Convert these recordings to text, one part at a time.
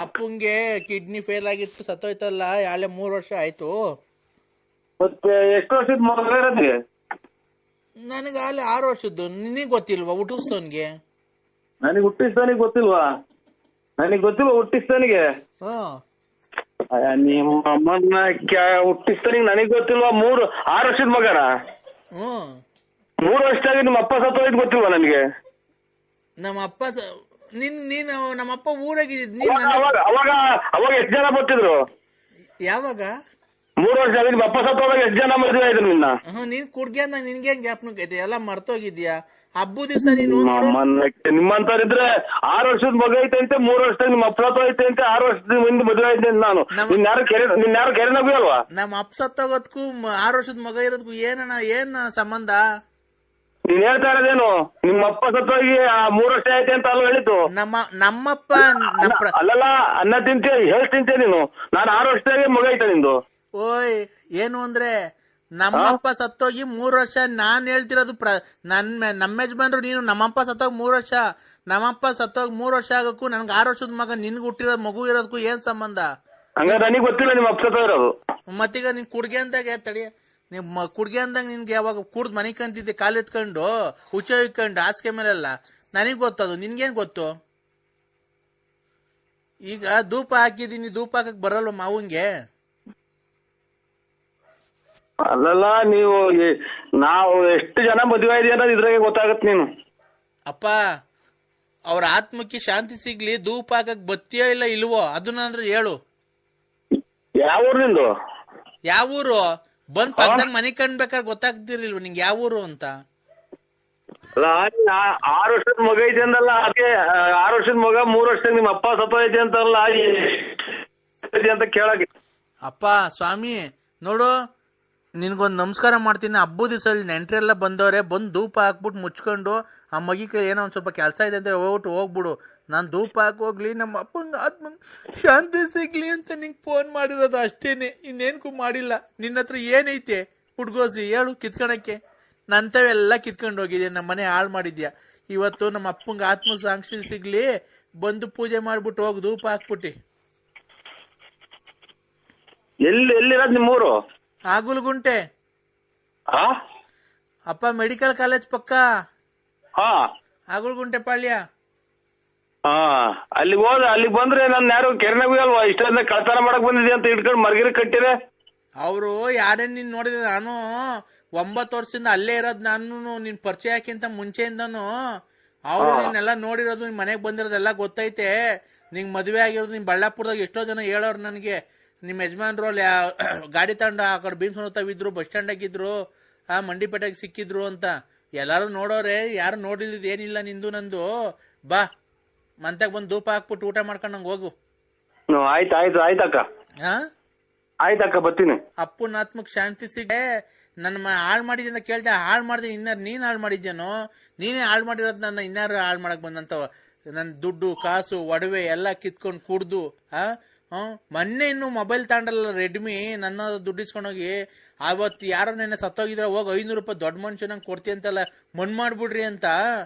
ಅಪ್ಪಂಗೆ kidney fail ಆಗಿತ್ತು, ಸತ್ತೋಯ್ತಲ್ಲ, ಯಾಳೆ 3 ವರ್ಷ ಆಯ್ತು. ಮತ್ತೆ ಎಷ್ಟು ವರ್ಷದ ಮಗ ಇರೋದಿಗೆ? ನನಗೆ ಅಲ್ಲಿ 6 ವರ್ಷದ್ದು. ನಿನಗೆ ಗೊತ್ತಿಲ್ವಾ ಹುಟ್ಟಿಸ್ತವನ್ಗೆ? ನನಗೆ ಹುಟ್ಟಿಸ್ತಾನಿಗೆ ಗೊತ್ತಿಲ್ವಾ? ನನಗೆ ಗೊತ್ತಿಲ್ವಾ ಹುಟ್ಟಿಸ್ತಾನಿಗೆ? ನಿಮ್ಮ ಅಮ್ಮನ ಹುಟ್ಟಿಸ್ತಾನಿಗೆ ನನಗ್ ಗೊತ್ತಿಲ್ವಾ? 6 ವರ್ಷದ ಮಗನ? 3 ವರ್ಷದಾಗ ನಿಮ್ಮ ಅಪ್ಪ ಸತ್ತೋಯ್ತು ಗೊತ್ತಿಲ್ವಾ ನನಗೆ? ನಮ್ಮಪ್ಪ ನೀನು ನಮ್ಮಪ್ಪ ಊರಾಗಿದ್ದ. ಅವಾಗ ಎಷ್ಟು ಜನ ಬರ್ತಿದ್ರು? ಯಾವಾಗ? 3 ವರ್ಷ ಆಗಿ ನಿಮ್ಮ ಅಪ್ಪ ಸತ್ತೋದಾಗ ಎಷ್ಟು ಜನ ಮದುವೆ ಆಯ್ತು ನಿನ್ನ? ನೀನ್ ಕುಡ್ಗೆ ಅಂದಾಗ ನಿನ್ಗೇನ್ ಜ್ಞಾಪನಕ್ಕೆ ಐತೆ? ಎಲ್ಲ ಮರ್ತೋಗಿದ್ಯಾ? ಹಬ್ಬ ದಿವಸ ನೀನು ನಿಮ್ಮಂತವ್ರಿದ್ರೆ 6 ವರ್ಷದ ಮಗ ಐತೆ ಅಂತೆ, 3 ವರ್ಷದಾಗ ನಿಮ್ಮ ಅಪ್ಪ ಸತ್ತೋಯ್ತೆ ಅಂತೆ, 6 ವರ್ಷದ ಮುಂದೆ ಮದುವೆ ಐತೆ ಅಂತ ನಾನು. ನಿನ್ಯಾರು ಕೆರೆನಾಗೂ ಅಲ್ವಾ? ನಮ್ಮ ಅಪ್ಪ ಸತ್ತೋಗೋದಕ್ಕೂ 6 ವರ್ಷದ ಮಗ ಇರೋದಕ್ಕೂ ಏನ್ ಸಂಬಂಧ? ನೀನ್ ಹೇಳ್ತಾ ಇರೋದೇನು? ನಿಮ್ಮ ಅಪ್ಪ ಸತ್ತೋಗಿ 3 ವರ್ಷ ಐತೆ ಅಂತ ಅಲ್ಲ ಹೇಳಿದ್ದು? ನಮ್ಮಪ್ಪ ಅಲ್ಲಲ್ಲ, ಅನ್ನ ತಿಂತೆ ಹೇಳ್ ತಿಂತೆ ನೀನು. ನಾನು 6 ವರ್ಷದಾಗೆ ಮಗ ಐತೆ ನಿಂದು. ಓಯ್ ಏನು ಅಂದ್ರೆ ನಮ್ಮಪ್ಪ ಸತ್ತೋಗಿ 3 ವರ್ಷ. ನಾನ್ ಹೇಳ್ತಿರೋದು ನಮ್ಮ ಯಜಮಾನ್ರು. ನೀನು ನಮ್ಮಪ್ಪ ಸತ್ತೋಗಿ 3 ವರ್ಷ, ನಮ್ಮಪ್ಪ ಸತ್ತೋಗಿ 3 ವರ್ಷ ಆಗಕ್ಕೂ ನನ್ಗೆ 6 ವರ್ಷದ ಮಗ ನಿನ್ಗೆ ಹುಟ್ಟಿರೋದು ಮಗು ಇರೋದಕ್ಕೂ ಏನ್ ಸಂಬಂಧ? ಹಂಗಾರೆ ನನಗೆ ಗೊತ್ತಿಲ್ಲ ನಿಮ್ಮ ಅಪ್ಪ ಸತ್ತೋಗಿರೋದು. ಮತ್ತೀಗ ನೀನ್ ಕುಡ್ಗೆ ಅಂದಾಗ ತಡಿಯ, ನೀವು ಕುಡ್ಗೆ ಅಂದಾಗ ನಿನ್ಗೆ ಯಾವಾಗ ಕುಡ್ದು ಮನೆ ಕಂತಿದ್ದೆ, ಕಾಲು ಎತ್ಕೊಂಡು ಹುಚ್ಚ ಇಟ್ಕೊಂಡು ಹಾಸಿಗೆ ಮೇಲೆಲ್ಲ, ನನಗ್ ಗೊತ್ತದು, ನಿನ್ಗೇನ್ ಗೊತ್ತು? ಈಗ ಧೂಪ ಹಾಕಿದೀನಿ, ಧೂಪ ಹಾಕಕ್ ಬರಲ್ವ ಮಾವಂಗೆ? ಅಲ್ಲಲ್ಲ, ನಾವು ಎಷ್ಟು ಜನ ಮದುವೆ ಇದೆಯಾ ಅನ್ನೋದು ಇದ್ರಾಗೆ ಗೊತ್ತಾಗತ್. ನೀನು ಅಪ್ಪ ಅವ್ರ ಆತ್ಮಕ್ಕೆ ಶಾಂತಿ ಸಿಗ್ಲಿ, ಧೂಪ ಹಾಕಕ್ ಬತ್ತಿಯೋ ಇಲ್ಲ ಇಲ್ವೋ ಅದನ್ನ ಅಂದ್ರೆ ಹೇಳು. ಯಾವ ಊರು ನಿಂದು? ಯಾವ ಊರು? ಬಂದ್ ಪಕ್ಕದಾಗ ಮನೆ ಕಂಡ್ಬೇಕಾದ್ರೆ ಗೊತ್ತಾಗ್ತಿರ್ಲಿಲ್ವ ನಿಂಗೆ ಯಾವ ಊರು ಅಂತ? 6 ವರ್ಷದ ಮಗ ಐತೆ ಅಂದಲ್ಲ, ಅದಕ್ಕೆ 6 ವರ್ಷದ ಮಗ 3 ವರ್ಷದಾಗ ನಿಮ್ಮ ಅಪ್ಪ ಸತ್ತೋಯ್ತೆ ಅಂತಲ್ಲ ಅಂತ ಕೇಳಕ್ಕೆ. ಅಪ್ಪ ಸ್ವಾಮಿ ನೋಡು, ನಿನ್ಗೊಂದು ನಮಸ್ಕಾರ ಮಾಡ್ತೀನಿ. ಹಬ್ಬದ ದಿವಸ ನೆಂಟ್ರೆಲ್ಲ ಬಂದವ್ರೆ, ಬಂದು ಧೂಪ ಹಾಕ್ಬಿಟ್ಟು ಮುಚ್ಕೊಂಡು ಆ ಮಗಿಗೆ ಏನೋ ಒಂದ್ ಸ್ವಲ್ಪ ಕೆಲಸ ಇದೆ ಅಂತ ಹೋಗ್ಬಿಟ್ಟು ಹೋಗ್ಬಿಡು. ನಾನು ಧೂಪ ಹಾಕೋಗ್ಲಿ, ನಮ್ಮ ಅಪ್ಪಂಗೆ ಆತ್ಮ ಶಾಂತಿ ಸಿಗ್ಲಿ ಅಂತ ನಿಂಗೆ ಫೋನ್ ಮಾಡಿರೋದು ಅಷ್ಟೇನೆ, ಇನ್ನೇನ್ಕೂ ಮಾಡಿಲ್ಲ. ನಿನ್ನ ಹತ್ರ ಏನೈತೆ ಹುಡ್ಗೋಸಿ ಹೇಳು ಕಿತ್ಕೊಳಕ್ಕೆ? ನಂತವೆಲ್ಲ ಕಿತ್ಕೊಂಡು ಹೋಗಿದ್ಯಾ, ನಮ್ಮ ಮನೆ ಹಾಳು ಮಾಡಿದ್ಯಾ. ಇವತ್ತು ನಮ್ಮ ಅಪ್ಪಂಗೆ ಆತ್ಮ ಸಾಕ್ಷಿ ಸಿಗ್ಲಿ, ಬಂದು ಪೂಜೆ ಮಾಡ್ಬಿಟ್ಟು ಹೋಗಿ ಧೂಪ ಹಾಕ್ಬಿಟ್ಟಿ. ಎಲ್ಲಿರೋದು ನಿಮ್ಮೂರು? ಆಗುಲ್ಗುಂಟೆ ಅಪ್ಪ, ಮೆಡಿಕಲ್ ಕಾಲೇಜ್ ಪಕ್ಕ ಆಗುಲ್ಗುಂಟೆ ಪಾಳ್ಯ. ಅಲ್ಲಿಗೆ ಹೋದ, ಅಲ್ಲಿಗೆ ಬಂದ್ರೆ ನನ್ನ ಯಾರು ಕೆರೆನಾಗೂ ಅಲ್ವಾ ಇಷ್ಟೊಂದ ಕಳ್ತನ ಮಾಡಕ್ ಬಂದಿದ್ಯಾ ಅಂತ ಇಟ್ಕೊಂಡು ಮರ್ಗಿರಿ ಕಟ್ಟಿದೆ. ಅವರು ಯಾರೇನ್ ನೀನ್ ನೋಡಿದ್ರೆ, ನಾನು 9 ವರ್ಷದಿಂದ ಅಲ್ಲೇ ಇರೋದು. ನಾನು ನಿನ್ ಪರಿಚಯಕ್ಕಿಂತ ಮುಂಚೆಯಿಂದನು ಅವರು ನಿನ್ನೆಲ್ಲ ನೋಡಿರೋದು, ನಿನ್ ಮನೆಗೆ ಬಂದಿರೋದೆಲ್ಲ ಗೊತ್ತೈತೆ. ನಿಂಗೆ ಮದುವೆ ಆಗಿರೋದು ನಿಮ್ ಬಳ್ಳಾಪುರದಾಗ ಎಷ್ಟೋ ಜನ ಹೇಳೋರು ನನಗೆ. ನಿಮ್ಮ ಯಜಮಾನ್ರು ಅಲ್ಲಿ ಗಾಡಿ ತಗೊಂಡು ಆ ಕಡೆ ಭೀಮಸೋನತ್ತಾವಿದ್ರು, ಬಸ್ ಸ್ಟ್ಯಾಂಡ್ ಆಗಿದ್ರು, ಮಂಡಿಪೇಟೆಗೆ ಸಿಕ್ಕಿದ್ರು ಅಂತ ಎಲ್ಲಾರು ನೋಡೋರೆ. ಯಾರು ನೋಡಿದ್ ಏನಿಲ್ಲ ನಿಂದು ನಂದು. ಬಾ ಮಂತಾಗ ಬಂದು ಧೂಪ ಹಾಕ್ಬಿಟ್ಟು ಊಟ ಮಾಡ್ಕೊಂಡು ನಂಗೆ ಹೋಗು. ಆಯ್ತಕ್ಕ, ಆಯ್ತಕ್ಕ ಬರ್ತೀನಿ. ಅಪ್ಪನ ಆತ್ಮಕ್ ಶಾಂತಿ ಸಿಗೇ. ನನ್ನ ಹಾಳು ಮಾಡಿದ್ಯ ಅಂತ ಕೇಳ್ದೆ, ಹಾಳು ಮಾಡ್ದೆ ಇನ್ನಾರು ನೀನ್ ಹಾಳು ಮಾಡಿದ್ಯನೋ? ನೀನೇ ಹಾಳು ಮಾಡಿರೋದು ನನ್ನ, ಇನ್ನಾರು ಹಾಳು ಮಾಡಕ್ ಬಂದಂತವ. ನನ್ನ ದುಡ್ಡು ಕಾಸು ಒಡವೆ ಎಲ್ಲ ಕಿತ್ಕೊಂಡು ಕುಡ್ದು ಮೊನ್ನೆ ಇನ್ನು ಮೊಬೈಲ್ ತಗೊಂಡಲ್ಲ ರೆಡ್ಮಿ, ನನ್ನ ದುಡ್ಡು ಇಸ್ಕೊಂಡೋಗಿ. ಅವತ್ತು ಯಾರೋ ನೆನ್ನೆ ಸತ್ತೋಗಿದ್ರೆ ಹೋಗಿ 500 ರೂಪಾಯಿ ದೊಡ್ಡ ಮನುಷ್ಯನಂಗೆ ಕೊಡ್ತಿ ಅಂತಲ್ಲ, ಮಣ್ಣು ಮಾಡ್ಬಿಡ್ರಿ ಅಂತ.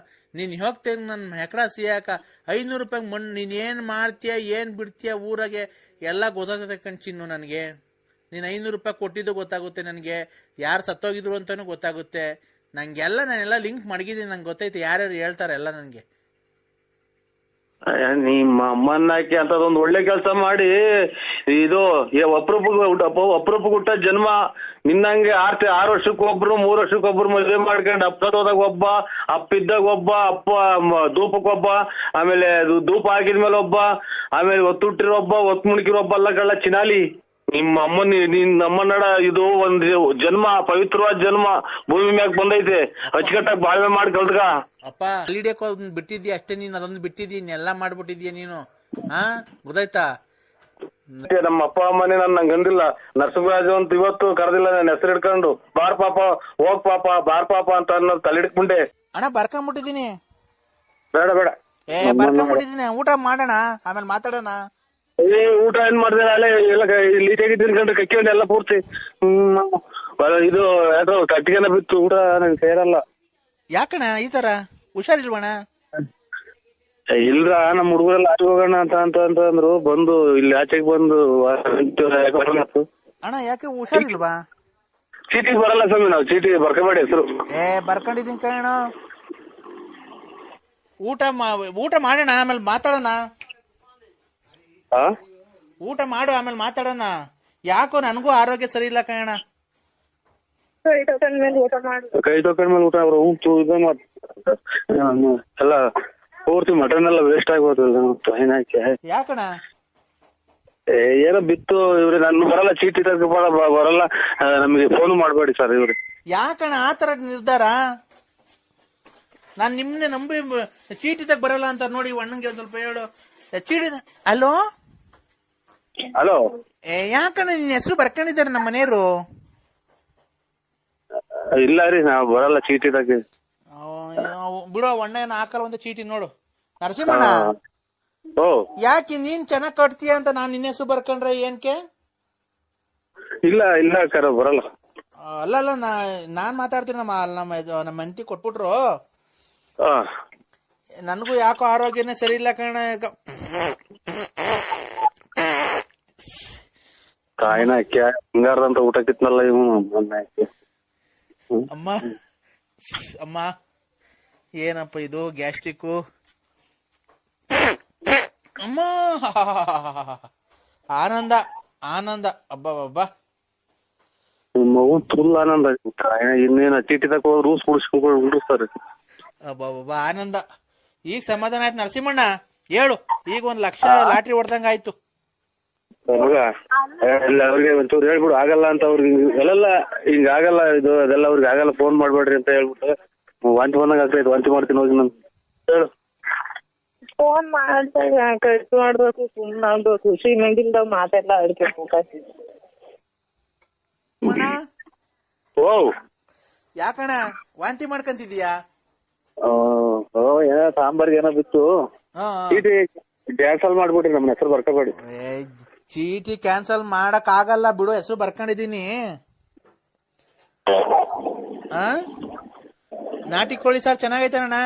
ನೀನು ಹೋಗ್ತೇನೆ ನನ್ನ ಹೆಕಡ ಸಿಯಾಕ 500 ರೂಪಾಯಿಗೆ ಮಣ್ಣು. ನೀನು ಏನು ಮಾಡ್ತೀಯ ಏನು ಬಿಡ್ತೀಯ ಊರಾಗೆ ಎಲ್ಲ ಗೊತ್ತಾಗುತ್ತೆ ಕಣ್ಚಿನ್ನು ನನಗೆ. ನೀನು 500 ರೂಪಾಯಿ ಕೊಟ್ಟಿದ್ದು ಗೊತ್ತಾಗುತ್ತೆ ನನಗೆ, ಯಾರು ಸತ್ತೋಗಿದ್ರು ಅಂತಲೂ ಗೊತ್ತಾಗುತ್ತೆ ನಾನೆಲ್ಲ ಲಿಂಕ್ ಮಡಗಿದ್ದೀನಿ, ನಂಗೆ ಗೊತ್ತೈತೆ ಯಾರ್ಯಾರು ಹೇಳ್ತಾರೆ ಎಲ್ಲ ನನಗೆ. ನಿಮ್ಮ ಅಮ್ಮನಾಕಿ ಅಂತದೊಂದು ಒಳ್ಳೆ ಕೆಲಸ ಮಾಡಿ, ಇದು ಅಪರೂಪಕ್ಕೆ ಹುಟ್ಟ ಜನ್ಮ. ನಿನ್ನಂಗೆ 6 ವರ್ಷಕ್ಕೊಬ್ರು 3 ವರ್ಷಕ್ಕೊಬ್ರು ಮದುವೆ ಮಾಡ್ಕೊಂಡು ಅಪ್ಪದಾಗ ಒಬ್ಬ, ಅಪ್ಪಿದ್ದಾಗ ಒಬ್ಬ, ಅಪ್ಪ ಧೂಪಕ್ಕೊಬ್ಬ, ಆಮೇಲೆ ಧೂಪ ಹಾಕಿದ್ಮೇಲೆ ಒಬ್ಬ, ಆಮೇಲೆ ಒತ್ತುಟ್ಟಿರೋ ಒಬ್ಬ, ಒತ್ತು ಮುಣಕಿರೋ ಒಬ್ಬ ಅಲ್ಲ ಕಳ್ಳ ಚಿನಾಲಿ. ನಮ್ಮನ್ನಡ ಇದು ಒಂದು ಜನ್ಮ, ಪವಿತ್ರವಾದ ಜನ್ಮ ಭೂಮಿ ಮ್ಯಾಗ ಬಂದೈತೆ. ಅಚ್ಚುಕಟ್ಟಾಗಿ ಬಾಳ್ವೆ ಮಾಡಿ ಕಲ್ತ್ಕ. ಅಪ್ಪ ಅಲ್ಲಿಡಕ್ಕೆ ಬಿಟ್ಟಿದ್ಯಾ ಅಷ್ಟೇ, ನೀನ್ ಅದೊಂದು ಬಿಟ್ಟಿದ್ಯ, ಇನ್ನೆಲ್ಲ ಮಾಡ್ಬಿಟ್ಟಿದ್ಯಾ ನೀನು. ಗೊತ್ತಾಯ್ತಾ? ನಮ್ಮ ಅಪ್ಪ ಅಮ್ಮನೇ ನಂಗೆ ಅಂದಿಲ್ಲ, ನರಸಿಂಹರಾಜು ಅಂತ ಇವತ್ತು ಕರೆದಿಲ್ಲ ನನ್ನ ಹೆಸರು ಹಿಡ್ಕೊಂಡು. ಬಾರ್ ಪಾಪ, ಹೋಗ್ ಪಾಪ, ಬಾರ್ ಪಾಪ ಅಂತ ಅನ್ನೋದು ತಲೆಡ್ಕೊಂಡೆ. ಅಣ್ಣ ಬರ್ಕೊಂಬಿಟ್ಟಿದೀನಿ. ಬೇಡ ಬರ್ಕೊಂಬಿಟ್ಟಿದೀನಿ, ಊಟ ಮಾಡೋಣ ಆಮೇಲೆ ಮಾತಾಡೋಣ. ಊಟ ಏನ್ ಮಾಡ್ದೆ? ಅಲ್ಲೇ ಎಲ್ಲ ಲೀಟಾಗಿ ತಿನ್ಕೊಂಡು ಕಕ್ಕಿಕೊಂಡು ಎಲ್ಲ ಪೂರ್ತಿ ಇದು ಯಾವ್ದೋ ಕಟ್ಟಿಗೆನ ಬಿತ್ತು. ಊಟ ನಂಗೆ ಸೇರಲ್ಲ. ಯಾಕಣ್ಣ ಈ ತರ? ಹುಷಾರಿಲ್ವಣ್ಣ? ಇಲ್ರ ನಮ್ ಹುಡುಗರೆಲ್ಲ ಆಚೆ ಹೋಗೋಣ ಅಂತ ಅಂದ್ರು, ಬಂದು ಇಲ್ಲಿ ಆಚೆಗೆ ಬಂದು ಅಣ್ಣ ಯಾಕೆ ಹುಷಾರಿಲ್ವಾ? ಚೀಟಿ ಬರಲ್ಲ ಸ್ವಾಮಿ, ನಾವು ಚೀಟಿ ಬರ್ಕೋಬೇಡಿ ಹೆಸರು. ಬರ್ಕೊಂಡಿದೀನಿ ಕಣ. ಊಟ ಮಾಡೋಣ ಆಮೇಲೆ ಮಾತಾಡೋಣ. ಊಟ ಮಾಡು ಆಮೇಲೆ ಮಾತಾಡೋಣ. ಯಾಕೋ ನನಗೂ ಆರೋಗ್ಯ ಸರಿ ಇಲ್ಲ ಕಣ. ಕೈ ತೊಕೊಂಡ್ಮೇಲೆ ಊಟ ಅವ್ರ ಎಲ್ಲ ಪೂರ್ತಿ ಮಟನ್ ಎಲ್ಲ ವೇಸ್ಟ್ ಆಗ್ಬೋದು. ಯಾಕಣ? ಏನೋ ಬಿತ್ತು ಇವ್ರಿ, ನಾನು ಬರಲ್ಲ ಚೀಟಿ ಬರಲ್ಲ, ನಮಗೆ ಫೋನ್ ಮಾಡ್ಬೇಡಿ ಸರ್ ಇವ್ರಿ. ಯಾಕಣ ಆತರ ನಿರ್ಧಾರ? ನಾನ್ ನಿಮ್ನೆ ನಂಬಿ ಚೀಟಿ ತಗ ಬರಲ್ಲ ಅಂತ ನೋಡಿ ಅಣ್ಣಂಗೆ ಒಂದ್ ಸ್ವಲ್ಪ ಹೇಳು. ಚೀಟಿ ಹಲೋ ಹಲೋ, ಯಾಕಣ್ಣ ನಿನ್ನ ಹೆಸರು ಬರ್ಕೊಂಡಿದ್ದಾರೆ ನಮ್ಮ ಮನೆಯವರು? ಇಲ್ಲ ರೀ, ನಾವ್ ಬರಲ್ಲ ಚೀಟಿ ತಗ. ಬಿಡೋ ಅಣ್ಣ ಏನು ಹಾಕಲ್ಲ ಒಂದು ಚೀಟಿ ನೋಡು. ನರಸಿಂಹಣ್ಣ, ಯಾಕೆ ನೀನ್ ಚೆನ್ನಾಗ್ ಕಟ್ತೀಯ ಅಂತ ನಾನ್ ನಿನ್ನ ಹೆಸರು ಬರ್ಕೊಂಡ್ರೆ ಏನ್ಕೆ? ಇಲ್ಲ ಇಲ್ಲ ಕರ ಬರಲ್ಲ. ಅಲ್ಲ ನಾನ್ ಮಾತಾಡ್ತೀನಿ. ನಮ್ಮ ಹೆಂಡತಿ ಕೊಟ್ಬಿಟ್ರು. ನನಗೂ ಯಾಕೋ ಆರೋಗ್ಯನೇ ಸರಿ ಇಲ್ಲ ಕಣ. ಕಾಯಿನ ಹಿಂಗಾರ್ದಂತ ಊಟ ಕಿತ್ನಲ್ಲ ಇವನು. ಅಮ್ಮ ಏನಪ್ಪ ಇದು ಗ್ಯಾಸ್ಟ್ರಿಕ್? ಅಮ್ಮ ಆನಂದ ಆನಂದ ಅಬ್ಬ ಮಗು ಫುಲ್ ಆನಂದ. ಇನ್ನೇನ ಚೀಟಿ ತಕ ರೂಲ್ಸ್ ಉಡಿಸ್ತಾರೆ. ಅಬ್ಬ ಆನಂದ. ಈಗ ಸಮಾಧಾನ ಆಯ್ತು ನರಸಿಂಹಣ್ಣ. ಹೇಳು, ಈಗ 1 ಲಕ್ಷ ಲಾಟ್ರಿ ಹೊಡ್ದಂಗ ಆಯ್ತು. ಮಗ ಎಲ್ಲ ಅವ್ರಿಗೆ ಒಂಚೂರು ಹೇಳ್ಬಿಡು, ಆಗಲ್ಲ ಅಂತ ಅವ್ರಿಗೆ ಎಲ್ಲ ಹಿಂಗ ಆಗಲ್ಲ ಇದು ಅದೆಲ್ಲ ಅವ್ರಿಗೆ ಆಗಲ್ಲ, ಫೋನ್ ಮಾಡ್ಬೇಡ್ರಿ ಅಂತ ಹೇಳ್ಬಿಟ್ಟು. ವಾಂತಿ ಬಂದಂಗ ಆಗ್ತೈತೆ, ವಾಂತಿ ಮಾಡ್ತೀನಿ ಹೋಗಿ ನಾನು. ಹೇಳು. ಫೋನ್ ಮಾಡ್ದಾಗ ಖರ್ಚು ಮಾಡ್ಬೇಕು, ಸುಮ್ಮನೆ ಆಗ್ಬೇಕು, ಖುಷಿ ಮಂದಿಲ್ದಾಗ ಮಾತೆಲ್ಲ ಆಡ್ಬೇಕು. ಓ ಯಾಕಣ್ಣ ವಾಂತಿ ಮಾಡ್ಕಂತಿದೀಯಾ? ಏನೋ ಸಾಂಬಾರ್ಗೆ ಏನೋ ಬಿತ್ತು, ಚೀಟಿ ಕ್ಯಾನ್ಸಲ್ ಮಾಡ್ಬಿಡ್ರಿ, ನಮ್ಮ ಹೆಸರು ಬರ್ಕೋಬೇಡಿ. ಚೀಟಿ ಕ್ಯಾನ್ಸಲ್ ಮಾಡಕ್ ಆಗಲ್ಲ ಬಿಡು, ಹೆಸರು ಬರ್ಕೊಂಡಿದೀನಿ. ನಾಟಿ ಕೋಳಿ ಸಾರ್ ಚೆನ್ನಾಗೈತಣ್ಣ.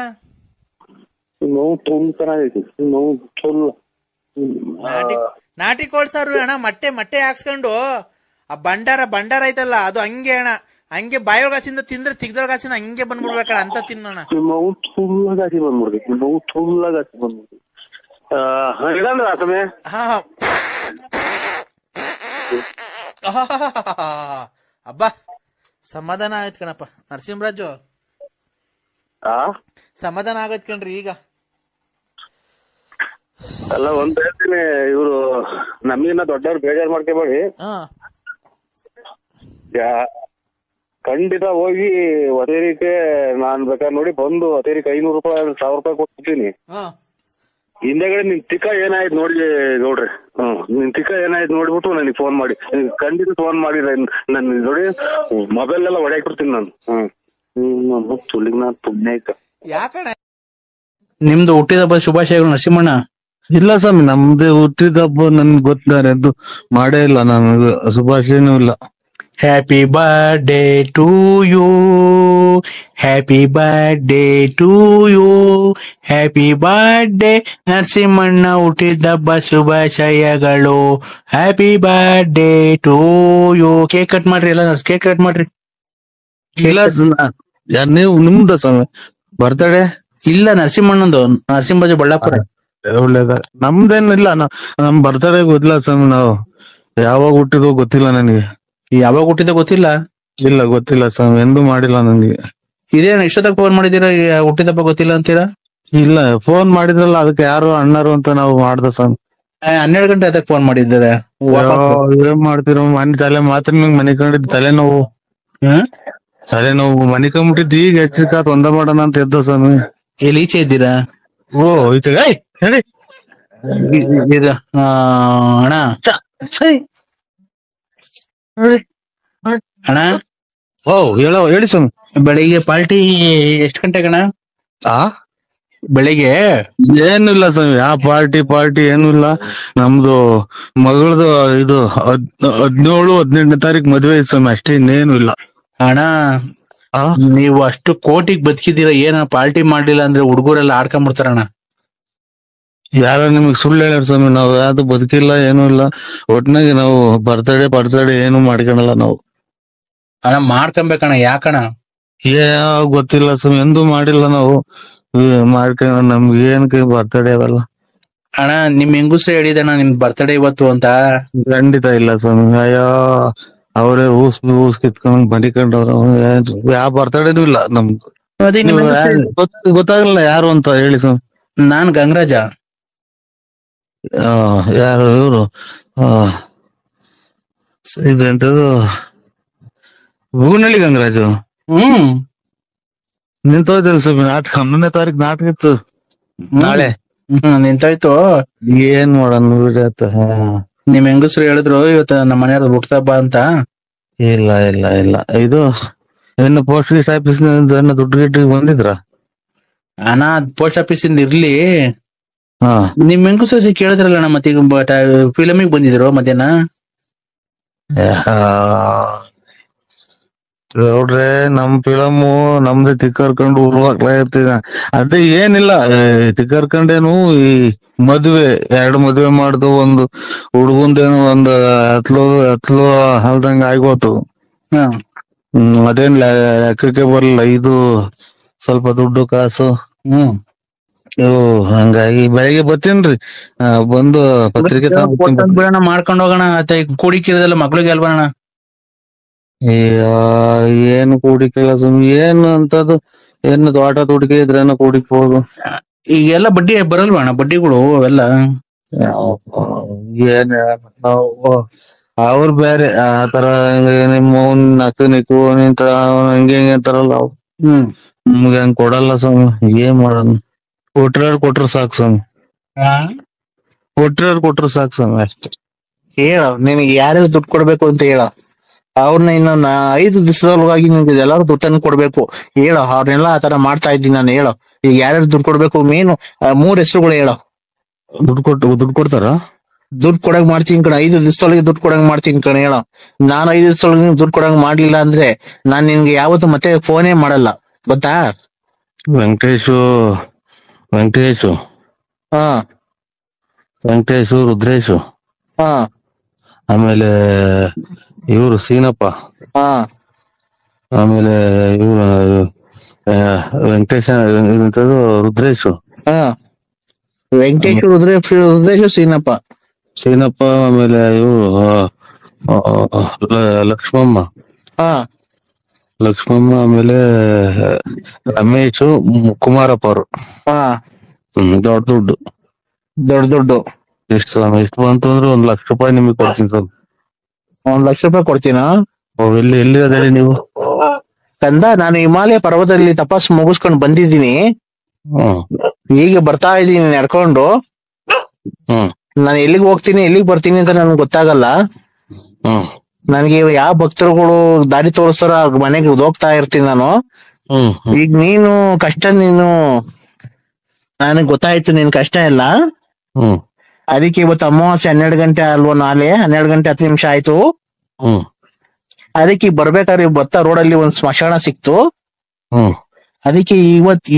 ನಾಟಿ ಕೋಳಿ ಸಾರು ಅಣ್ಣ, ಮೊಟ್ಟೆ ಹಾಕ್ಸ್ಕೊಂಡು ಆ ಬಂಡಾರ ಐತಲ್ಲ ಅದು ಹಂಗೆ ಅಣ್ಣ, ಹಂಗೆ ಬಾಯೊಳಗಾಸಿಂದ ತಿಂದ್ರೆ ತಿಗ್ದೊಳಗಾಸಿಂದ ಹಂಗೆ ಬಂದ್ಬಿಡ್ಬೇಕಣ್ಣ ಅಂತ ತಿನ್ನೋಣ. ಅಬ್ಬ ಸಮಾಧಾನ ಆಯ್ತು ಕಣಪ್ಪ ನರಸಿಂಹರಾಜು, ಸಮಾಧಾನ ಆಗೈತ್ ಕಣ್ರಿ ಈಗ. ಅಲ್ಲ ಒಂದ್ ಹೇಳ್ತೀನಿ, ಇವ್ರು ನಮಗಿನ್ನ ದೊಡ್ಡವ್ರು ಬೇಜಾರ್ ಮಾಡ್ಕೋಬೇಡಿ. ಖಂಡಿತ ಹೋಗಿ ಹೊತೇರಿಕೆ ನಾನ್ ಬೇಕಾದ್ರೆ ನೋಡಿ ಬಂದು ಹೊತೇರಿಕೆ 500 ರೂಪಾಯಿ 1000 ರೂಪಾಯಿ ಕೊಡ್ತೀನಿ. ಹಿಂದೆಗಡೆ ನಿನ್ ತಿಕ್ಕ ಏನಾಯ್ತು ನೋಡಿ ಗೌಡ್ರಿ. ನಿನ್ ತಿಕ್ಕ ಏನಾಯ್ತು ನೋಡ್ಬಿಟ್ಟು ನನಗೆ ಫೋನ್ ಮಾಡಿ, ಖಂಡಿತ ಫೋನ್ ಮಾಡಿ ನನ್ ನೋಡಿ ಮೊಬೈಲ್ ಎಲ್ಲ ಹೊಡ್ಯಾಕ್ಬಿಡ್ತೀನಿ ನಾನು. ತುಳಿಗ್ ನಾನ್ ಪುಣ್ಯ ಆಯ್ತ. ಯಾಕಣ್ಣ ನಿಮ್ದು ಹುಟ್ಟಿದಬ್ಬ ಶುಭಾಶಯಗಳು ನರಸಿಂಹಣ್ಣ. ಇಲ್ಲ ಸ್ವಾಮಿ, ನಮ್ದು ಹುಟ್ಟಿದಬ್ಬ ನನ್ಗೆ ಗೊತ್ತಾರೆ, ಅದು ಮಾಡೇ ಇಲ್ಲ ನಾನು, ಶುಭಾಶಯನೂ ಇಲ್ಲ. Happy birthday to you, happy birthday to you, happy birthday ನರಸಿಂಹಣ್ಣ ಹುಟ್ಟಿದಬ್ಬ ಶುಭಾಶಯಗಳು, happy birthday to you. Cake cut ಮಾಡ್ರಿ, ಎಲ್ಲ ಕೇಕ್ ಕಟ್ ಮಾಡ್ರಿ. ಇಲ್ಲ ನೀವು ನಿಮ್ದ ಸ್ವಾಮಿ ಬರ್ತಡೇ? ಇಲ್ಲ ನರಸಿಂಹಣ್ಣಂದು, ನರಸಿಂಹರಾಜು ಬಳ್ಳಾಪುರ. ಒಳ್ಳೇದ. ನಮ್ದೇನಿಲ್ಲ, ನಮ್ ಬರ್ತಡೇ ಗೊತ್ತಿಲ್ಲ ಸ್ವಾಮಿ, ನಾವು ಯಾವಾಗ ಹುಟ್ಟಿದ್ವು ಗೊತ್ತಿಲ್ಲ ನನಗೆ. ಯಾವಾಗ ಹುಟ್ಟಿದ ಗೊತ್ತಿಲ್ಲ? ಇಲ್ಲ ಗೊತ್ತಿಲ್ಲ ಸ್ವಾಮಿ, ಎಂದೂ ಮಾಡಿಲ್ಲ ನನಗೆ. ಇದೇನ ಇಷ್ಟೊತ್ತಾಗ ಫೋನ್ ಮಾಡಿದೀರಾ, ಹುಟ್ಟಿದಬ್ಬ ಗೊತ್ತಿಲ್ಲ ಅಂತೀರಾ? ಇಲ್ಲ, ಫೋನ್ ಮಾಡಿದ್ರಲ್ಲ ಅದಕ್ಕೆ ಯಾರು ಅಣ್ಣರು ಅಂತ ನಾವು ಮಾಡ್ದ ಸ್ವಾಮಿ. 12 ಗಂಟೆ ಅದಕ್ಕೆ ಫೋನ್ ಮಾಡಿದ್ದಾರೆ. ಏನ್ ಮಾಡ್ತಿರೋ ಮನೆ ತಲೆ ಮಾತ್ರ ಮನೆ ಕಂಡಿದ್ ತಲೆನೋವು ಮನಿಕೊಂಡ್ಬಿಟ್ಟಿದ್ದು, ಈಗ ಹೆಚ್ಚಿಕಾತ್ ಒಂದ ಮಾಡೋಣ ಅಂತ ಎದ್ದು ಸ್ವಾಮಿ. ಎಲ್ಲಿ ಈಚೆ ಇದ್ದೀರಾ? ಓ ಈಚೆ ಹೇಳಿ ಇದು ಅಣ್ಣ ಅಣ್ಣ. ಓ ಹೇಳಿ ಸ್ವಾಮಿ. ಬೆಳಿಗ್ಗೆ ಪಾರ್ಟಿ ಎಷ್ಟು ಗಂಟೆಗಣ? ಬೆಳಿಗ್ಗೆ ಏನು ಇಲ್ಲ ಸ್ವಾಮಿ, ಯಾವ ಪಾರ್ಟಿ ಏನು ಇಲ್ಲ. ನಮ್ದು ಮಗಳದು ಇದು 17-18ನೇ ತಾರೀಕು ಮದ್ವೆ ಐತೆ ಸ್ವಾಮಿ, ಅಷ್ಟೇ, ಇನ್ನೇನು ಇಲ್ಲ. ಅಣ್ಣ ನೀವು ಅಷ್ಟು ಕೋಟಿಗೆ ಬದುಕಿದೀರ, ಏನ ಪಾರ್ಟಿ ಮಾಡ್ಲಿಲ್ಲ ಅಂದ್ರೆ ಹುಡುಗರೆಲ್ಲ ಆಡ್ಕೊಂಡ್ಬಿಡ್ತಾರಣ್ಣ. ಯಾರ ನಿಮಗ್ ಸುಳ್ಳು ಹೇಳ್ಯಾರ ಸ್ವಾಮಿ, ನಾವ್ ಯಾವ್ದು ಬದುಕಿಲ್ಲ ಏನೂ ಇಲ್ಲ. ಒಟ್ನಾಗಿ ನಾವು ಬರ್ತಡೇ ಏನು ಮಾಡ್ಕೊಳಲ್ಲ ನಾವು. ಅಣ್ಣ ಮಾಡ್ಕೊಂಬೇಕಣ್ಣ, ಯಾಕಣ್ಣ? ಯಾವ ಗೊತ್ತಿಲ್ಲ ಸ್ವಾಮಿ, ಎಂದೂ ಮಾಡಿಲ್ಲ ನಾವು. ಮಾಡ್ಕೊಂಡ್ ನಮ್ಗೆ ಏನಕ್ಕೆ ಬರ್ತಡೇ ಅವೆಲ್ಲ. ಅಣ್ಣ ನಿಮ್ ಹೆಂಗುಸ್ರೆ ಹೇಳಿದಣ್ಣ ನಿಮ್ ಬರ್ತಡೇ ಇವತ್ತು ಅಂತ. ಖಂಡಿತ ಇಲ್ಲ ಸ್ವಾಮಿ. ಅಯ್ಯೋ ಅವ್ರೇ ಊಸ್ ಕಿತ್ಕೊಂಡ್ ಮಡಿಕೊಂಡವ್ರ. ಯಾವ ಬರ್ತಡೇನೂ ಇಲ್ಲ ನಮ್ದು. ಅದೇ ನಿಮ್ ಹೆಂಗಸ್ರು ಗೊತ್ತಾಗಲ್ಲ ಯಾರು ಅಂತ ಹೇಳಿ ಸ್ವಾಮಿ. ನಾನ್ ಗಂಗರಾಜ. ಯಾರು ಇವ್ರು ಇದು ಎಂತದು ಬೂನಳ್ಳಿ ಗಂಗರಾಜು. ನಿಂತೋದಿಲ್ಲ ಸ್ವಾಮಿ ನಾಟಕ. 11ನೇ ತಾರೀಕು ನಾಟಕ ಇತ್ತು ನಾಳೆ. ನಿಂತಾಯ್ತು. ಏನ್ ಮಾಡೋಣ ಬಿಡಿ ಆತ. ನಿಮ್ ಹೆಂಗಸ್ರು ಹೇಳಿದ್ರು ಇವತ್ತು ನಮ್ಮ ಮನೆಯವ್ರದ್ದು ಹುಟ್ಟದಬ್ಬ ಅಂತ. ಇಲ್ಲ ಇಲ್ಲ ಇಲ್ಲ, ಇದು ಇನ್ನು ಪೋಸ್ಟ್ ಗೀಸ್ಟ್ ಆಫೀಸ್ ನಿಂದ ದುಡ್ಡು ಗಿಡ್ಡು ಬಂದಿದ್ರ? ಅಣ್ಣ ಪೋಸ್ಟ್ ಆಫೀಸ್ ಇಂದ ಇರ್ಲಿ. ಹಾ, ನಿಮ್ ಹೆಂಗಸ್ರು ಕೇಳಿದ್ರಲ್ಲ ಅಣ್ಣ, ಮತ್ತೆ ಈಗ ಫಿಲಮಿಗೆ ಬಂದಿದ್ರು ಮಧ್ಯಾಹ್ನ. ನೋಡ್ರೆ ನಮ್ ಫಿಲಮು ನಮ್ದೇ ತಿಕ್ಕರ್ಕೊಂಡು ಉರುವಾಗ್ಲಾಗತ್ತಿದ. ಅದೇ ಏನಿಲ್ಲ, ತಿಕ್ಕರ್ಕೊಂಡೇನು ಈ ಮದ್ವೆ 2 ಮದ್ವೆ ಮಾಡ್ದು, ಒಂದು ಹುಡುಗಂದೇನು ಒಂದು ಹತ್ಲು ಹಲ್ದಂಗ ಆಗೋತು. ಅದೇನ್ ಲೆಕ್ಕಕ್ಕೆ ಬರಲ್ಲ. ಇದು ಸ್ವಲ್ಪ ದುಡ್ಡು ಕಾಸು. ಹಂಗಾಗಿ ಬೆಳಿಗ್ಗೆ ಬರ್ತೀನ್ರಿ, ಬಂದು ಪತ್ರಿಕೆ ಬಿಡೋಣ, ಮಾಡ್ಕೊಂಡ್ ಹೋಗೋಣ. ಕೂಡಿಕ್ಕಿರೋದೆಲ್ಲ ಮಕ್ಳಿಗೆ ಅಲ್ವಾ? ಏನು ಕೂಡಿಕಿಲ್ಲ ಸುಮ್ಮನೆ. ಏನು ಅಂತದ್ದು ಏನು ತೋಟ ತುಡಿಕೆ ಇದ್ರೇನ ಕೂಡಿಕ್ಬೋದು. ಈಗೆಲ್ಲ ಬಡ್ಡಿ ಬರಲ್ವಾ ಅಣ್ಣ, ಬಡ್ಡಿಗಳು ಅವೆಲ್ಲ? ಏನ್ ಅವ್ರು ಬೇರೆ ಆತರ, ನಿಮ್ಮ ನಕ್ಕು ನಿಂತ ಹಂಗೆ ಅಂತಾರಲ್ಲ ಅವ್. ನಮ್ಗೆ ಹಂಗ್ ಕೊಡಲ್ಲ ಸ್ವಾಮಿ. ಏನ್ ಮಾಡೋಣ, ಕೊಟ್ರ ಸಾಕು ಸ್ವಾಮಿ. ಕೊಟ್ರ ಸಾಕು ಸ್ವಾಮಿ ಅಷ್ಟೇ. ಹೇಳ, ನಿನಗೆ ಯಾರ್ಯಾರು ದುಡ್ಡು ಕೊಡ್ಬೇಕು ಅಂತ ಹೇಳ. ಅವ್ರನ್ನ ಇನ್ನೊಂದು 5 ದಿವಸದೊಳಗಾಗಿ ನಿಮ್ಗೆ ಎಲ್ಲಾರು ದುಡ್ಡನ್ನು ಕೊಡ್ಬೇಕು. ಹೇಳೋ, ಅವ್ರನ್ನೆಲ್ಲ ಆತರ ಮಾಡ್ತಾ ಇದ್ದೀನಿ ನಾನು. ಹೇಳೋ, ಈಗ ಯಾರ್ಯಾರು ದುಡ್ಡು ಕೊಡ್ಬೇಕು, ಮೇನು 3 ಹೆಸರುಗಳು ಹೇಳೋ. ದುಡ್ಡು ಕೊಡ್ತಾರ? ದುಡ್ಡು ಕೊಡಂಗ್ ಮಾಡ್ತೀನಿ ಕಣ. 5 ದಿವಸದೊಳಗೆ ದುಡ್ಡು ಕೊಡಂಗ್ ಮಾಡ್ತೀನಿ ಕಣ. ಹೇಳೋ, ನಾನು 5 ದಿವಸದೊಳಗೆ ದುಡ್ಡು ಕೊಡಂಗ್ ಮಾಡ್ಲಿಲ್ಲ ಅಂದ್ರೆ ನಾನ್ ನಿನ್ಗೆ ಯಾವತ್ತು ಮತ್ತೆ ಫೋನೇ ಮಾಡಲ್ಲ, ಗೊತ್ತಾ? ವೆಂಕಟೇಶು, ಹಾ, ರುದ್ರೇಶು, ಹಾ, ಆಮೇಲೆ ಇವ್ರು ಸೀನಪ್ಪ, ಹಾ, ಆಮೇಲೆ ಇವ್ರು ರುದ್ರೇಶು, ಹಾ. ವೆಂಕಟೇಶ್, ರುದ್ರೇಶ್, ಸೀನಪ್ಪ, ಆಮೇಲೆ ಇವ್ರು ಲಕ್ಷ್ಮಮ್ಮ, ಆಮೇಲೆ ರಮೇಶು, ಕುಮಾರಪ್ಪ ಅವರು. ದೊಡ್ಡ ದುಡ್ಡು. ಎಷ್ಟು ಬಂತು ಅಂದ್ರೆ 1 ಲಕ್ಷ ರೂಪಾಯಿ ನಿಮಗೆ ಕೊಡ್ತೀನಿ ಸರ್. 1 ಲಕ್ಷ ರೂಪಾಯಿ ಕೊಡ್ತೀನಾ? ಎಲ್ಲಿ ಅದೇಳಿ ನೀವು? ಕಂದ, ನಾನು ಹಿಮಾಲಯ ಪರ್ವತದಲ್ಲಿ ತಪಸ್ಸು ಮುಗಿಸ್ಕೊಂಡು ಬಂದಿದ್ದೀನಿ. ಈಗ ಬರ್ತಾ ಇದ್ದೀನಿ ನಡ್ಕೊಂಡು. ನಾನು ಎಲ್ಲಿಗೆ ಹೋಗ್ತೀನಿ ಎಲ್ಲಿಗೆ ಬರ್ತೀನಿ ಅಂತ ನನ್ಗೆ ಗೊತ್ತಾಗಲ್ಲ. ನನ್ಗೆ ಯಾವ ಭಕ್ತರುಗಳು ದಾರಿ ತೋರಿಸ್ತಾರ ಮನೆಗೆ ಹೋಗ್ತಾ ಇರ್ತೀನಿ ನಾನು. ಈಗ ನೀನು ಕಷ್ಟ, ನನಗ್ ಗೊತ್ತಾಯ್ತು ನಿನ್ ಕಷ್ಟ ಎಲ್ಲ. ಅದಕ್ಕೆ ಇವತ್ತು ಅಮಾವಾಸ್ಯೆ 12 ಗಂಟೆ ಅಲ್ವಾ? ನಾಳೆ 12 ಗಂಟೆ 10 ನಿಮಿಷ ಆಯ್ತು. ಅದಕ್ಕೆ ಬರ್ಬೇಕಾದ್ರೆ ರೋಡಲ್ಲಿ ಒಂದ್ ಸ್ಮಶಾನ ಸಿಕ್ತು. ಅದಕ್ಕೆ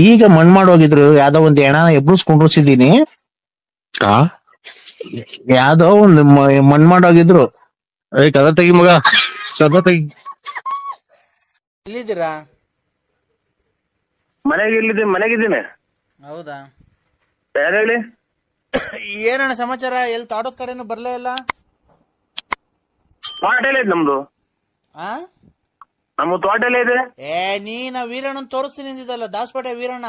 ಈಗ ಮಣ್ ಮಾಡೋಗಿದ್ರು. ಯಾವ್ದೋ ಒಂದ್ ಹೆಣ ಎಬ್ಬಿಸ್ಕೊಂಡಿಸಿದೀನಿ. ಯಾವ್ದೋ ಒಂದು ಮಣ್ ಮಾಡೋಗಿದ್ರು. ಕದ ತೆಗಿ ಮಗ, ಕದ ತೆಗಿ. ಎಲ್ಲಿದ್ದೀರಾ? ಮನೆಗಿದ್ದೀನಿ. ಹೌದಾ? ಯಾರು ಹೇಳಿ? ಏನಣ್ಣ ಸಮಾಚಾರ? ಎಲ್ಲಿ ತಾಡೋದ್ ಕಡೆನು ಬರ್ಲೇ ಇಲ್ಲ. ತೋಟ ಎಲ್ಲ ಇದೆ ನಮ್ದು. ನಮ್ಮ ತೋಟ ಎಲ್ಲ ಇದೆ. ನೀನ ವೀರಣ್ಣನ್ ತೋರಿಸ್ತೀನಿ ಅಂದಿದ್ದಲ್ಲ, ದಾಸಪೇಟೆ ವೀರಣ್ಣ.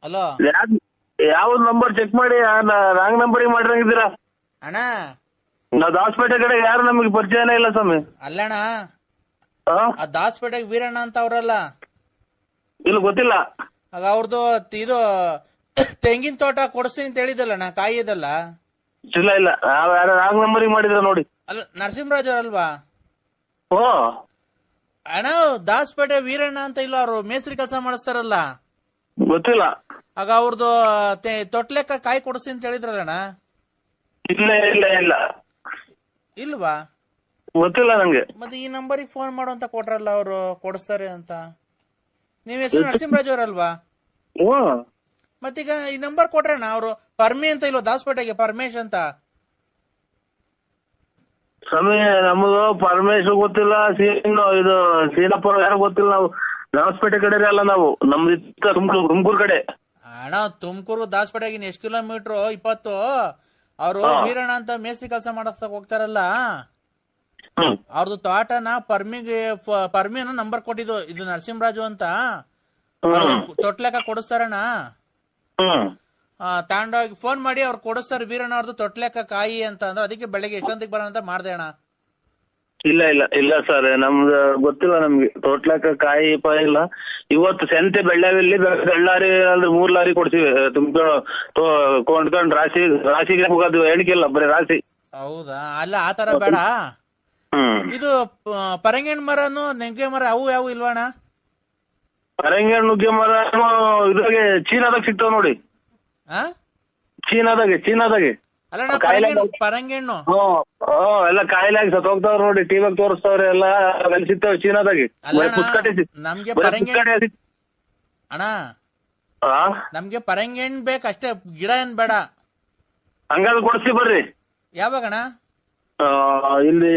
ಹಲೋ, ಯಾವ್ದು ನಂಬರ್ ಚೆಕ್ ಮಾಡಿ ರಾಂಗ್ ನಂಬರಿಗೆ ಮಾಡಿರಂಗಿದ್ದೀರಾ ಅಣ್ಣ? ನಾವ್ ದಾಸಪೇಟೆ ಕಡೆ ಯಾರು ನಮಗೆ ಪರಿಚಯನೇ ಇಲ್ಲ ಸ್ವಾಮಿ. ಅಲ್ಲಣ್ಣ, ಆ ದಾಸಪೇಟೆಗೆ ವೀರಣ್ಣ ಅಂತ ಅವ್ರಲ್ಲ? ಇಲ್ಲ, ಗೊತ್ತಿಲ್ಲ. ಆಗ ಅವ್ರದ್ದು ಇದು ತೆಂಗಿನ ತೋಟ ಕೊಡಿಸ್ತೀನಿ ಅಂತ ಹೇಳಿದಲ್ಲಣ್ಣ, ಕಾಯಿ ಇದಲ್ಲ? ಇಲ್ಲ, ಯಾರು ರಾಂಗ್ ನಂಬರಿಗೆ ಮಾಡಿದ್ರ ನೋಡಿ. ಅಲ್ಲ, ನರಸಿಂಹರಾಜ್ ಅವ್ರಲ್ವಾ? ಓ ಅಣ್ಣ, ದಾಸಪೇಟೆ ವೀರಣ್ಣ ಅಂತ ಇಲ್ಲ, ಅವ್ರು ಮೇಸ್ತ್ರಿ ಕೆಲಸ ಮಾಡಿಸ್ತಾರಲ್ಲ? ಗೊತ್ತಿಲ್ಲ. ಆಗ ಅವ್ರದ್ದು ತೊಟ್ಲೆಕ್ಕ ಕಾಯಿ ಕೊಡಿಸ್ತೀನಿ ಅಂತ ಹೇಳಿದ್ರಲ್ಲಣ್ಣ? ಇಲ್ಲ. ಇಲ್ವಾ? ಗೊತ್ತಿಲ್ಲ ನಂಗೆ. ಮತ್ತೆ ಈ ನಂಬರಿಗೆ ಫೋನ್ ಮಾಡು ಅಂತ ಕೊಟ್ರಲ್ಲ ಅವರು, ಕೊಡಿಸ್ತಾರೆ ಅಂತ. ನೀವ್ ಹೆಸರು ನರಸಿಂಹರಾಜ್ ಅವರಲ್ವಾ? ಹ್ಮ್. ಮತ್ತೀಗ ಈ ನಂಬರ್ ಕೊಟ್ರಣ್ಣ ಅವರು. ಪರ್ಮಿ ಅಂತ ಇಲ್ವ ದಾಸಪೇಟೆಗೆ? ಪರಮೇಶ್ ಅಂತ. ಸ್ವಾಮಿ ನಮ್ದು ಪರಮೇಶ್ ಗೊತ್ತಿಲ್ಲ, ಇದು ಸೀನಪ್ಪ ಯಾರು ಗೊತ್ತಿಲ್ಲ. ನಾವು ದಾಸಪೇಟೆ ಕಡೆ ಅಲ್ಲ, ನಾವು ನಮ್ದು ತುಮಕೂರು ಕಡೆ. ಅಣ್ಣ ತುಮಕೂರು ದಾಸಪೇಟೆಗಿನ ಎಷ್ಟು ಕಿಲೋಮೀಟರ್? 20. ಅವರು ವೀರಣ್ಣ ಅಂತ ಮೇಸ್ತ್ರಿ ಕೆಲಸ ಮಾಡಕ್ ಹೋಗ್ತಾರಲ್ಲ, ಅವ್ರದ್ದು ತೋಟನ ಪರ್ಮಿನ ನಂಬರ್ ಕೊಟ್ಟಿದ್ದು. ಇದು ನರಸಿಂಹರಾಜು ಅಂತ ತೊಟ್ಲೆಕ್ಕ ಕೊಡಿಸ್ತಾರಣ್ಣ. ತಾಂಡೋಗಿ ಫೋನ್ ಮಾಡಿ ಅವ್ರು ಕೊಡಿಸ್ತಾರೆ. ವೀರಣ್ಣ ಅವ್ರದ್ದು ತೊಟ್ಲೆಕ್ಕ ಕಾಯಿ ಅಂತ ಅಂದ್ರೆ ಅದಕ್ಕೆ ಬೆಳಗ್ಗೆ ಎಷ್ಟೊಂದಿಗೆ ಬರೋಣ ಅಂತ ಮಾಡ್ದೆ ಅಣ್ಣ. ಇಲ್ಲ ಸರ್, ನಮ್ದು ಗೊತ್ತಿಲ್ಲ ನಮ್ಗೆ. ತೊಟ್ಲಕ್ಕ ಕಾಯಿ ಇಲ್ಲ. ಇವತ್ತು ಸಂತೆ ಬೆಳ್ಳಾವಿಲ್ಲಿ ಬೆಳ್ಳಾರಿ ಅಂದ್ರೆ 3 ಲಾರಿ ಕೊಡ್ತೀವಿ. ಕೊಂಡ್ಕೊಂಡ್ ರಾಶಿಗೆ ಹೋಗೋದು ಎಣಿಕೆಲ್ಲ, ಬರೀ ರಾಶಿ. ಹೌದಾ? ಅಲ್ಲ ಆತರ ಬೇಡ. ಇದು ಪರಂಗಿನ ಮರನು ನೆಂಗೆ ಮರ ಅವು ಯಾವ ಇಲ್ವಣ್ಣ? ಪರಂಗಿ ನುಗ್ಗೆ ಮರ ಇದ್ರಾಗೆ ಚೀನಾದಾಗ ಸಿಗ್ತಾವ ನೋಡಿ. ಚೀನಾದಾಗೆ ಅಲ್ಲ ಪರಂಗಿ ಹಣ್ಣು ಎಲ್ಲ ಕಾಯಿಲಾಗಿ ಸತ್ ಹೋಗ್ತಾವ್ರ ನೋಡಿ. ಟಿವಿಯಾಗ ತೋರಿಸ್ತಾವ್ರೆ ಎಲ್ಲ. ಅಲ್ಲಿ ಸಿಗ್ತಾವ ಚೀನಾದಾಗೆ. ನಮ್ಗೆ ಅಣ್ಣ ನಮ್ಗೆ ಪರಂಗಿ ಹಣ್ಣು ಬೇಕಷ್ಟೇ, ಗಿಡ ಏನ್ ಬೇಡ. ಹಂಗಾದ್ರೆ ಕೊಡ್ಸಿ ಬರ್ರಿ. ಯಾವಾಗಣ್ಣ? ಇಲ್ಲಿ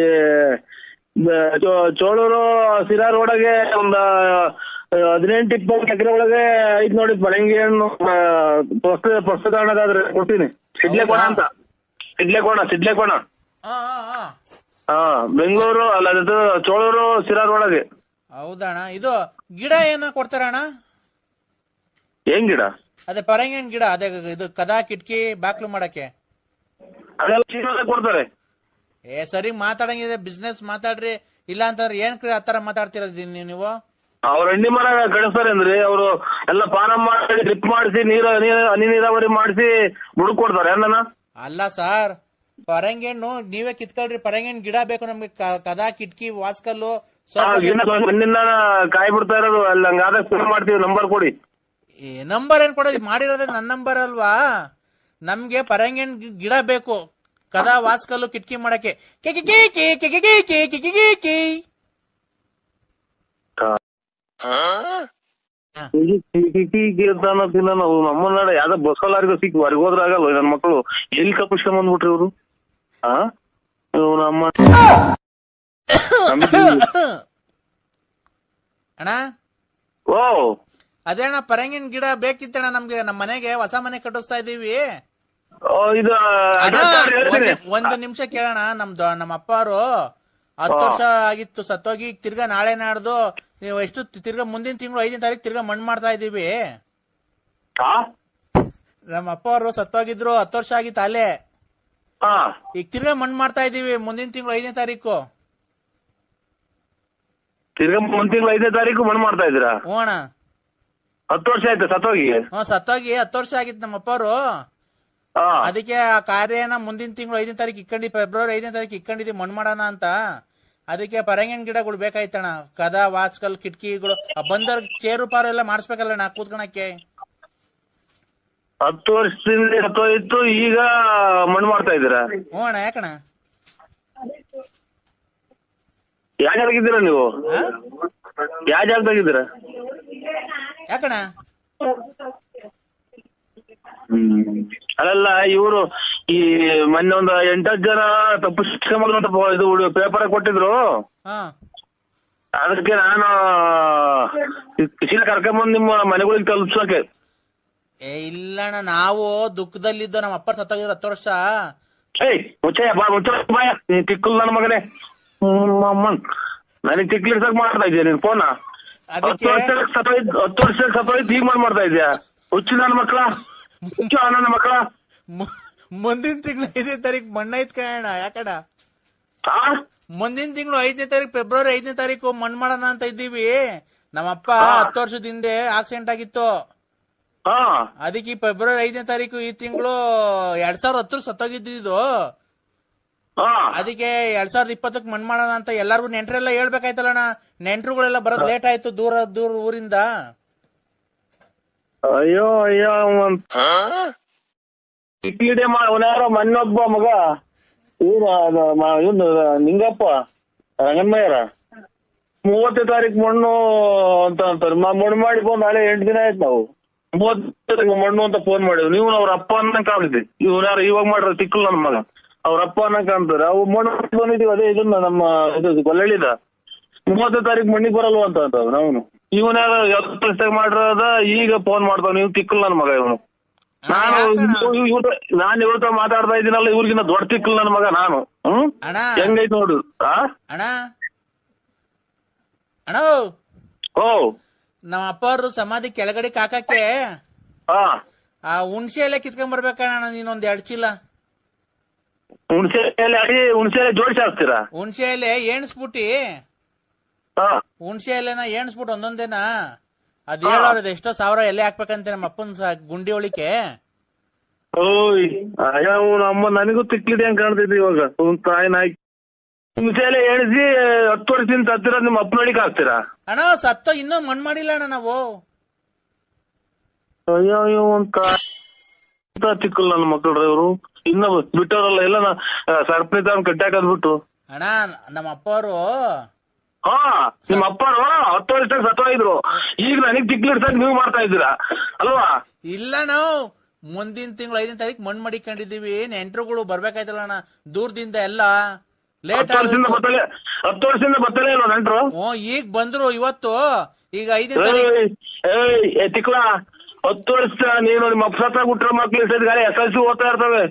ಚೋಳೂರು ಸಿರಾ ರೋಡಗೆ ಒಂದ್ 18-20 ಎಕರೆ ಒಳಗೆ ಐತ್ ನೋಡಿ ಪರಂಗಿ ಹಣ್ಣು. ಪುಸ್ತಕದಾದ್ರೆ ಕೊಡ್ತೀನಿ. ಸಿಡ್ಲೆಕೋಣ ಅಂತ. ಸಿಡ್ಲೆಕೋಣ ಬೆಂಗಳೂರು ಅಲ್ಲ, ಚೋಳೂರು ಸಿರಾ ರೋಡಗೆ. ಹೌದಣ್ಣ. ಇದು ಗಿಡ ಏನ ಕೊಡ್ತಾರಣ್ಣ? ಏನ್ ಗಿಡ? ಅದೇ ಪರಂಗಿ ಹಣ್ಣು ಗಿಡ. ಅದೇ ಇದು ಕದಾ ಕಿಟಕಿ ಬಾಕ್ಲು ಮಾಡಕ್ಕೆ ಅದೆಲ್ಲ ಚೀನಾದಾಗ ಕೊಡ್ತಾರೆ. ಸರಿ ಮಾತಾಡಂಗಿದೆ, ಬಿಸ್ನೆಸ್ ಮಾತಾಡ್ರಿ. ಇಲ್ಲ ಅಂತಂದ್ರೆ ಏನ್ ಆತರ ಮಾತಾಡ್ತಿರೋದು ನೀವು? ಅವ್ರ ಹಣ್ಣಿ ಮರ ಕಳಿಸ್ತಾರೆ ಅಂದ್ರೆ ಅವರು ಎಲ್ಲ ಪಾನ ಮಾಡಿ ಡ್ರಿಪ್ ಮಾಡಿಸಿ ಹನಿ ನೀರಾವರಿ ಮಾಡಿಸಿ ಬುಡಕ್ ಕೊಡ್ತಾರೆ. ಅಲ್ಲ ಸರ್, ಪರಂಗಿ ಹಣ್ಣು ನೀವೇ ಕಿತ್ಕೊಳ್ರಿ. ಪರಂಗಿ ಹಣ್ಣು ಗಿಡ ಬೇಕು ನಮ್ಗೆ. ಕದಾ ಕಿಟಕಿ ವಾಸ್ಕಲ್ಲು ಮಣ್ಣಿಂದ ಕಾಯಿ ಬಿಡ್ತಾ ಇರೋದು. ಅಲ್ಲಿ ಹಂಗಾದಾಗ ಫೋನ್ ಮಾಡ್ತೀವಿ, ನಂಬರ್ ಕೊಡಿ. ನಂಬರ್ ಏನ್ ಕೊಡೋದು? ಮಾಡಿರೋದೇ ನನ್ನ ನಂಬರ್ ಅಲ್ವಾ? ನಮ್ಗೆ ಪರಂಗಿ ಹಣ್ಣು ಗಿಡ ಬೇಕು, ಕದಾ ವಾಸ್ಕಲ್ಲು ಕಿಟಕಿ ಮಾಡಕ್ಕೆ. ನಾವು ನಮ್ಮನ್ನ ಯಾವ್ದೋ ಬಸ್ಸಲಾರಿಗೂ ಸಿಕ್ಕಿ ಹೊರಗೆ ಹೋದ್ರ ಆಗಲ್ಲ. ನನ್ ಮಕ್ಕಳು ಎಲ್ಲಿ ಕಪ್ಪಿಸ್ಕೊಂಡ್ ಬಂದ್ಬಿಟ್ರಿ ಇವ್ರು. ನಮ್ಮ ಅಣ್ಣ ಓ ಅದೇ ಅಣ್ಣ, ಪರಂಗಿನ ಗಿಡ ಬೇಕಿತ್ತಣ್ಣ ನಮ್ಗೆ. ನಮ್ಮ ಮನೆಗೆ ಹೊಸ ಮನೆ ಕಟ್ಟಿಸ್ತಾ ಇದೀವಿ. ಇದು ಒಂದು ನಿಮಿಷ ಕೇಳೋಣ. ನಮ್ಮ ಅಪ್ಪಾರು 10 ವರ್ಷ ಆಗಿತ್ತು ಸತ್ತೋಗಿ. ತಿರ್ಗಾ ನಾಳೆ ನಾಡ್ದು ನೀವು ಎಷ್ಟು ತಿರ್ಗಾ ಮುಂದಿನ ತಿಂಗಳು 5ನೇ ತಾರೀಕು ತಿರ್ಗಾ ಮಣ್ಣು ಮಾಡ್ತಾ ಇದೀವಿ. ನಮ್ಮ ಅಪ್ಪ ಅವರು ಸತ್ತೋಗಿದ್ರು, 10 ವರ್ಷ ಆಗಿತ್ತು ಅಲ್ಲೇ. ಈಗ ತಿರ್ಗಾ ಮಣ್ಣು ಮಾಡ್ತಾ ಇದೀವಿ ಮುಂದಿನ ತಿಂಗಳು 5ನೇ ತಾರೀಕು. ತಿರ್ಗಾ ಮುಂದಿನ ತಿಂಗಳು 5ನೇ ತಾರೀಕು ಮಣ್ಣು ಮಾಡ್ತಾ ಇದ್ದೀರಾ? ಹ್ಞೂ ಅಣ್ಣ. 10 ವರ್ಷ ಆಯ್ತು ಸತ್ತೋಗಿ? ಸತ್ತೋಗಿ 10 ವರ್ಷ ಆಗಿತ್ತು ನಮ್ಮ ಅಪ್ಪವರು. ಅದಕ್ಕೆ ಆ ಕಾರ್ಯನ ಮುಂದಿನ ತಿಂಗಳು 5ನೇ ತಾರೀಕು ಇಟ್ಕೊಂಡಿ, ಫೆಬ್ರವರಿ 5ನೇ ತಾರೀಕು ಇಟ್ಕೊಂಡಿದ್ವಿ ಮಣ್ಣು ಮಾಡೋಣ ಅಂತ. ಅದಕ್ಕೆ ಪರಂಗಿನ ಗಿಡಗಳು ಬೇಕಾಯ್ತಣ್ಣ. ಕದಾ ವಾಸ್ಕಲ್ ಕಿಟಕಿಗಳು ಬಂದವ್ರಿಗೆ ಚೇರು ಪಾರು ಎಲ್ಲ ಮಾಡಿಸ್ಬೇಕಲ್ಲ ನಾ ಕೂತ್ಕೊಳಕ್ಕೆ. 10 ವರ್ಷದಿಂದ ಸತ್ತೋಯ್ತು, ಈಗ ಮಣ್ಣು ಮಾಡ್ತಾ ಇದ್ದೀರಾ? ಹ್ಞೂ ಅಣ್ಣ. ಯಾಕಣ್ಣ? ಯಾವ ಜಾಗದಾಗಿದ್ದೀರಾ ನೀವು? ಯಾವ ಜಾಗದಾಗಿದ್ದೀರಾ? ಯಾಕಣ್ಣ? ಅಲ್ಲ ಇವರು ಈ ಮೊನ್ನೆ ಒಂದು 8-10 ಜನ ತಪ್ಪಿಸ್ಕೊಂಬಂತ ಇದು ಪೇಪರ್ ಕೊಟ್ಟಿದ್ರು. ಅದಕ್ಕೆ ನಾನು ಕರ್ಕೊಂಬಂದ್ ನಿಮ್ಮ ಮನೆಗಳಿಗೆ ತಲುಪ್ಸೋಕೆ. ಇಲ್ಲಣ್ಣ, ನಾವು ದುಃಖದಲ್ಲಿದ್ದು. ನಮ್ಮ ಅಪ್ಪ ಸತ್ತೋಗಿದ್ರು 10 ವರ್ಷ. ಮುಚ್ಚಯ್ಯ ನೀನ್ ತಿಕ್ಕಲ್ ನನ್ನ ಮಗನೇ. ನನಗ್ ತಿಕ್ಲಿಡ್ಸಕ್ ಮಾಡ್ತಾ ಇದೀಯ ನೀನ್ ಫೋನ? 10 ವರ್ಷ ಸತ್ತೋಯ್ತು ಈಗ ಮಾಡ್ತಾ ಇದ್ಯಾ? ಹುಚ್ಚು ನನ್ನ ಮಕ್ಕಳ, ಹುಚ್ಚು ನನ್ನ ಮಕ್ಕಳ. ಮುಂದಿನ ತಿಂಗಳು 5ನೇ ತಾರೀಕು ಮಣ್ಣು ಐತ್ ಕಣ. ಯಾಕಡ? ಮುಂದಿನ ತಿಂಗಳು 5ನೇ ತಾರೀಕು, ಫೆಬ್ರವರಿ 5ನೇ ತಾರೀಕು ಮಣ್ಣು ಮಾಡೋಣ ಅಂತ ಇದ್ದೀವಿ. ನಮ್ಮಪ್ಪ 10 ವರ್ಷದ ಹಿಂದೆ ಆಕ್ಸಿಡೆಂಟ್ ಆಗಿತ್ತು. ಅದಕ್ಕೆ ಫೆಬ್ರವರಿ 5ನೇ ತಾರೀಕು ಈ ತಿಂಗಳು 2010 ಸತ್ತೋಗಿದ್ದು. ಅದಕ್ಕೆ 2020 ಮಣ್ಣು ಮಾಡೋಣ ಅಂತ ಎಲ್ಲಾರ್ಗು ನೆಂಟ್ರೆಲ್ಲ ಹೇಳ್ಬೇಕಾಯ್ತಲ್ಲಣ್ಣ. ನೆಂಟ್ರುಗಳೆಲ್ಲ ಬರೋದ್ ಲೇಟ್ ಆಯ್ತು ದೂರ ಊರಿಂದ. ಅಯ್ಯೋ ಅವನ್ಯಾರೋ ಮೊನ್ನೊಬ್ಬ ಮಗ ಇವನು ನಿಂಗಪ್ಪ ರಂಗನ್ಮಯ್ಯರ 30ನೇ ತಾರೀಕು ಮಣ್ಣು ಅಂತ ಅಂತಾರೆ. ಮಣ್ಣು ಮಾಡಿ ಫೋನ್ ನಾಳೆ 8 ದಿನ ಆಯ್ತು. ನಾವು 30 ಮಣ್ಣು ಅಂತ ಫೋನ್ ಮಾಡಿದ್ವಿ. ನೀವು ಅವ್ರ ಅಪ್ಪ ಅನ್ನಂಗ್ ಕಾಣಿದ್ವಿ. ಇವ್ರು ಯಾರು ಇವಾಗ ಮಾಡ್ರ ತಿಕ್ಕಲ್ ನನ್ನ ಮಗ, ಅವ್ರ ಅಪ್ಪ ಅನ್ನಂಗ್ ಕಾಣ್ತಾರೆ. ಅವು ಮಣ್ಣು ಬಂದಿದೀವಿ. ಅದೇ ಇದನ್ನ ನಮ್ಮ ಇದು ಗೊಲ್ಲಳ್ಳಿದ 30ನೇ ತಾರೀಕು ಮಣ್ಣಿಗೆ ಬರಲ್ವ ಅಂತ ಅಂತಾವ್. ನಾವು ಇವನ್ ಯಾರು 20 ಮಾಡಿರೋದ ಈಗ ಫೋನ್ ಮಾಡ್ತಾವ್. ನೀವು ತಿಕ್ಕಲ್ ನನ್ನ ಮಗ ಇವನು. ನಾನು ಇವ್ರ ಮಾತಾಡ್ತಾ ಇದ್ದೀನಲ್ಲ, ಇವ್ರಿಗಿನ್ನ ದೊಡ್ಡ ತಿಕ್ಕಲ್ ನನ್ನ ಮಗ ನಾನು. ಹೆಂಗೈತ್ ನೋಡು. ಅಣ್ಣ ಅಣ್ಣ ಓ ನಮ್ಮ ಅಪ್ಪ ಅವ್ರ ಸಮಾಧಿ ಕೆಳಗಡೆ ಕಾಕಕ್ಕೆ ಆ ಹುಣ್ಸೆ ಎಲೆ ಕಿತ್ಕೊಂಡ್ ಬರ್ಬೇಕಣ್ಣ ನೀನೊಂದ್ 2 ಚೀಲ. ಹುಣ್ಸೆ ಎಲೆ ಜೋಡಿಸಿ ಹಾಕ್ತೀರಾ? ಹುಣ್ಸೆ ಎಲೆ ಎಣ್ಸ್ಬಿಟ್ಟಿ, ಹುಣ್ಸೆ ಎಲೆನ ಎಣ್ಸ್ಬಿಟ್ಟು ಒಂದೊಂದೇನಾ ಅದ್ ಹೇಳೋದ್ ಎಷ್ಟೋ 1000 ಎಲೆ ಹಾಕ್ಬೇಕಂತ ನಮ್ಮ ಅಪ್ಪನ್ ಗುಂಡಿ ಒಳಿಕೆ. ಓಯ್ ಅಮ್ಮ ನನಗೂ ತಿಕ್ಲಿದೆ ಅಂತ ಕಾಣ್ತಿದ್ವಿ ಇವಾಗ. ತಾಯಿ ನಾಯಿ ಹುಣ್ಸೆ ಎಲೆ ಎಣಿಸಿ 10 ವರ್ಷದಿಂದ ಹತ್ತಿರ ನಿಮ್ಮ ಅಪ್ಪನೊಳಿಗೆ ಹಾಕ್ತೀರಾ? ಅಣ್ಣ ಸತ್ತ ಇನ್ನೂ ಮಣ್ ಮಾಡಿಲ್ಲ ಅಣ್ಣ ನಾವು. ಅಯ್ಯೋ ಅಂತ ತಿಕ್ಕಲ್ ನನ್ನ ಮಕ್ಕಳ್ರ ಇವ್ರು. ಇನ್ನ ಬಿಟ್ಟವ್ರಲ್ಲ ಎಲ್ಲ ಸರ್ಪ್ರೈಸ್ ಕಟ್ಟಿ ಹಾಕದ್ಬಿಟ್ಟು. ಅಣ್ಣ ನಮ್ಮ ಅಪ್ಪ ಅವರು ನಿಮ್ಮ ಅಪ್ಪರು 10 ವರ್ಷ ಸತ್ತೋಗಿದ್ರು. ಈಗ ನನಗ್ ತಿಕ್ಲಿಡ್ಸಕ್ ನೀವು ಮಾಡ್ತಾ ಇದ್ದೀರಾ ಅಲ್ವಾ? ಇಲ್ಲ, ನಾವು ಮುಂದಿನ ತಿಂಗಳು 5ನೇ ತಾರೀಕು ಮಣ್ಣು ಮಡಿಕೊಂಡಿದೀವಿ. ನೆಂಟ್ರುಗಳು ಬರ್ಬೇಕಾಯ್ತಲ್ಲ ಅಣ್ಣ ದೂರದಿಂದ ಎಲ್ಲ. ಲೇಟ್ 10 ವರ್ಷದಿಂದ ಬತ್ತಲೇ ಇಲ್ವಾ ನೆಂಟ್ರು? ಈಗ ಬಂದ್ರು ಇವತ್ತು. ಈಗ 5ನೇ ತಾರೀಕು ತಿಕ್ಲ 10 ವರ್ಷ ನೀನು ನಿಮ್ಮ ಅಪ್ಪ ಸತ್ತ ಹುಟ್ಟಿರೋ ಮಕ್ಳು ಗಾಳಿ SLC ಓದ್ತಾ ಇರ್ತವೆ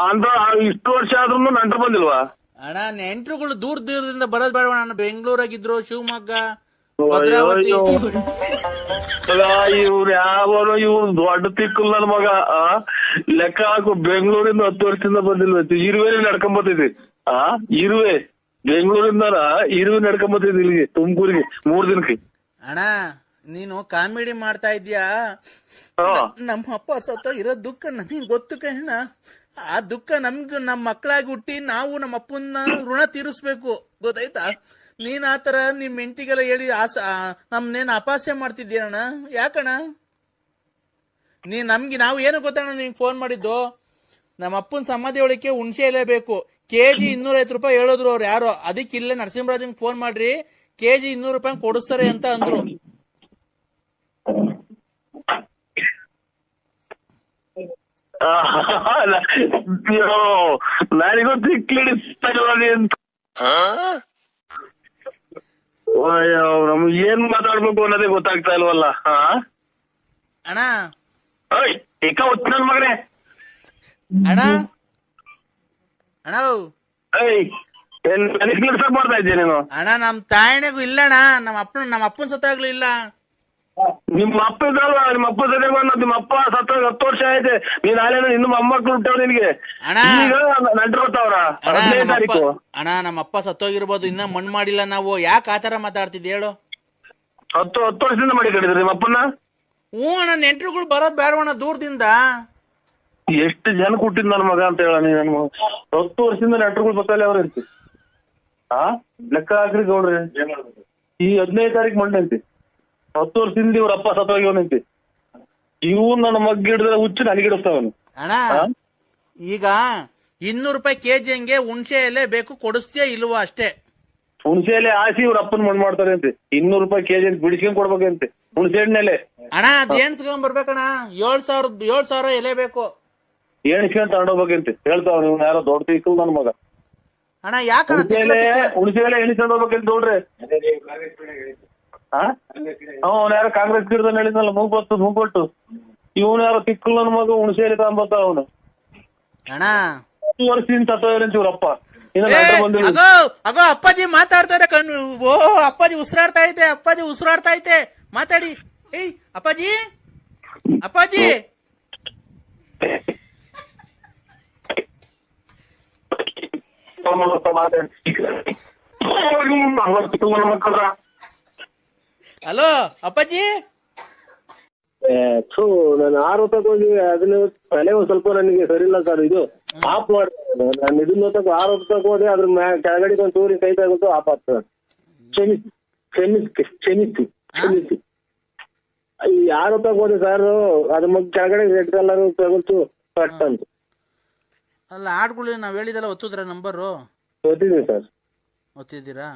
ಅಂತ. ಇಷ್ಟು ವರ್ಷ ಆದ್ರೂ ನೆಂಟ್ರು ಬಂದಿಲ್ವಾ? ಅಣ್ಣ ನೆಂಟ್ರುಗಳು ದೂರದಿಂದ ಬರೋದ್ ಬೇಡ. ನಾನು ಬೆಂಗಳೂರಾಗಿದ್ರು, ಶಿವಮೊಗ್ಗ, ಭದ್ರಾವತಿ. ಇವ್ರು ಯಾವನು ಇವ್ರು ದೊಡ್ಡ ತಿಕ್ಕಲ್ ನನ್ನ ಮಗ. ಲೆಕ್ಕ ಹಾಕು, ಬೆಂಗಳೂರಿಂದ 10 ವರ್ಷದಿಂದ ಬಂದಿಲ್ವ? ಇರುವೆ ನಡ್ಕೊಂಬತ್ತಿದ್ವಿ. ಇರುವೆ ಬೆಂಗಳೂರಿಂದ ಇರುವೆ ನಡ್ಕೊಂಬತ್ತಿದ್ವಿ ಇಲ್ಲಿಗೆ ತುಮಕೂರಿಗೆ 3 ದಿನಕ್ಕೆ. ಅಣ್ಣ ನೀನು ಕಾಮಿಡಿ ಮಾಡ್ತಾ ಇದ್ಯಾ? ನಮ್ಮ ಅಪ್ಪ ಸತ್ತ ಇರೋ ದುಃಖ ನಮಗ್ ಗೊತ್ತು ಕಣ್ಣ. ಆ ದುಃಖ ನಮ್ಗ ನಮ್ಮ ಮಕ್ಕಳಾಗಿ ಹುಟ್ಟಿ ನಾವು ನಮ್ಮ ಅಪ್ಪನ ಋಣ ತೀರಿಸ್ಬೇಕು, ಗೊತ್ತಾಯ್ತಾ? ನೀನ್ ಆತರ ನಿಮ್ ಹೆಂಡತಿಗೆಲ್ಲ ಹೇಳಿ ನಮ್ನೇನ್ ಅಪಹಾಸ್ಯ ಮಾಡ್ತಿದ್ದೀರಣ್ಣ. ಯಾಕಣ್ಣ ನಾವು ಏನು ಗೊತ್ತಣ್ಣ ನಿಮ್ಗೆ ಫೋನ್ ಮಾಡಿದ್ದು? ನಮ್ಮ ಅಪ್ಪನ ಸಮಾಧಿ ಒಳಕ್ಕೆ ಹುಣ್ಸೆ ಎಲೆ ಬೇಕು, kg 250 ರೂಪಾಯಿ ಹೇಳಿದ್ರು ಅವ್ರು ಯಾರೋ. ಅದಕ್ಕೆ ಇಲ್ಲೇ ನರಸಿಂಹರಾಜಂಗ್ ಫೋನ್ ಮಾಡ್ರಿ, kg 200 ರೂಪಾಯಿ ಕೊಡಿಸ್ತಾರೆ ಅಂತ ಅಂದ್ರು. ನನಗೂ ತಿಕ್ಲಿಡಿ ಅಂತ. ನಮ್ಗೆ ಏನ್ ಮಾತಾಡ್ಬೇಕು ಅನ್ನೋದೇ ಗೊತ್ತಾಗ್ತಾ ಇಲ್ವಲ್ಲ. ಅಣ್ಣ ನನ್ ಮಗನೇ ಅಣ್ಣ ಅಣ್ಣ ಮಾಡ್ತಾ ಇದ್ದೆ ನೀನು. ಅಣ್ಣ ನಮ್ ತಾಯಿಗೂ ಇಲ್ಲಣ್ಣ, ನಮ್ಮ ಅಪ್ಪನ ಸತ್ತಾಗ್ಲೂ ಇಲ್ಲ. ನಿಮ್ಮ ಅಪ್ಪ ಇದ್ರಲ್ವ, ನಿಮ್ಮ ಅಪ್ಪ ಜೊತೆ ನಿಮ್ಮ ಅಪ್ಪ ಸತ್ತ 10 ವರ್ಷ ಆಯ್ತು. ನೀನ್ ನಾಳೆ ಇನ್ನು ಮೊಮ್ಮಕ್ಳು ಹುಟ್ಟವ್ ನಿನ್ಗೆ. ಈಗ ನೆಂಟ್ರು ಬರ್ತಾವ್ರ 15ನೇ ತಾರೀಕು. ಅಣ್ಣ ನಮ್ಮ ಅಪ್ಪ ಸತ್ತೋಗಿರ್ಬೋದು, ಇನ್ನ ಮಣ್ಣು ಮಾಡಿಲ್ಲ ನಾವು. ಯಾಕೆ ಆತರ ಮಾತಾಡ್ತಿದ್ ಹೇಳು? 10 ವರ್ಷದಿಂದ ಮಾಡಿಕೊಂಡಿದ್ರಿ ನಿಮ್ಮ ಅಪ್ಪನ? ಅಣ್ಣ ನೆಂಟ್ರುಗಳು ಬರೋದ್ ಬೇಡವಣ್ಣ ದೂರದಿಂದ. ಎಷ್ಟು ಜನ ಹುಟ್ಟಿದ್ ನನ್ ಮಗ ಅಂತ ಹೇಳ ನೀನ್. 10 ವರ್ಷದಿಂದ ನೆಂಟ್ರುಗಳು ಬತ್ತಲ್ಲ ಅವ್ರ ಇರ್ತಿ. ಲೆಕ್ಕ ಹಾಕ್ರಿ ಗೌಡ್ರಿ. ಈ 15ನೇ ತಾರೀಕು ಮಣ್ಣು ಐತಿ. 10 ವರ್ಷದಿಂದ ಇವ್ರ ಅಪ್ಪ ಸತ್ತೋಗಿವನಂತಿ. ಇವ್ ನನ್ನ ಮಗ್ ಹಿಡಿದ್ರೆ ಹುಚ್ಚು ನನಗಿಡಿಸ್ತಾವನು. ಅಣ್ಣ ಈಗ 200 ರೂಪಾಯಿ kg ಹಂಗೆ ಹುಣ್ಸೆ ಎಲೆ ಬೇಕು, ಕೊಡಿಸ್ತೀಯ ಇಲ್ವಾ ಅಷ್ಟೇ? ಹುಣ್ಸೆ ಎಲೆ ಹಾಸಿ ಇವ್ರ ಅಪ್ಪನ ಮಣ್ಣು ಮಾಡ್ತಾರೆ ಅಂತೆ. 200 ರೂಪಾಯಿ kg ಅಂತ ಬಿಡಿಸ್ಕೊಂಡ್ ಕೊಡ್ಬೇಕಂತೆ ಹುಣ್ಸೆ ಹಣ್ಣೆಲೆ. ಅಣ್ಣ ಅದ್ ಎಣ್ಸ್ಕೊಂಡ್ ಬರ್ಬೇಕಣ್ಣ. 7,000 ಎಲೆ ಬೇಕು. ಎಣಿಸ್ಕೊಂಡ್ ತಗೊಂಡೋಗ್ಬೇಕಂತೆ ಹೇಳ್ತಾವ. ನೀವು ಯಾರೋ ದೊಡ್ಡ ತಿಕ್ಕಲ್ ನನ್ ಮಗ. ಅಣ್ಣ ಯಾಕಣ್ಣ ಹುಣ್ಸೆ ಎಲೆ ಎಣಿಸ್ಕೊಂಡ್ ಹೋಗ್ಬೇಕಂತ ನೋಡ್ರಿ. ಅವ್ನ ಯಾರೋ ಕಾಂಗ್ರೆಸ್ ಗಿಡದಲ್ಲಿ ಹೇಳಿದ್ನಲ್ಲ ಮೂಗೊಟ್ಟು. ಇವನು ಯಾರೋ ತಿಕ್ಕಲ್ ನನ್ ಮಗ ಹುಣ್ಸೆ ಎಲೆ ತಗೊಂಬತ್ತ ಅವನು. ಅಣ್ಣ ವರ್ಷದಿಂದ ಸತ್ತೋಗ್ರಂತ ಇವ್ರಪ್ಪ. ಅಗೋ ಅಪ್ಪಾಜಿ ಮಾತಾಡ್ತಾರೆ ಕಣ್ಣು. ಅಪ್ಪಾಜಿ ಉಸಿರಾಡ್ತಾ ಐತೆ ಮಾತಾಡಿ. ಏಯ್ ಅಪ್ಪಾಜಿ ಹಲೋ ಅಪ್ಪಾಜಿ. ನಾನು ಆರೋಪಕ್ಕೆ ಹೋಗಿ ಅದನ್ನ ತಲೆ ಒಂದ್ ಸ್ವಲ್ಪ ನನಗೆ ಸರಿ ಇಲ್ಲ ಸರ್. ಇದು ಆಫ್ ಮಾಡ್ತಾರೆ. ನಾನು ಇದನ್ನ ಆರೋಪಕ್ಕೆ ಹೋದೆ, ಅದ್ರ ಕೆಳಗಡೆ ಒಂದು ತೂರಿ ಕೈ ತಗೊಂಡು ಆಫ್ ಆಗ್ತದೆ. ಕ್ಷಮಿಸಿ ಈ ಆರೋಪಕ್ಕೆ ಹೋದೆ ಸರ್. ಅದ್ರ ಮಗ್ ಕೆಳಗಡೆ ರೆಡ್ ಕಲರ್ ತಗೊಂಡು ಕಟ್ ಅಂತ. ಅಲ್ಲ ಆಡ್ಗಳು ನಾವ್ ಹೇಳಿದೆಲ್ಲ ಒತ್ತಿದ್ರ ನಂಬರು? ಓದಿದ್ದೀನಿ ಸರ್. ಒತ್ತಿದ್ದೀರಾ?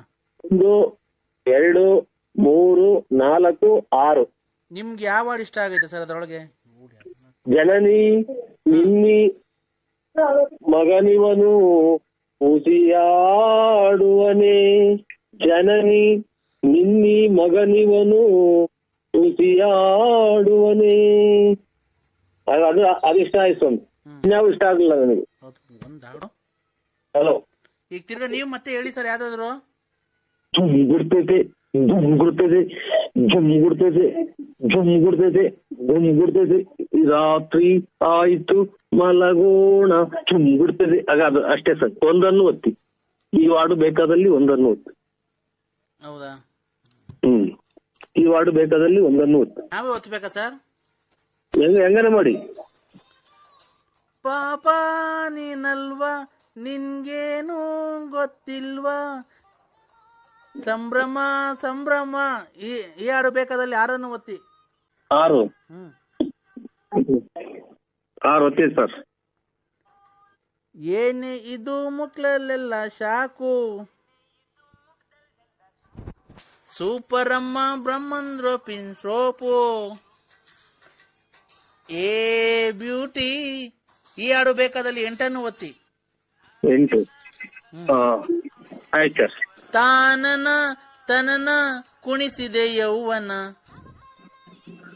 ಒಂದು 2, 3, 4, 6. ನಿಮ್ಗೆ ಯಾವ ಹಾಡು ಇಷ್ಟ ಆಗೈತೆ ಸರ್ ಅದ್ರೊಳಗೆ? ಜನನಿ ನಿನ್ನಿ ಮಗನಿವನು ಉಸಿಯಾಡುವನೇ, ಜನನಿ ನಿನ್ನಿ ಮಗನಿವನು ಉಸಿಯಾಡುವನೇ. ಅದು ಇಷ್ಟ ಆಯ್ತು. ಇನ್ಯಾವ ಇಷ್ಟ ಆಗ್ಲಿಲ್ಲ ನನಗೆ. ಒಂದ್ ಹಾಡು. ಹಲೋ, ಈಗ ತಿರ್ಗಾ ನೀವು ಮತ್ತೆ ಹೇಳಿ ಸರ್ ಯಾವ್ದಾದ್ರು. ಜುಮ್ಗುಡ್ತೈತೆ ಜುಮ್ಗುಡ್ತೈತೆ ಜುಮ್ಗುಡ್ತೈತೆ ಜುಮ್ಗುಡ್ತೈತೆ ಜುಮ್ಗುಡ್ತೈತೆ, ರಾತ್ರಿ ಆಯ್ತು ಮಲಗೋಣ ಜುಮ್ಗುಡ್ತೈತೆ. ಅದು ಅಷ್ಟೇ ಸರ್. ಒಂದನ್ನು ಒತ್ತಿ. ಈ ಹಾಡು ಬೇಕಾದಲ್ಲಿ ಒಂದನ್ನು ಒತ್ತಿ. ಹೌದಾ? ಈ ಹಾಡು ಬೇಕಾದಲ್ಲಿ ಒಂದನ್ನು ಒತ್ತಿ. ನಾವೇ ಒತ್ತಬೇಕಾ ಸರ್? ಹೆಂಗನೆ ಮಾಡಿ. ಪಾಪ ನೀನಲ್ವಾ, ನಿನ್ಗೇನು ಗೊತ್ತಿಲ್ವಾ, ಸಂಭ್ರಮ ಸಂಭ್ರಮ. ಈ ಹಾಡು ಬೇಕಾದಲ್ಲಿ 6 ಒತ್ತಿ. 6 ಒತ್ತಿ ಸರ್. ಏನೇ ಇದು ಮುಕ್ಳಲ್ಲೆಲ್ಲ ಶಾಕು, ಸೂಪರ್ ಅಮ್ಮ ಬ್ರಹ್ಮಂದ್ರ ಪಿನ್ ಸೋಪು, ಏ ಬ್ಯೂಟಿ. ಈ ಹಾಡು ಬೇಕಾದಲ್ಲಿ 8 ಒತ್ತಿ. 8. ಆಯ್ತು ಸರ್. ತಾನನ ತನನ ಕುಣಿಸಿದೆ ಯೌವನ.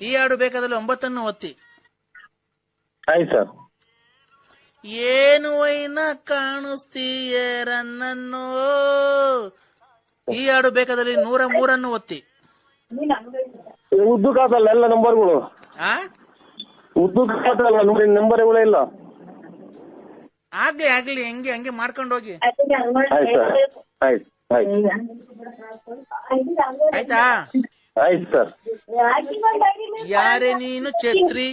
ಈ ಹಾಡು ಬೇಕಾದಲ್ಲಿ 9 ಒತ್ತಿ. ಆಯ್ತು ಸರ್. ಏನು ವೈನ ಕಾಣಿಸ್ತೀಯರನ್ನೋ. ಈ ಹಾಡು ಬೇಕಾದಲ್ಲಿ 103 ಒತ್ತಿ. ಉದ್ದು ಕಾಸಲ್ಲ ಎಲ್ಲ ನಂಬರ್ಗಳು. ಉದ್ದು ಕಾಸಲ್ಲ ನೋಡಿ, ನಂಬರ್ಗಳೇ ಇಲ್ಲ. ಆಗ್ಲಿ ಆಗ್ಲಿ, ಹಂಗೆ ಮಾಡ್ಕೊಂಡು ಹೋಗಿ. ಆಯ್ತಾ? ಆಯ್ತು ಸರ್. ಯಾರೇ ನೀನು ಛತ್ರಿ,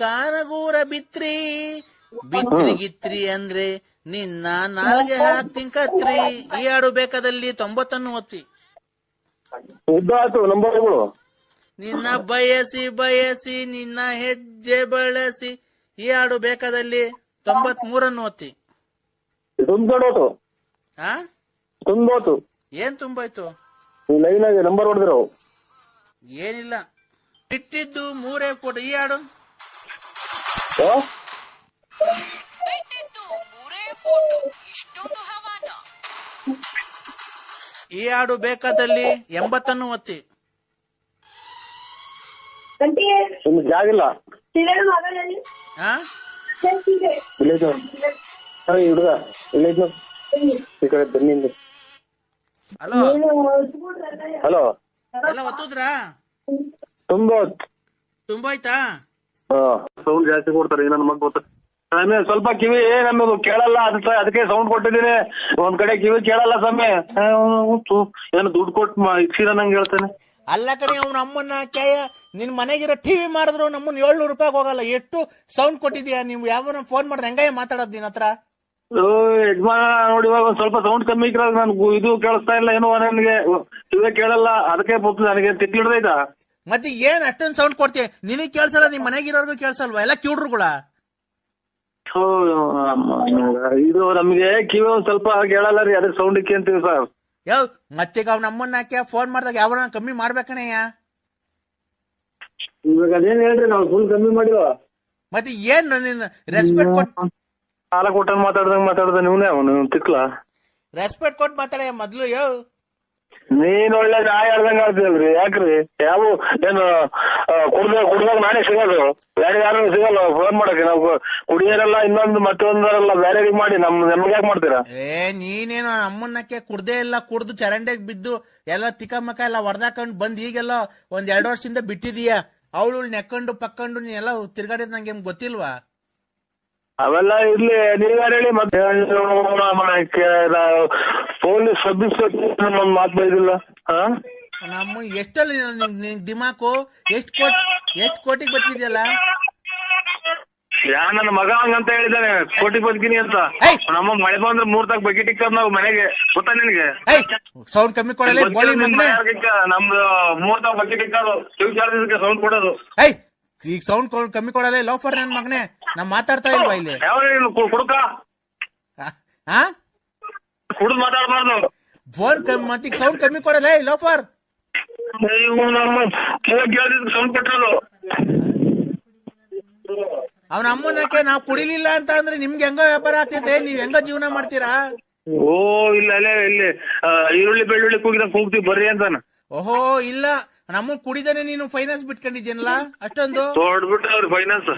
ಕಾನಗೂರ ಬಿತ್ರಿ, ಬಿತ್ರಿ ಗಿತ್ರಿ ಅಂದ್ರೆ ನಿನ್ನ ನಾಲ್ಗೆ ಹಾಕ್ತೀನಿ ಕತ್ರಿ. ಈ ಹಾಡು ಬೇಕಾದಲ್ಲಿ 90 ಒತ್ತಿ. ಉದ್ದಾತು ನಂಬರ್ಗಳು. ನಿನ್ನ ಬಯಸಿ ಬಯಸಿ ನಿನ್ನ ಹೆಜ್ಜೆ ಬಳಸಿ. ಈ ಹಾಡು ಬೇಕಾದಲ್ಲಿ 93 ಒತ್ತಿ. ತುಂಬೋತು. ತುಂಬೋತು. ಏನ್ ತುಂಬೋಯ್ತು? ಲೈನ್ ಆಗಿ ನಂಬರ್ ಹೊಡೆದಿರೋ. ಏನಿಲ್ಲ, ಬಿಟ್ಟಿದ್ದು 3 ಫೋಟೋ. ಈ ಹಾಡು ಈ ಹಾಡು ಬೇಕಾದಲ್ಲಿ 80 ಒತ್ತಿ. ಜಾಗಿಲ್ಲ. ಹುಡುಗ ಈ ಕಡೆ ಬನ್ನಿ. ಹಲೋ ಹಲೋ, ಎಲ್ಲ ಒತ್ತುದ್ರಾ? ತುಂಬೋಯ್ತಾ? ಸೌಂಡ್ ಜಾಸ್ತಿ ಕೊಡ್ತಾರೆ. ನನ್ನ ಮಗ ಗೊತ್ತ. ಆಮೇಲೆ ಸ್ವಲ್ಪ ಕಿವಿ ನಮ್ಮದು ಕೇಳಲ್ಲ, ಅದಕ್ಕೆ ಸೌಂಡ್ ಕೊಟ್ಟಿದ್ದೀನಿ. ಒಂದ್ ಕಡೆ ಕಿವಿ ಕೇಳಲ್ಲ ಸಮಯ. ಏನು ದುಡ್ಡು ಕೊಟ್ಟು ಇಕ್ಸಿರ ನಂಗೆ ಹೇಳ್ತಾನೆ. ಅಲ್ಲ ಕಡೆ ಅವ್ನ ಅಮ್ಮನ್ನ ಕ್ಯಾಯ ನಿನ್ ಮನೆಗಿರೋ ಟಿವಿ ಮಾರಿದ್ರು ನಮ್ಮನ್ನ 700 ರೂಪಾಯಿ ಹೋಗಲ್ಲ. ಎಷ್ಟು ಸೌಂಡ್ ಕೊಟ್ಟಿದ್ಯಾ ನೀವು? ಯಾವ ಫೋನ್ ಮಾಡಿದ್ರೆ ಹೆಂಗಾಯ ಮಾತಾಡೋದ್ ನಿನ್ ಹತ್ರ? ಯಜಮಾನ ನೋಡಿ, ಇವಾಗ ಒಂದ್ ಸ್ವಲ್ಪ ಸೌಂಡ್ ಕಮ್ಮಿ ಇಕ್ರ ನನ್ಗೂ ಇದು ಕೇಳಿಸ್ತಾ ಇಲ್ಲ. ಏನೋ ನನಗೆ ಕಿವಿ ಕೇಳಲ್ಲ, ಅದಕ್ಕೆ ನನಗೆ ತಿಕ್ಕಿಡ್ದೈತಾ. ಮತ್ತೆ ಏನ್ ಅಷ್ಟೊಂದು ಸೌಂಡ್ ಕೊಡ್ತೀಯ? ನಿನಗ್ ಕೇಳ್ಸಲ್ಲ, ನಿಮ್ ಮನೆಗಿರೋರ್ಗು ಕೇಳ್ಸಲ್ವಾ? ಎಲ್ಲ ಕಿವ್ಡ್ರುಗಳ. ಇದು ನಮ್ಗೆ ಕಿವಿ ಒಂದ್ ಸ್ವಲ್ಪ ಕೇಳಲ್ಲ ರೀ, ಅದಕ್ಕೆ ಸೌಂಡ್ ಇಕ್ಕಿ ಅಂತೀವಿ ಸರ್. ಯಾವ ಮತ್ತೆ ಅವ್ನ ಅಮ್ಮನ್ನ ಹಾಕ್ಯ ಫೋನ್ ಮಾಡಿದಾಗ ಯಾವ ಕಮ್ಮಿ ಮಾಡ್ಬೇಕಣಯ್ಯ? ಇವಾಗ ಅದೇನ್ ಹೇಳ್ರಿ, ನಾವು ಫುಲ್ ಕಮ್ಮಿ ಮಾಡಿವ. ಮತ್ತೆ ಏನ್ ನಿನ್ನ ರೆಸ್ಪೆಕ್ಟ್ ಕೊಟ್ಟು ಸಾಲ ಕೊಟ್ಟನ್ ಮಾತಾಡ್ದ ನೀವನೇ ಅವನು ತಿಕ್ಲ. ರೆಸ್ಪೆಕ್ಟ್ ಕೊಟ್ಟು ಮಾತಾಡ ಮೊದ್ಲು. ನೀನ್ ಒಳ್ಳೆ ನಾಯಿ ಹೇಳ್ದಂಗ ಆಡ್ತೀಯಲ್ರಿ. ಯಾಕ್ರಿ? ಯಾವ ಏನು ಕುಡ್ದಾಗ ನಾನೇ ಸಿಗೋದು, ಬೇರೆ ಯಾರು ಸಿಗಲ್ಲ ಫೋನ್ ಮಾಡಕ್ಕೆ. ನಾವು ಕುಡಿಯೋರೆಲ್ಲ ಇನ್ನೊಂದು ಮತ್ತೊಂದರಲ್ಲ ಬೇರೆ ಮಾಡಿ ನಮ್ಗೆ ಯಾಕೆ ಮಾಡ್ತೀರಾ? ನೀನೇನು ಅಮ್ಮನ್ನಕ್ಕೆ ಕುಡ್ದೇ ಇಲ್ಲ, ಕುಡ್ದು ಚರಂಡೆಗ್ ಬಿದ್ದು ಎಲ್ಲ ತಿಕ್ಕಮಕ್ಕ ಎಲ್ಲ ಹೊಡೆದಾಕೊಂಡು ಬಂದ್ ಈಗೆಲ್ಲ ಒಂದ್ 2 ವರ್ಷದಿಂದ ಬಿಟ್ಟಿದೀಯ. ಅವಳು ನೆಕ್ಕೊಂಡು ಪಕ್ಕೊಂಡು ನೀನೆಲ್ಲ ತಿರ್ಗಾಡಿದ್ ನಂಗೆ ಗೊತ್ತಿಲ್ವಾ? ಅವೆಲ್ಲ ಇರ್ಲಿ, ನೀವ್ಯಾರು ಹೇಳಿ. ಮತ್ತೆ ಪೊಲೀಸ್ ಸಬ್ ಇನ್ಸ್ಪೆಕ್ಟರ್ ಒಂದ್ ಮಾತು ಬೈದಿಲ್ಲ. ನಮ್ಮ ಎಷ್ಟಲ್ಲಿ ದಿಮಾಕು ಎಷ್ಟ್ ಕೋಟಿಗೆ ಬತ್ತಿದ್ಯಲ್ಲ. ನನ್ನ ಮಗ ಹಂಗಂತ ಹೇಳಿದಾನೆ, ಕೋಟಿ ಬದುಕಿನಿ ಅಂತ. ನಮ್ಮ ಮಳೆ ಬಂದ್ರೆ 3 ತಾಕ ಬಕೆಟ್ ಇಕ್ಕ ನಾವು ಮನೆಗೆ, ಗೊತ್ತಾ ನಿನ್ಗೆ? ಸೌಂಡ್ ಕಮ್ಮಿ ಕೊಡಲ್ಲ ನಮ್ದು 3 ತಾಕ ಬಕೆಟ್ ಇಕ್ಕೋದು, ಕಿವಿ ಚಾರ್ಜ್ ಸೌಂಡ್ ಕೊಡೋದು. ಈಗ ಸೌಂಡ್ ಕಮ್ಮಿ ಕೊಡಲ್ಲ ಲೋಫರ್ ನನ್ ಮಗನೇ. ನಾ ಮಾತಾಡ್ತಾ ಇಲ್ವಾ ಇಲ್ಲಿ? ಕುಡುಕ ಕುಡುದು ಮಾತಾಡ್ಬಾರ್ದು. ಫೋನ್ ಮತ್ತೀಗ ಸೌಂಡ್ ಕಮ್ಮಿ ಕೊಡಲ್ಲ ಲೋಫರ್. ಸೌಂಡ್ ಪೆಟ್ರೋಲು ಅವನ ಅಮ್ಮನಕ್ಕೆ ನಾವ್ ಕುಡಿಲಿಲ್ಲ ಅಂತ ಅಂದ್ರೆ ನಿಮ್ಗೆ ಹೆಂಗ ವ್ಯಾಪಾರ ಆಗ್ತೈತೆ, ನೀವ್ ಹೆಂಗ ಜೀವನ ಮಾಡ್ತೀರಾ? ಓ ಇಲ್ಲ ಅಲ್ಲೇ ಇಲ್ಲಿ ಈರುಳ್ಳಿ ಬೆಳ್ಳುಳ್ಳಿ ಕೂಗ್ತೀವಿ ಬರ್ರಿ ಅಂತಾನ. ಓಹೋ ಇಲ್ಲ, ನಮ್ಮ ಕುಡಿದಾನೆ ನೀನು ಫೈನಾನ್ಸ್ ಬಿಟ್ಕೊಂಡಿದ್ಯನಲ್ಲ ಅಷ್ಟೊಂದು ಹೊಡ್ಬಿಟ್ಟ ಅವ್ರ ಫೈನಾನ್ಸ್.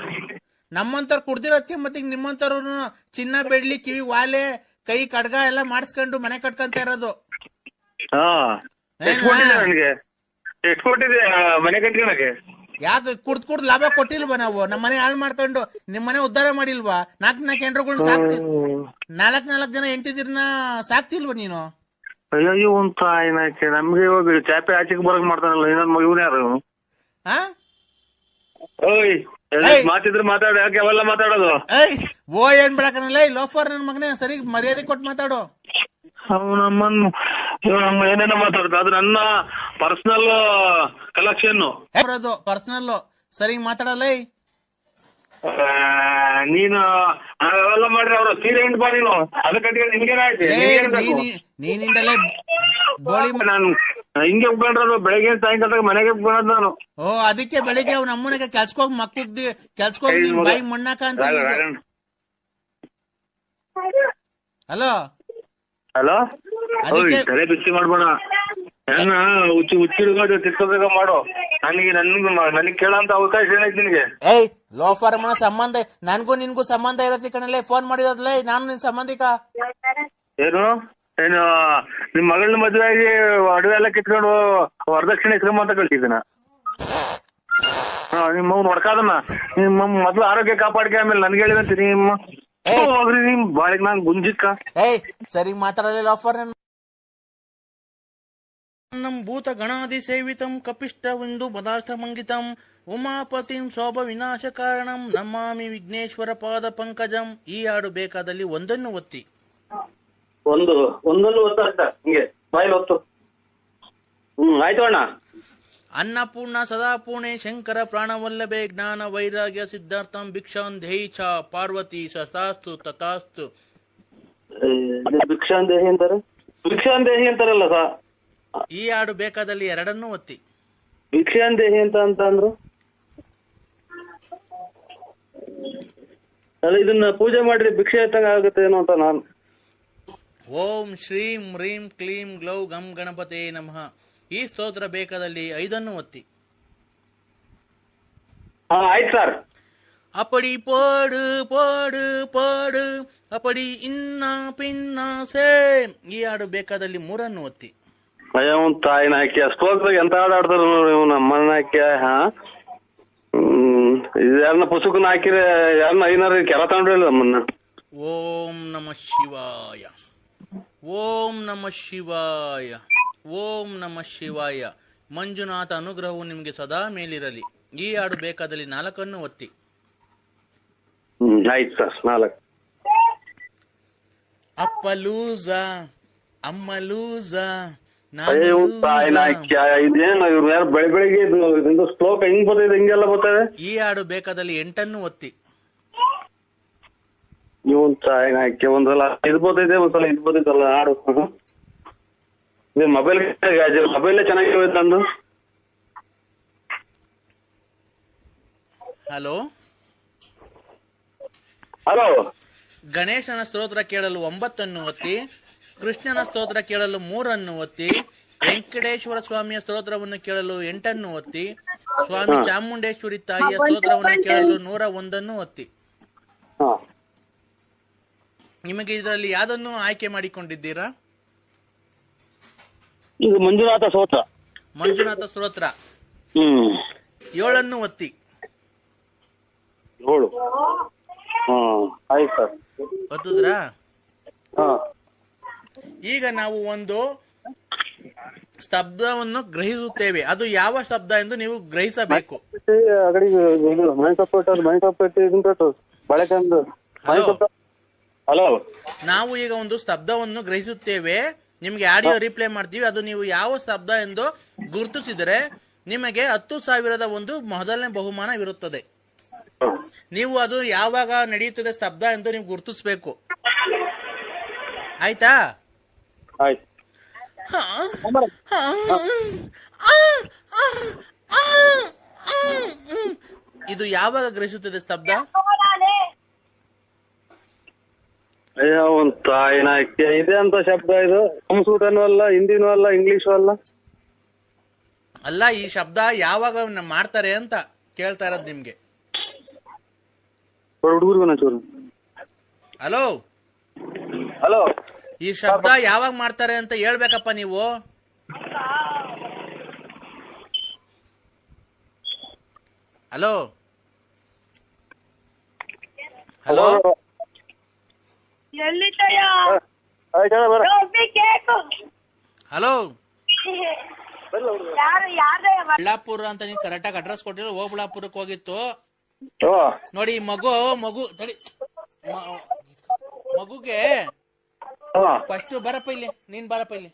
ನಮ್ಮಂತವ್ರು ಕುಡ್ದಿರೋದಕ್ಕೆ ಮತ್ತೆ ನಿಮ್ಮಂತವ್ರು ಚಿನ್ನ ಬೆಳ್ಳಿ ಕಿವಿ ವಾಲೆ ಕೈ ಕಡ್ಗ ಎಲ್ಲ ಮಾಡಿಸ್ಕೊಂಡು ಮನೆ ಕಟ್ಕೊಂತ ಇರೋದು. ಹಾ ಎಷ್ಟು ಕೊಟ್ಟಿದೆ ಮನೆ ಕಟ್ಕೊಳಕ್ಕೆ? ಯಾಕೆ ಕುಡ್ದ್ ಲಾಭ ಕೊಟ್ಟಿಲ್ವಾ ನಾವು? ನಮ್ಮ ಮನೆ ಹಾಳು ಮಾಡ್ಕೊಂಡು ನಿಮ್ ಮನೆ ಉದ್ಧಾರ ಮಾಡಿಲ್ವಾ? ನಾಲ್ಕು ಹೆಂಡ್ರುಗಳನ್ನ ನಾಲ್ಕು ಜನ ಹೆಂಡತಿದಿರ್ನ ಸಾಕ್ತಿಲ್ವಾ ನೀನು? ಅಯ್ಯೋ ಅಂತ ಆಯ್ನಾಕೆ ನಮ್ಗೆ ಇವಾಗ ಚಾಪೆ ಆಚೆಗೆ ಬರಕ್ ಮಾಡ್ತಾನಲ್ಲ ಇನ್ನೊಂದ್ ಮಗುನೇ ಯಾರು? ಓಯ್ ಮಾತಿದ್ರೆ ಮಾತಾಡ, ಯಾಕೆ ಅವೆಲ್ಲ ಮಾತಾಡೋದು? ಓ ಏನ್ ಬಿಡಕನಲ್ಲ ಲೋಫರ್ ನನ್ ಮಗನೇ, ಸರಿ ಮರ್ಯಾದೆ ಕೊಟ್ಟು ಮಾತಾಡು. ನಮ್ಮನ್ನು ಏನೇನೋ ಮಾತಾಡ್ತ, ಅದು ನನ್ನ ಪರ್ಸನಲ್ ಕಲೆಕ್ಷನ್. ಪರ್ಸನಲ್ ಸರಿ ಮಾತಾಡಲ್ಲ. ನೀನು ಅವೆಲ್ಲ ಮಾಡ್ರಿ ಅವ್ರ ಸೀರೆ ಹಿಂಡ್ ಬಾ ನೀನು, ಅದು ಕಟ್ಕೊಂಡು ನಿಮ್ಗೇನಾಯ್ತು? ನೀನಿಂದಲೇ ಬೋಳಿ ನಾನು ಹಿಂಗೆ ಉಪ್ಕೊಂಡ್ರದು ಬೆಳಗ್ಗೆ ಸಾಯಂಕಾಲ ಮನೆಗೆ ಉಪ್ಕೊಳ್ಳೋದು ನಾನು. ಓ ಅದಕ್ಕೆ ಬೆಳಿಗ್ಗೆ ಅವ್ನ ಅಮ್ಮನಿಗೆ ಕೆಲ್ಸಕೋಗಿ ಮಕ್ಕಳು ಕೆಲ್ಸಕೋಗಿ ಬಾಯಿ ಮಣ್ಣಾಕ ಅಂತ. ಹಲೋ ಹಲೋ, ತಲೆ ಬಿಸಿ ಮಾಡ್ಬೋಣ, ನನ್ನ ಹುಚ್ಚಿಡ್ಕೊಂಡು ತಿಕ್ಕೋಬೇಕ ಮಾಡು. ನನಗೆ ಕೇಳಂತ ಅವಕಾಶ ಏನೈತಿ ನಿನಗೆ? ಏಯ್ ಲೋಫರ್ ಮನ ಸಂಬಂಧ ನನ್ಗೂ ನಿನ್ಗೂ ಸಂಬಂಧ ಇರತ್ತೆ ಕಣಲ್ಲೇ, ಫೋನ್ ಮಾಡಿರೋದ್ಲೇ ನಾನು ನಿನ್ ಸಂಬಂಧಿಕ. ಏನು ನಿಮ್ ಮಗಳನ್ನ ಮದುವೆ ಆಗಿ ಅಡುಗೆ ಎಲ್ಲ ಕಿತ್ಕೊಂಡು ವರದಕ್ಷಿಣೆ ಕ್ರಮ ಅಂತ ಕಳ್ಸಿದ್ದೀನ. ನಿಮ್ಮ ನೋಡ್ಕಾದನ್ನ ನಿಮ್ಮ ಮೊದ್ಲು ಆರೋಗ್ಯ ಕಾಪಾಡ್ಕೆ, ಆಮೇಲೆ ನನ್ಗೆ ಹೇಳಿದಂತೆ ನಿಮ್ಮ ಹೋಗ್ರಿ ನಿಮ್ ಬಾಳಿಗೆ ನಾನ್ ಗುಂಜಿಕ್ಕ. ಏಯ್ ಸರಿ ಮಾತಾಡಲ್ಲ ಲೋಫರ್. ನಮ್ ಭೂತ ಗಣಾದಿ ಸೇವಿತಂ ಕಪಿಷ್ಟವೆಂದು ಪದಾರ್ಥ ಮಂಗಿತಂ ಉಮಾಪತಿಂ ಶೋಭ ವಿನಾಶ ಕಾರಣಂ ನಮಾಮಿ ವಿಘ್ನೇಶ್ವರ ಪಾದ ಪಂಕಜಂ. ಈ ಹಾಡು ಬೇಕಾದಲ್ಲಿ ಒಂದನ್ನು ಒತ್ತಿ. ಒಂದನ್ನು ಒತ್ತ ಹಿಂಗೆ ಬಾಯಿಲ್ ಒತ್ತು. ಆಯ್ತು ಅಣ್ಣ. ಅನ್ನಪೂರ್ಣ ಸದಾಪೂರ್ಣೆ ಶಂಕರ ಪ್ರಾಣವಲ್ಲಭೆ ಜ್ಞಾನ ವೈರಾಗ್ಯ ಸಿದ್ಧಾರ್ಥಂ ಭಿಕ್ಷಾಂ ದೇಹಿ ಚ ಪಾರ್ವತಿ ಸತಾಸ್ತು ತಥಾಸ್ತು. ಭಿಕ್ಷಾಂ ದೇಹಿ ಅಂತಾರೆ, ಭಿಕ್ಷಾಂ ದೇಹಿ ಅಂತಾರಲ್ಲ ಸಾ. ಈ ಹಾಡು ಬೇಕಾದಲ್ಲಿ ಎರಡನ್ನೂ ಒತ್ತಿ. ಭಿಕ್ಷಾಂ ದೇಹಿ ಅಂತ ಅಂದ್ರು ಅಲ್ಲ, ಇದನ್ನ ಪೂಜೆ ಮಾಡ್ರಿ ಭಿಕ್ಷೆ ಎತ್ತಂಗ ಆಗುತ್ತೆ ಏನೋ ಅಂತ ನಾನು. ಓಂ ಶ್ರೀಂ ಹ್ರೀಂ ಕ್ಲೀಂ ಗ್ಲೌ ಗಂ ಗಣಪತೆ ನಮಃ. ಈ ಸ್ತೋತ್ರ ಬೇಕಾದಲ್ಲಿ 5 ಒತ್ತಿ. ಆಯ್ತು ಸರ್. ಅಪಡಿ ಪಾಡು ಪಾಡು ಪಾಡು ಅಪಡಿ ಇನ್ನ ಪಿನ್ನ ಸೇ. ಈ ಹಾಡು ಬೇಕಾದಲ್ಲಿ 3 ಒತ್ತಿ. ಅಯ್ಯ ತಾಯಿನ ಹಾಕಿ ಅಷ್ಟೋಗ್ದಾಗ ಎಂತ ಆಡ್ತಾರ ನೀವು ನಮ್ಮನ್ನ ಹಾಕಿ. ಯಾರನ್ನ ಪುಸ್ತಕನ ಹಾಕಿದ್ರೆ ಯಾರನ್ನ ಐನಾರ ಕೆಲ ತಗೊಂಡ್ರಲ್ಲ ನಮ್ಮನ್ನ. ಓಂ ನಮಃ ಶಿವಾಯ, ಓಂ ನಮಃ ಶಿವಾಯ, ಓಂ ನಮಃ ಶಿವಾಯ. ಮಂಜುನಾಥ ಅನುಗ್ರಹವು ನಿಮ್ಗೆ ಸದಾ ಮೇಲಿರಲಿ. ಈ ಹಾಡು ಬೇಕಾದಲ್ಲಿ 4 ಒತ್ತಿ. ಆಯ್ತು ಸರ್ 4. ಅಪ್ಪ ಲೂಸ ಅಮ್ಮ ಲೂಸ ಇದೇನು ಇವ್ರು ಯಾರು ಬೆಳಿಗ್ಗೆ ಶ್ಲೋಕ ಹಿಂಗ್ ಬರ್ತದೆ ಹಿಂಗೆಲ್ಲ ಬರ್ತದೆ. ಈ ಹಾಡು ಬೇಕಾದಲ್ಲಿ 8 ಒತ್ತಿ. ಇವನ್ ಹಾಕಿ ಒಂದ್ಸಲ ಇದು ಬರ್ತೈತೆ, ಒಂದ್ಸಲ ಇದು ಬರ್ತೈತಲ್ಲ ಹಾಡು. ಮೊಬೈಲ್ ಚೆನ್ನಾಗಿವೆ ನಂದು. Hello hello. ಗಣೇಶನ ಸ್ತೋತ್ರ ಕೇಳಲು 9 ಒತ್ತಿ. ಕೃಷ್ಣನ ಸ್ತೋತ್ರ ಕೇಳಲು 3 ಒತ್ತಿ. ವೆಂಕಟೇಶ್ವರ ಸ್ವಾಮಿಯ ಸ್ತೋತ್ರವನ್ನು ಕೇಳಲು 8 ಒತ್ತಿ. ಸ್ವಾಮಿ ಚಾಮುಂಡೇಶ್ವರಿ ತಾಯಿಯ ಸ್ತೋತ್ರವನ್ನು ಕೇಳಲು 101 ಒತ್ತಿ. ನಿಮಗೆ ಇದರಲ್ಲಿ ಯಾವ್ದನ್ನು ಆಯ್ಕೆ ಮಾಡಿಕೊಂಡಿದ್ದೀರಾ? ಇದು ಮಂಜುನಾಥ ಸ್ತೋತ್ರ. ಮಂಜುನಾಥ ಸ್ತೋತ್ರ 7 ಒತ್ತಿ. 7. ಆಯ್ತು ಸರ್. ಒತ್ತುದ್ರಾ? ಈಗ ನಾವು ಒಂದು ಸ್ತಬ್ಧವನ್ನು ಗ್ರಹಿಸುತ್ತೇವೆ. ಅದು ಯಾವ ಶಬ್ದ ಎಂದು ನೀವು ಗ್ರಹಿಸಬೇಕು. ಹಲೋ, ನಾವು ಈಗ ಒಂದು ಸ್ತಬ್ಧವನ್ನು ಗ್ರಹಿಸುತ್ತೇವೆ. ನಿಮ್ಗೆ ಆಡಿಯೋ ರಿಪ್ಲೈ ಮಾಡ್ತೀವಿ. ಅದು ನೀವು ಯಾವ ಶಬ್ದ ಎಂದು ಗುರುತಿಸಿದರೆ ನಿಮಗೆ 10,000 ಒಂದು ಮೊದಲನೇ ಬಹುಮಾನವಿರುತ್ತದೆ. ನೀವು ಅದು ಯಾವಾಗ ನಡೆಯುತ್ತದೆ ಸ್ತಬ್ಧ ಎಂದು ನೀವು ಗುರುತಿಸಬೇಕು. ಆಯ್ತಾ? ಇದು ಯಾವಾಗ ಗ್ರಹಿಸುತ್ತದೆ ಸ್ತಬ್ಧ? ಅಯ್ಯ ಒಂದ್ ತಾಯಿನ ಇದೆ ಅಂತ ಶಬ್ದ ಇದು. ಸಂಸ್ಕೃತನೂ ಅಲ್ಲ, ಹಿಂದಿನೂ ಅಲ್ಲ, ಇಂಗ್ಲಿಷು ಅಲ್ಲ. ಅಲ್ಲ, ಈ ಶಬ್ದ ಯಾವಾಗ ಮಾಡ್ತಾರೆ ಅಂತ ಕೇಳ್ತಾ ಇರೋದು ನಿಮ್ಗೆ. ಹುಡುಗರಿಗೂ ಚೂರು. ಹಲೋ ಹಲೋ, ಈ ಶಬ್ದ ಯಾವಾಗ ಮಾಡ್ತಾರೆ ಅಂತ ಹೇಳ್ಬೇಕಪ್ಪ ನೀವು. ಹಲೋ ಹಲೋ ಹಲೋ, ಬಳ್ಳಾಪುರ ಅಂತ ನೀನ್ ಕರೆಕ್ಟಾಗಿ ಅಡ್ರೆಸ್ ಕೊಟ್ಟಿರೋ. ಓಬಳ್ಳಾಪುರಕ್ಕೆ ಹೋಗಿತ್ತು ನೋಡಿ. ಮಗು ತಡಿ, ಮಗುಗೆ ಫಸ್ಟ್ ಬರಪ್ಪ ಇಲ್ಲಿ, ನೀನ್ ಬರಪ್ಪ ಇಲ್ಲಿ.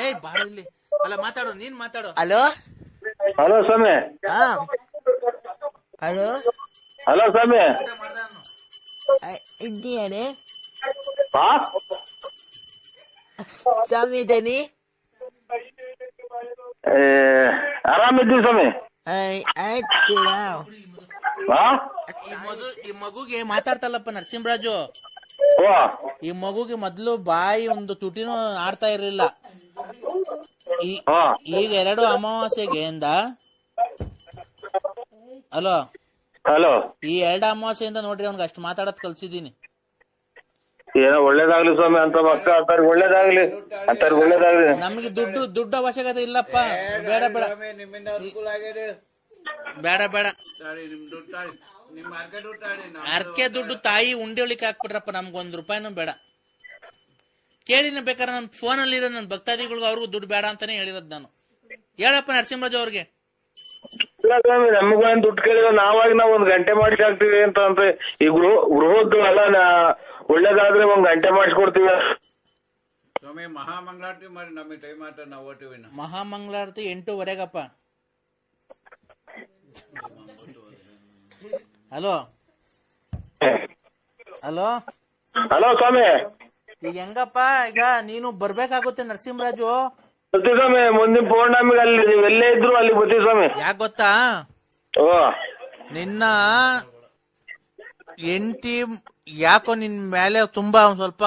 ಏಯ್ ಬಾರ ಇಲ್ಲಿ. ಅಲ್ಲ ಮಾತಾಡು, ನೀನ್ ಮಾತಾಡು. ಹಲೋ ಹಲೋ ಸ್ವಾಮಿ. ಹಲೋ ಹಲೋ ಸ್ವಾಮಿ. ಇದ್ದೀಯಾನೆ ಹಾ ಸ್ವಾಮಿ ಇದ್ದೇನೆ. ಆರಾಮಿದ್ದೀವಿ ಸ್ವಾಮಿ. ಆಯ್ತು. ಹಾ ಈ ಮಗುಗೆ ಮಾತಾಡ್ತಲ್ಲಪ್ಪ ನರಸಿಂಹರಾಜು. ಓ, ಈ ಮಗುಗೆ ಮೊದ್ಲು ಬಾಯಿ ಒಂದು ತುಟಿನೂ ಆಡ್ತಾ ಇರ್ಲಿಲ್ಲ. ಈಗ 2 ಅಮಾವಾಸ್ಯೆಗೆ ಇಂದ ಹಲೋ ಹಲೋ, ಈ 2 ಅಮಾವಾಸ್ಯೆಯಿಂದ ನೋಡ್ರಿ ಅವ್ನಿಗೆ ಅಷ್ಟು ಮಾತಾಡೋದ್ ಕಲ್ಸಿದೀನಿ. ಏನೋ ಒಳ್ಳೇದಾಗ್ಲಿ ಸ್ವಾಮಿ, ಅಂತ ಮಕ್ಕ ಅಂತಾರ ಒಳ್ಳೇದಾಗ್ಲಿ, ಅಂತಾರ ಒಳ್ಳೇದಾಗ್ಲಿ. ನಮ್ಗೆ ದುಡ್ಡು ಅವಶ್ಯಕತೆ ಇಲ್ಲಪ್ಪ. ಬೇಡ ಬೇಡ ಬೇಡ ಬೇಡ, ಅರ್ಕೆ ದುಡ್ಡು ತಾಯಿ ಉಂಡೆ ಒಳಿಕ್ ಹಾಕ್ಬಿಟ್ರಪ್ಪ. ನಮ್ಗೆ 1 ರೂಪಾಯಿನೂ ಬೇಡ. ಕೇಳಿನ ಬೇಕಾದ್ರೆ ನನ್ನ ಫೋನಲ್ಲಿ ಇರೋ ನನ್ನ ಭಕ್ತಾದಿಗಳಿಗೆ ಅವ್ರಿಗೂ ದುಡ್ಡು ಬೇಡ ಅಂತಾನೆ ಹೇಳಿರೋದು ನಾನು. ಹೇಳಪ್ಪ ನರಸಿಂಹರಾಜು ಅವ್ರಿಗೆ. ಇಲ್ಲ ಸ್ವಾಮಿ, ನಮಗೇನ್ ದುಡ್ಡು ಕೇಳಿದ ನಾವಾಗಿ ನಾವು 1 ಗಂಟೆ ಮಾಡಿಸಿ ಹಾಕ್ತಿವಿ ಅಂತ ಅಂದ್ರೆ ಈ ಗೃಹದ್ದು ಎಲ್ಲ ಒಳ್ಳೇದಾದ್ರೆ 1 ಗಂಟೆ ಮಾಡಿಸ್ಕೊಡ್ತೀವಿ ಸ್ವಾಮಿ. ಮಹಾಮಂಗಳಾರತಿ ಮಾಡಿ ನಮಗೆ ಟೈಮ್ ಆಟ ನಾವು ಓಟಿವಿ. ಮಹಾಮಂಗಳಾರತಿ 8:15ಗಪ್ಪ. ಹಲೋ ಹಲೋ ಹಲೋ ಸ್ವಾಮಿ. ಈಗ ಹೆಂಗಪ್ಪ, ಈಗ ನೀನು ಬರ್ಬೇಕಾಗುತ್ತೆ ನರಸಿಂಹರಾಜು. ಬರ್ತೀವಿ ಸ್ವಾಮಿ, ಮುಂದಿನ ಪೌರ್ಣಮಿಗೆ ಅಲ್ಲಿ ನೀವು ಎಲ್ಲೇ ಇದ್ರು ಅಲ್ಲಿ ಬರ್ತೀವಿ ಸ್ವಾಮಿ. ಯಾಕೆ ಗೊತ್ತಾ, ಓ ನಿನ್ನ ಹೆಂಡತಿ ಯಾಕೋ ನಿನ್ ಮೇಲೆ ತುಂಬಾ ಸ್ವಲ್ಪ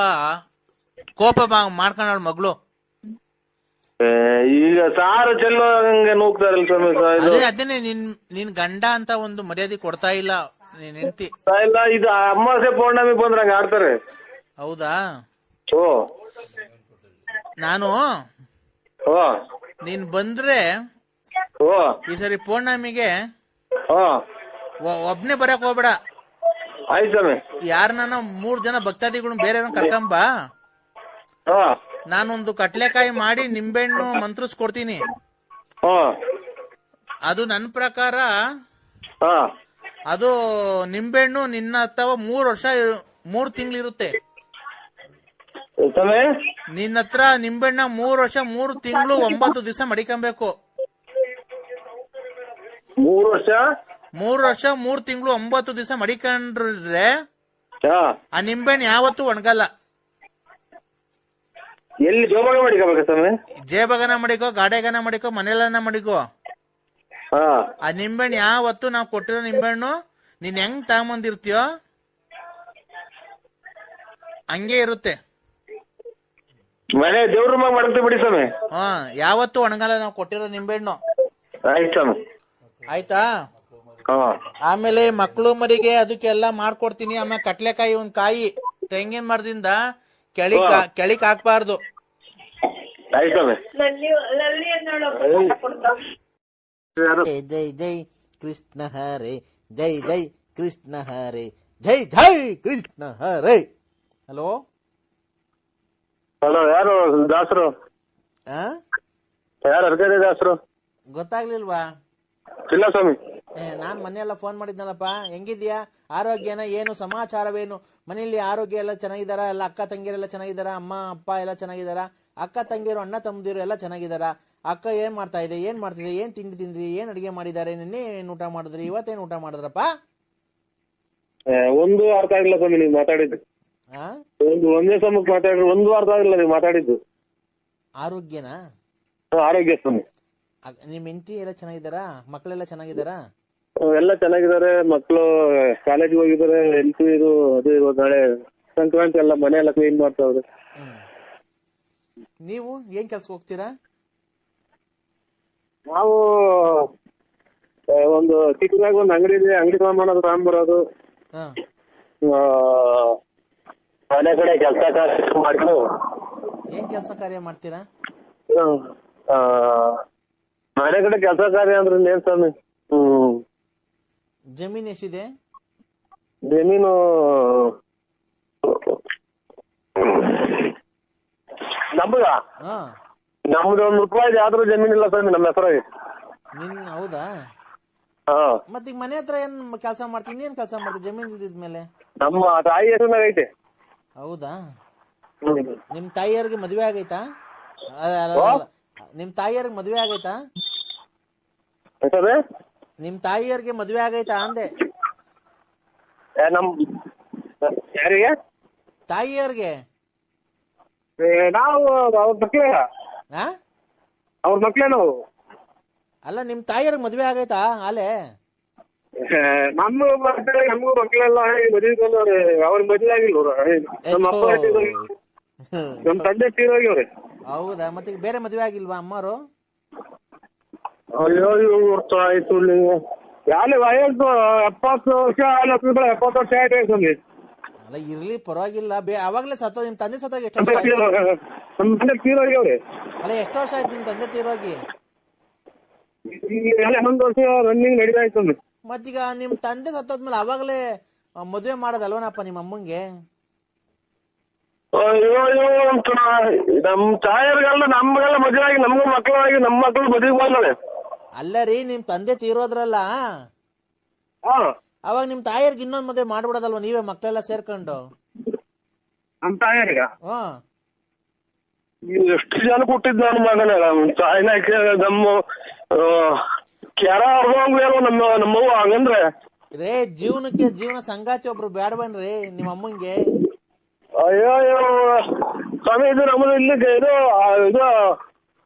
ಕೋಪ ಮಾಡ್ಕೊಂಡ ಮಗಳು. ಈಗ ಸಾರು ಚೆಲ್ಲೋ ಹಂಗೆ ನೂಗ್ತಾರಲ್ಲ ಸ್ವಾಮಿ. ಅದೇನೆ ನಿನ್ ಗಂಡ ಅಂತ ಒಂದು ಮರ್ಯಾದೆ ಕೊಡ್ತಾ ಇಲ್ಲ ನಿನ್ ಹೆಂಡತಿ. ಇಲ್ಲ, ಇದು ಅಮಾವಾಸ್ಯೆ ಪೌರ್ಣಮಿ ಬಂದ್ರೆ ಹಂಗ ಆಡ್ತಾರೆ. ಹೌದಾ? ಓ ನಾನು ಓ ನೀನ್ ಬಂದ್ರೆ ಓ ಈ ಸರಿ ಪೌರ್ಣಮಿಗೆ ಓ ಒಬ್ನೇ ಬರಕ್ ಹೋಗ್ಬೇಡ. ಆಯ್ತು ಸ್ವಾಮಿ. ಯಾರನ್ನ 3 ಜನ ಭಕ್ತಾದಿಗಳು ಬೇರೆ ಕರ್ಕೊಂಬ. ನಾನೊಂದು ಕಟ್ಲೆಕಾಯಿ ಮಾಡಿ ನಿಂಬೆಹಣ್ಣು ಮಂತ್ರಿಸ್ಕೊಡ್ತೀನಿ. ಅದು ನನ್ನ ಪ್ರಕಾರ ಅದು ನಿಂಬೆಹಣ್ಣು ನಿನ್ನ ಹತ್ತವ 3 ವರ್ಷ 3 ತಿಂಗಳಿರುತ್ತೆ. ನಿನ್ನ ಹತ್ರ ನಿಂಬೆಹಣ್ಣ 3 ವರ್ಷ 3 ತಿಂಗಳು 9 ದಿವಸ ಮಡಿಕೊಬೇಕು. 3 ವರ್ಷ 3 ತಿಂಗಳು 9 ದಿವಸ ಮಡಿಕೊಂಡ್ರೆ ಆ ನಿಂಬೆಹಣ್ಣು ಯಾವತ್ತೂ ಒಣಗಲ್ಲ. ಎಲ್ಲಿ ಜೋಬಾಗ ಮಡಿಕೋಬೇಕ ಸ್ವಾಮಿ? ಜೇಬಗನ ಮಡಿಕೋ, ಗಾಡೆಗನ ಮಡಿಕೋ, ಮನೆಯಲ್ಲನ ಮಡಿಕೋ. ಆ ನಿಂಬೆಹಣ್ಣು ಯಾವತ್ತು ನಾವು ಕೊಟ್ಟಿರೋ ನಿಂಬೆಹಣ್ಣು ನೀನ್ ಹೆಂಗ್ ತಗೊಂಬಂದಿರ್ತೀಯೋ ಹಂಗೆ ಇರುತ್ತೆ. ಮನೆ ದೇವ್ರ ರೂಮಾಗ ಮಾಡ್ತೀವಿ ಬಿಡಿ ಸ್ವಾಮಿ. ಯಾವತ್ತು ಒಣಗಲ್ಲ ನಾವು ಕೊಟ್ಟಿರೋ ನಿಂಬೆಹಣ್ಣು. ಆಯ್ತು ಸ್ವಾಮಿ. ಆಯ್ತಾ? ಆಮೇಲೆ ಮಕ್ಕಳು ಮರಿಗೆ ಅದಕ್ಕೆಲ್ಲ ಮಾಡ್ಕೊಡ್ತೀನಿ. ಆಮೇಲೆ ಕಟ್ಲೆಕಾಯಿ 1 ಕಾಯಿ ತೆಂಗಿನ ಮರದಿಂದ ಕೆಳಿಕ್ ಹಾಕ್ಬಾರ್ದು. ಆಯ್ತು ಸ್ವಾಮಿ. ಜೈ ಜೈ ಕೃಷ್ಣ ಹರೇ, ಜೈ ಜೈ ಕೃಷ್ಣ ಹರೇ, ಜೈ ಜೈ ಕೃಷ್ಣ ಹರೇ. ಹಲೋ ಹಲೋ, ಯಾರು ದಾಸರು? ಯಾರು ಅರ್ಗಡೆ ದಾಸರು? ಗೊತ್ತಾಗ್ಲಿಲ್ವಾ? ಇಲ್ಲ ಸ್ವಾಮಿ. ನಾನ್ ಮನೆಯೆಲ್ಲ ಫೋನ್ ಮಾಡಿದ್ನಲ್ಲಪ್ಪ. ಹೆಂಗಿದ್ಯಾ, ಆರೋಗ್ಯನ, ಏನು ಸಮಾಚಾರವೇನು? ಮನೆಯಲ್ಲಿ ಆರೋಗ್ಯ ಎಲ್ಲ ಚೆನ್ನಾಗಿದಾರ? ಎಲ್ಲ ಅಕ್ಕ ತಂಗಿಯರೆಲ್ಲ ಚೆನ್ನಾಗಿದಾರ? ಅಮ್ಮ ಅಪ್ಪ ಎಲ್ಲ ಚೆನ್ನಾಗಿದಾರ? ಅಕ್ಕ ತಂಗಿಯರು ಅಣ್ಣ ತಮ್ಮದಿರು ಎಲ್ಲ ಚೆನ್ನಾಗಿದಾರ? ಅಕ್ಕ ಏನ್ ಮಾಡ್ತಾ ಇದೆ, ಏನ್ ಮಾಡ್ತಿದೆ, ಏನ್ ತಿಂಡಿ ತಿಂದ್ರಿ, ಏನ್ ಅಡಿಗೆ ಮಾಡಿದಾರೆ, ನಿನ್ನೆ ಏನ್ ಊಟ ಮಾಡಿದ್ರಿ, ಇವತ್ತೇನ್ ಊಟ ಮಾಡಿದ್ರಪ್ಪ? ಒಂದು ಅರ್ಥ ಆಗಿಲ್ಲ ಸ್ವಾಮಿ ನೀವು ಮಾತಾಡಿದ್ದು. ಒಂದೇ ಸಮಕ್ಕೆ ಮಾತಾಡಿದ್ರು, ಒಂದು ಅರ್ಥ ಆಗಿಲ್ಲ ನೀವು ಮಾತಾಡಿದ್ದು. ಆರೋಗ್ಯನಾ? ಆರೋಗ್ಯ ಸ್ವಾಮಿ. ನಿಮ್ ಹೆಂಡತಿ ಎಲ್ಲ ಚೆನ್ನಾಗಿದ್ದಾರಾ? ಮಕ್ಕಳೆಲ್ಲ ಚೆನ್ನಾಗಿದ್ದಾರಾ? ಎಲ್ಲ ಚೆನ್ನಾಗಿದ್ದಾರೆ. ಮಕ್ಕಳು ಕಾಲೇಜಿಗೆ ಹೋಗಿದ್ದಾರೆ. ಹೆಂಡತಿ ಇದು ಅದು ಇವಾಗ ನಾಳೆ ಸಂಕ್ರಾಂತಿ ಎಲ್ಲ ಮನೆ ಎಲ್ಲ ಕ್ಲೀನ್ ಮಾಡ್ತಾವ್ರೆ. ನೀವು ಏನ್ ಕೆಲ್ಸಕ್ಕೆ ಹೋಗ್ತೀರಾ? ನಾವು ಒಂದು ಚಿಕ್ಕದಾಗಿ ಒಂದು ಅಂಗಡಿ ಇದೆ, ಅಂಗಡಿ ಸಾಮಾನು ತಗೊಂಡ್ಬರೋದು, ಮನೆ ಕಡೆ ಕೆಲಸ ಮಾಡ್ಕೊಂಡು. ಏನ್ ಕೆಲಸ ಕಾರ್ಯ ಮಾಡ್ತೀರಾ? ಮನೆ ಕಡೆ ಕೆಲಸ ಕಾರ್ಯ ಅಂದ್ರೆ ಏನ್ ಸ್ವಾಮಿ? ಜಮೀನ್ ಎಷ್ಟಿದೆ? ಜಮೀನು ನಮ್ದ ನಮ್ದು ₹1 ಯಾವ್ದು ಜಮೀನ್ ಇಲ್ಲ ಸ್ವಾಮಿ ನಮ್ಮ ಹೆಸರಾಗಿ. ಹೌದಾ? ಮತ್ತೀಗ ಮನೆ ಹತ್ರ ಏನ್ ಕೆಲಸ ಮಾಡ್ತೀನಿ? ಏನ್ ಕೆಲಸ ಮಾಡ್ತೀನಿ ಜಮೀನ್ ಇಲ್ದಿದ್ಮೇಲೆ? ನಮ್ಮ ತಾಯಿ ಹೆಸರಿನಾಗ ಐತೆ. ಹೌದಾ? ನಿಮ್ ತಾಯಿಯವ್ರಿಗೆ ಮದ್ವೆ ಆಗೈತಾ? ನಿಮ್ ತಾಯಿಯವ್ರಿಗೆ ಮದ್ವೆ ಆಗೈತಾ? ನಿಮ್ ತಾಯಿಯವ್ರಿಗೆ ಮದ್ವೆ ಆಗೈತಾ ಅಂದೆ. ನಮ್ ಯಾರಿಗೆ? ತಾಯಿಯವ್ರಿಗೆ. ನಾವು ಅವ್ರ ಮಕ್ಳೇ. ಅವ್ರ ಮಕ್ಳೇ ನಾವು. ಅಲ್ಲ ನಿಮ್ ತಾಯಿಯವ್ರಿಗೆ ಮದ್ವೆ ಆಗೈತಾ ಆಲೆ? ನಮಗೂ ಮಕ್ಳೆಲ್ಲ ಮದ್ವೆ ಬಂದವ್ರೆ. ಅವ್ರಿಗೆ ಮದ್ವೆ ಆಗಿಲ್ಲ. ನಮ್ಮ ಅಪ್ಪ ನಮ್ ತಂದೆ ತೀರೋಗ್ಯವ್ರೆ. ಹೌದಾ? ಮತ್ತೆ ಬೇರೆ ಮದ್ವೆ ಆಗಿಲ್ವಾ ಅಮ್ಮರು? ಅಯ್ಯೋ ಆಯ್ತು ನೀವು ಯಾರು ವಯಸ್ಸು 70 ವರ್ಷ 70 ವರ್ಷ ಆಯ್ತು. ಅಲ್ಲ ಇರ್ಲಿ ಪರವಾಗಿಲ್ಲ. ಅವಾಗ್ಲೇ ಸತ್ತೋ ನಿಮ್ ತಂದೆ ಸತ್ತೋಗಿ ಎಷ್ಟು ವರ್ಷ ಆಯ್ತು? ನಮ್ ತಂದೆ ತೀರೋಗ್ಯವ್ರೆ. ಅಲ್ಲ ಎಷ್ಟು ವರ್ಷ ಆಯ್ತು ನಿಮ್ ತಂದೆ ತೀರೋಗಿ? 11 ವರ್ಷ ರನ್ನಿಂಗ್ ನಡೀತಾ ಇತ್ತು. ಮತ್ತೀಗ ನಿಮ್ ತಂದೆ ಸತ್ತೋದ್ಮೇಲೆ ಅವಾಗ್ಲೇ ಮದ್ವೆ ಮಾಡೋದಲ್ವನಪ್ಪ ನಿಮ್ಮ ಅಮ್ಮಂಗೆ? ಅಯ್ಯೋ ನಮ್ ತಾಯರ್ಗೆಲ್ಲ ನಮ್ಗೆಲ್ಲ ಮದುವೆ ಆಗಿ ನಮ್ಗೂ ಮಕ್ಕಳಾಗಿ ನಮ್ಮ ಮಕ್ಕಳು ಮದುವೆ ಬಂದವೆ. ಅಲ್ಲ ರೀ ನಿಮ್ ತಂದೆ ತೀರೋದ್ರಲ್ಲ, ಅವಾಗ ನಿಮ್ ತಾಯಿಯರ್ಗೆ ಇನ್ನೊಂದ್ ಮದ್ವೆ ಮಾಡ್ಬಿಡೋದಲ್ವ ನೀವೇ ಮಕ್ಕಳೆಲ್ಲ ಸೇರ್ಕೊಂಡು? ನಮ್ ತಾಯರ್ಗ ಎಷ್ಟು ಜನ ಕೊಟ್ಟಿದ್ ನನ್ನ ಮಗನ ತಾಯಿನ ನಮ್ಮ ಕೆರ ಹೊರದಂಗ್ಲೇನೋ ನಮ್ಮವ್ವ ಹಂಗಂದ್ರೆ. ರೇ ಜೀವನಕ್ಕೆ ಜೀವನ ಸಂಗಾತಿ ಒಬ್ರು ಬೇಡವನ್ರಿ ನಿಮ್ಮ ಅಮ್ಮಂಗೆ? ಅಯ್ಯೋ ಸ್ವಾಮಿ ಇದು ನಮ್ಮದು ಇಲ್ಲಿ ಇದು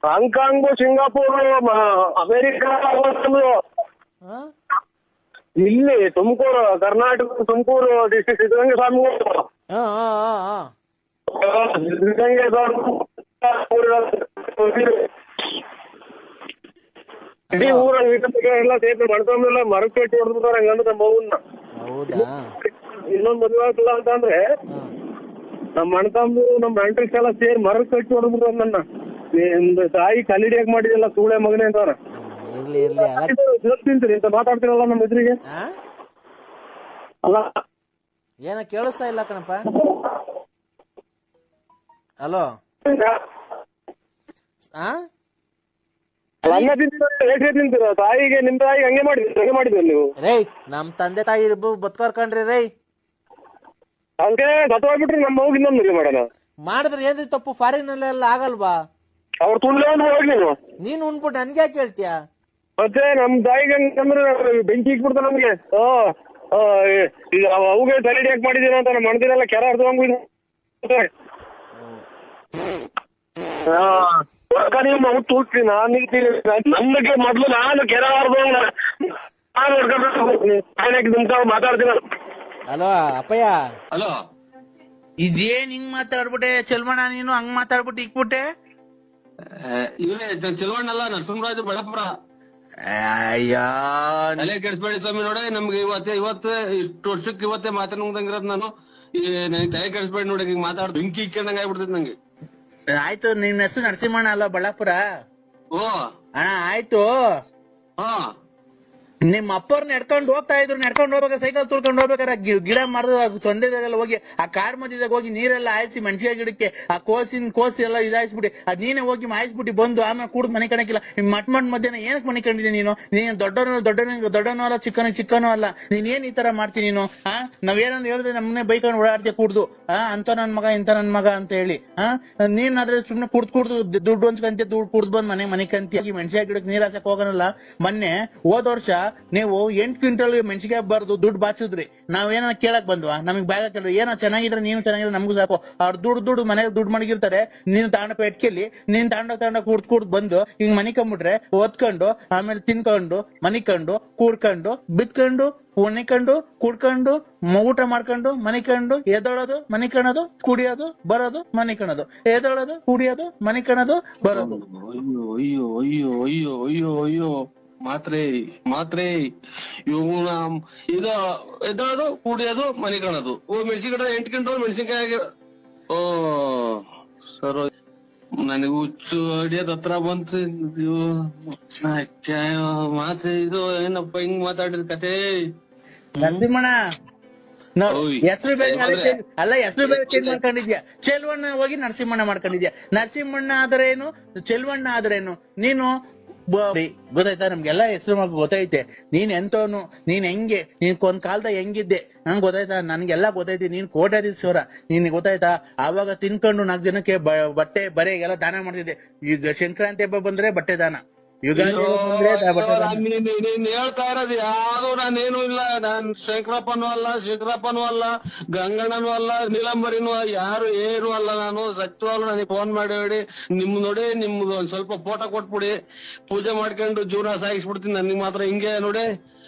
ಹಾಂಗ್ಕಾಂಗ್, ಸಿಂಗಾಪುರ್, ಅಮೇರಿಕಾ, ಇಲ್ಲಿ ತುಮಕೂರು, ಕರ್ನಾಟಕ ತುಮಕೂರು ಡಿಸ್ಟ್ರಿಕ್ಟ್ ಸಿದ್ಧಗಂಗೆ ಸ್ವಾಮಿ. ಸಿದ್ಧಗಂಗೆ ಇಡೀ ಊರಲ್ಲಿ ಎಲ್ಲ ಸೇರ್ತು ಮಾಡ್ಕೊಂಡೆಲ್ಲ ಮರಕ್ಕೆ ಕಟ್ಟಿ ಹೊಡೆದ್ಬಿಟ್ಟಾರೆ. ಹಂಗಂದ್ರೆ ನಮ್ಮ ಮಗುನ್ನ ಇನ್ನೊಂದ್ ಮದುವೆ ಆಗ್ತಿಲ್ಲ ಅಂತಂದ್ರೆ ನಮ್ಮ ಅಣ್ಣ ತಮ್ಮರು ನಮ್ಮ ನೆಂಟ್ರಿಸ್ ಎಲ್ಲ ಸೇರಿ ಮರಕ್ಕೆ ಕಟ್ಟಿ ಹೊಡೆದ್ಬಿಟ್ಟಾರ ನನ್ನ. ನಿಮ್ದು ತಾಯಿ ಕಲ್ಲಿಡಿಯಾಗ ಮಾಡಿದೆಲ್ಲ ಸೂಳೆ ಮಗನೇ ಅಂತವ್ರ. ತಿಂತೀರಿ ಅಂತ ಮಾತಾಡ್ತೀರಲ್ಲ ನಮ್ಮ ಎದುರಿಗೆ. ಅಲ್ಲ ಏನ ಕೇಳಿಸ್ತಾ ಇಲ್ಲ ಕಣಪ್ಪ. ಹಲೋ ತಿಂತೀರ ತಾಯಿಗೆ? ನಿಮ್ ತಾಯಿಗೆ ಹಂಗೆ ಮಾಡಿದ್ರಿ ನೀವು? ರೈ ನಮ್ ತಂದೆ ತಾಯಿ ಬದುಕರ್ಕಂಡ್ರಿ ರೈ. ಹಂಗೆ ಸತ್ತೋಗ್ಬಿಟ್ರಿ ನಮ್ಮ ಮಗು ಇನ್ನೊಂದು ಮದುವೆ ಮಾಡೋಣ ಮಾಡಿದ್ರೆ ಏನ್ರಿ ತಪ್ಪು? ಫಾರಿನ್ ಅಲ್ಲೆಲ್ಲ ಆಗಲ್ವಾ? ಅವ್ರು ತುಂಡ್ಲೆ ಹೋಗಿ ನೀನ್ ಉಣ್ಬಿಟ್ಟು ನನ್ಗೆ ಯಾಕೆ ಹೇಳ್ತೀಯ? ಮತ್ತೆ ನಮ್ ತಾಯಿಗೆ ಹಂಗಂದ್ರೆ ಬೆಂಕಿ ಇಕ್ಬಿಡ್ತ ನಮ್ಗೆ. ಈಗ ಅವುಗೆ ತಲೆ ಯಾಕೆ ಮಾಡಿದೀರ ಅಂತ ನಮ್ಮ ಮಣದಿನೆಲ್ಲ ಕೆರ ಅರ್ಧವಂಗ ನೀವು ಮಗು ತೂಗ್ತೀನಿ. ನಮಗೆ ಮೊದ್ಲು ನಾನು ಕೆರ ಅರ್ಧವಂಗ ನಾನು ಹೊಡ್ಕೊಂಡು ಮಾತಾಡ್ತೀನಿ. ಹಲೋ ಅಪ್ಪಯ್ಯ. ಹಲೋ ಇದೇನ್ ಹಿಂಗ್ ಮಾತಾಡ್ಬಿಟ್ಟೆ ಚಲ್ಮಣ? ನೀನು ಹಂಗ್ ಮಾತಾಡ್ಬಿಟ್ಟು ಇಕ್ಬಿಟ್ಟೆ. ಇವರೇ ಚೆಲುವಣ್ಣಲ್ಲ ನರಸಿಂಹರಾಜು ಬಳಪುರ. ಅಯ್ಯೋ ತಲೆ ಕೆಡಿಸ್ಬೇಡಿ ಸ್ವಾಮಿ. ನೋಡಿ ನಮ್ಗೆ ಇವತ್ತು ಇಷ್ಟು ವರ್ಷಕ್ಕೆ ಇವತ್ತೇ ಮಾತಾಡ್ದಂಗಿರೋದು ನಾನು. ನನಗೆ ತಲೆ ಕೆಡಿಸ್ಬೇಡಿ ನೋಡಿ. ಹಿಂಗ್ ಮಾತಾಡ್ ಬೆಂಕಿ ಇಕ್ಕೊಂಡಂಗ ಆಗ್ಬಿಡ್ತೈತಿ ನಂಗೆ. ಆಯ್ತು ನಿನ್ನ ಹೆಸರು ನರಸಿಂಹಣ್ಣ ಅಲ್ಲ ಬಳ್ಳಾಪುರ? ಓ ಅಣ್ಣ ಆಯ್ತು. ನಿಮ್ ಅಪ್ಪವ್ರನ್ನ ನಡ್ಕೊಂಡು ಹೋಗ್ತಾ ಇದ್ರು. ನಡ್ಕೊಂಡು ಹೋಗ್ಬೇಕಾದ್ರೆ ಸೈಕಲ್ ತುಳ್ಕೊಂಡು ಹೋಗ್ಬೇಕಾರೆ ಗಿಡ ಮರದ ತೊಂದರೆದಾಗೆಲ್ಲ ಹೋಗಿ ಆ ಕಾಡ್ ಮಧ್ಯದಾಗ ಹೋಗಿ ನೀರೆಲ್ಲ ಹಾಯಿಸಿ ಮೆಣಸಿನ ಗಿಡಕ್ಕೆ ಆ ಕೋಸಿ ಎಲ್ಲ ಇದಾಯಿಸ್ಬಿಟ್ಟು ಅದ್ ನೀನೇ ಹೋಗಿ ಮಾಯಿಸ್ಬಿಟ್ಟು ಬಂದು ಆಮೇಲೆ ಕೂಡ್ ಮನೆ ಕಣಕಿಲ್ಲ. ಮಟ್ ಮಧ್ಯಾಹ್ನ ಏನಕ್ ಮನೆ ಕಂಡಿದ್ದೆ ನೀನು? ನೀನ್ ದೊಡ್ಡನೂ ಅಲ್ಲ ಚಿಕ್ಕನೂ ಅಲ್ಲ. ನೀನ್ ಏನ್ ಈ ತರ ಮಾಡ್ತೀನಿ ನೀನು? ನಾವೇನಂದ್ ಹೇಳಿದ್ರೆ ನಮ್ಮನೆ ಬೈಕೊಂಡು ಓಡಾಡ್ತೀಯ ಕೂಡ್ದು ಅಂತ ನನ್ ಮಗ ಇಂತ ನನ್ ಮಗ ಅಂತ ಹೇಳಿ. ನೀನ್ ಆದ್ರೆ ಸುಮ್ನೆ ಕುಡ್ದು ದುಡ್ಡು ಹಂಚ್ಕಂತ ದುಡ್ಡು ಕುಡ್ದು ಬಂದ್ ಮನೆ ಕಂತಿ ಮೆಣಸಿನ ಗಿಡಕ್ಕೆ ನೀರ್ ಹಾಸಕ್ ಹೋಗನಲ್ಲ. ಮೊನ್ನೆ ಹೋದ ವರ್ಷ ನೀವು 8 ಕ್ವಿಂಟಲ್ ಮೆಣಸಿನ್ಕಾಯಿ ಬರ್ದು ದುಡ್ಡು ಬಾಚಿದ್ರಿ, ನಾವೇನ ಕೇಳಕ್ ಬಂದ್ವಾ? ನಮಗ್ ಬ್ಯಾಗ ಕೇಳಿದ್ರೆ ಏನೋ ಚೆನ್ನಾಗಿದ್ರೆ ನೀವು ಚೆನ್ನಾಗಿದ್ರೆ ನಮಗೂ ಸಾಕು. ಅವ್ರು ದುಡ್ಡು ಮನೆಗೆ ದುಡ್ಡು ಮಡಗಿರ್ತಾರೆ, ನೀನು ತಾಂಡಪ್ಪ ಎಟ್ಕೆಲ್ಲಿ ನೀನ್ ತಾಂಡ ಕೂಡ್ ಬಂದು ಹಿಂಗ್ ಮನಿಕೊಂಡ್ಬಿಟ್ರೆ ಓದ್ಕೊಂಡು ಆಮೇಲೆ ತಿನ್ಕೊಂಡು ಮನಿಕೊಂಡು ಕೂಡ್ಕೊಂಡು ಬಿತ್ಕೊಂಡು ಉಣಿಕೊಂಡು ಕುಡ್ಕೊಂಡು ಊಟ ಮಾಡ್ಕೊಂಡು ಮನಿಕೊಂಡು ಎದೊಳೋದು ಮನಿಕಣದು ಕುಡಿಯೋದು ಬರೋದು ಮನಿಕಣದು ಎದೊಳೋದು ಕುಡಿಯೋದು ಮನಿಕಣದು ಬರೋದು. ಅಯ್ಯೋ ಅಯ್ಯೋ ಅಯ್ಯೋ ಅಯ್ಯೋ ಅಯ್ಯೋ ಮಾತ್ರೆ ಇವನ ಇದು ಎದ್ದೋದು ಕುಡಿಯೋದು ಮನೆ ಕಾಣೋದು. ಮೆಣಸಿನ್ಕಾಯಿ 8 ಕ್ವಿಂಟಲ್ ಮೆಣಸಿನ್ಕಾಯಿ. ಓ ಸರ್ ನನಗೆ ಹುಚ್ಚು ಹಿಡಿಯೋದ್ ಹತ್ರ ಬಂತು. ಮಾತ್ರೆ ಇದು ಏನಪ್ಪ ಹಿಂಗ್ ಮಾತಾಡಿದ ಕತೆ. ನರಸಿಂಹಣ್ಣ ಹೆಸರು ಬೇರೆ ಹೆಸರು ಬೇರೆ ಚೇಂಜ್ ಮಾಡ್ಕೊಂಡಿದ್ಯಾ. ಚೆಲ್ವಣ್ಣ ಹೋಗಿ ನರಸಿಂಹಣ್ಣ ಮಾಡ್ಕೊಂಡಿದ್ಯಾ. ನರಸಿಂಹಣ್ಣ ಆದ್ರೇನು ಚೆಲ್ವಣ್ಣ ಆದ್ರೇನು? ನೀನು ಗೊತ್ತಾಯ್ತಾ? ನಮ್ಗೆಲ್ಲಾ ಹೆಸರು ಗೊತ್ತೈತೆ. ನೀನ್ ಎಂತವನು, ನೀನ್ ಹೆಂಗೆ, ನೀನ್ ಒಂದ್ ಕಾಲದ ಹೆಂಗಿದ್ದೆ ನಂಗೆ ಗೊತ್ತಾಯ್ತಾ? ನನ್ಗೆಲ್ಲಾ ಗೊತ್ತೈತಿ. ನೀನ್ ಕೋಟ್ಯಾಧೀಶ್ವರ, ನೀನ್ ಗೊತ್ತಾಯ್ತಾ? ಆವಾಗ ತಿನ್ಕೊಂಡು 4 ಜನಕ್ಕೆ ಬಟ್ಟೆ ಬರೆ ಎಲ್ಲ ದಾನ ಮಾಡ್ತಿದ್ದೆ. ಈಗ ಸಂಕ್ರಾಂತಿ ಹಬ್ಬ ಬಂದ್ರೆ ಬಟ್ಟೆ ದಾನ, ಯುಗಾದಿ ಬಂದ್ರೆ ಬಟ್ಟೆ ದಾನ. ನೀನ್ ಹೇಳ್ತಾ ಇರೋದು ಯಾವ್ದು ನಾನೇನು ಇಲ್ಲ. ನಾನ್ ಶಂಕರಪ್ಪನೂ ಅಲ್ಲ, ಗಂಗಣ್ಣನೂ ಅಲ್ಲ, ನೀಲಂಬರಿನೂ ಯಾರು ಏನು ಅಲ್ಲ. ನಾನು ಸತ್ಯವಾಗ್ಲು ನನಗೆ ಫೋನ್ ಮಾಡಿ ಹೇಳಿ ನೋಡಿ ನಿಮ್ದು ಒಂದ್ ಸ್ವಲ್ಪ ಫೋಟೋ ಕೊಟ್ಬಿಡಿ, ಪೂಜೆ ಮಾಡ್ಕೊಂಡು ಜೀವನ ಸಾಗಿಸ್ಬಿಡ್ತೀನಿ. ನನಗೆ ಮಾತ್ರ ಹಿಂಗೆ ನೋಡಿ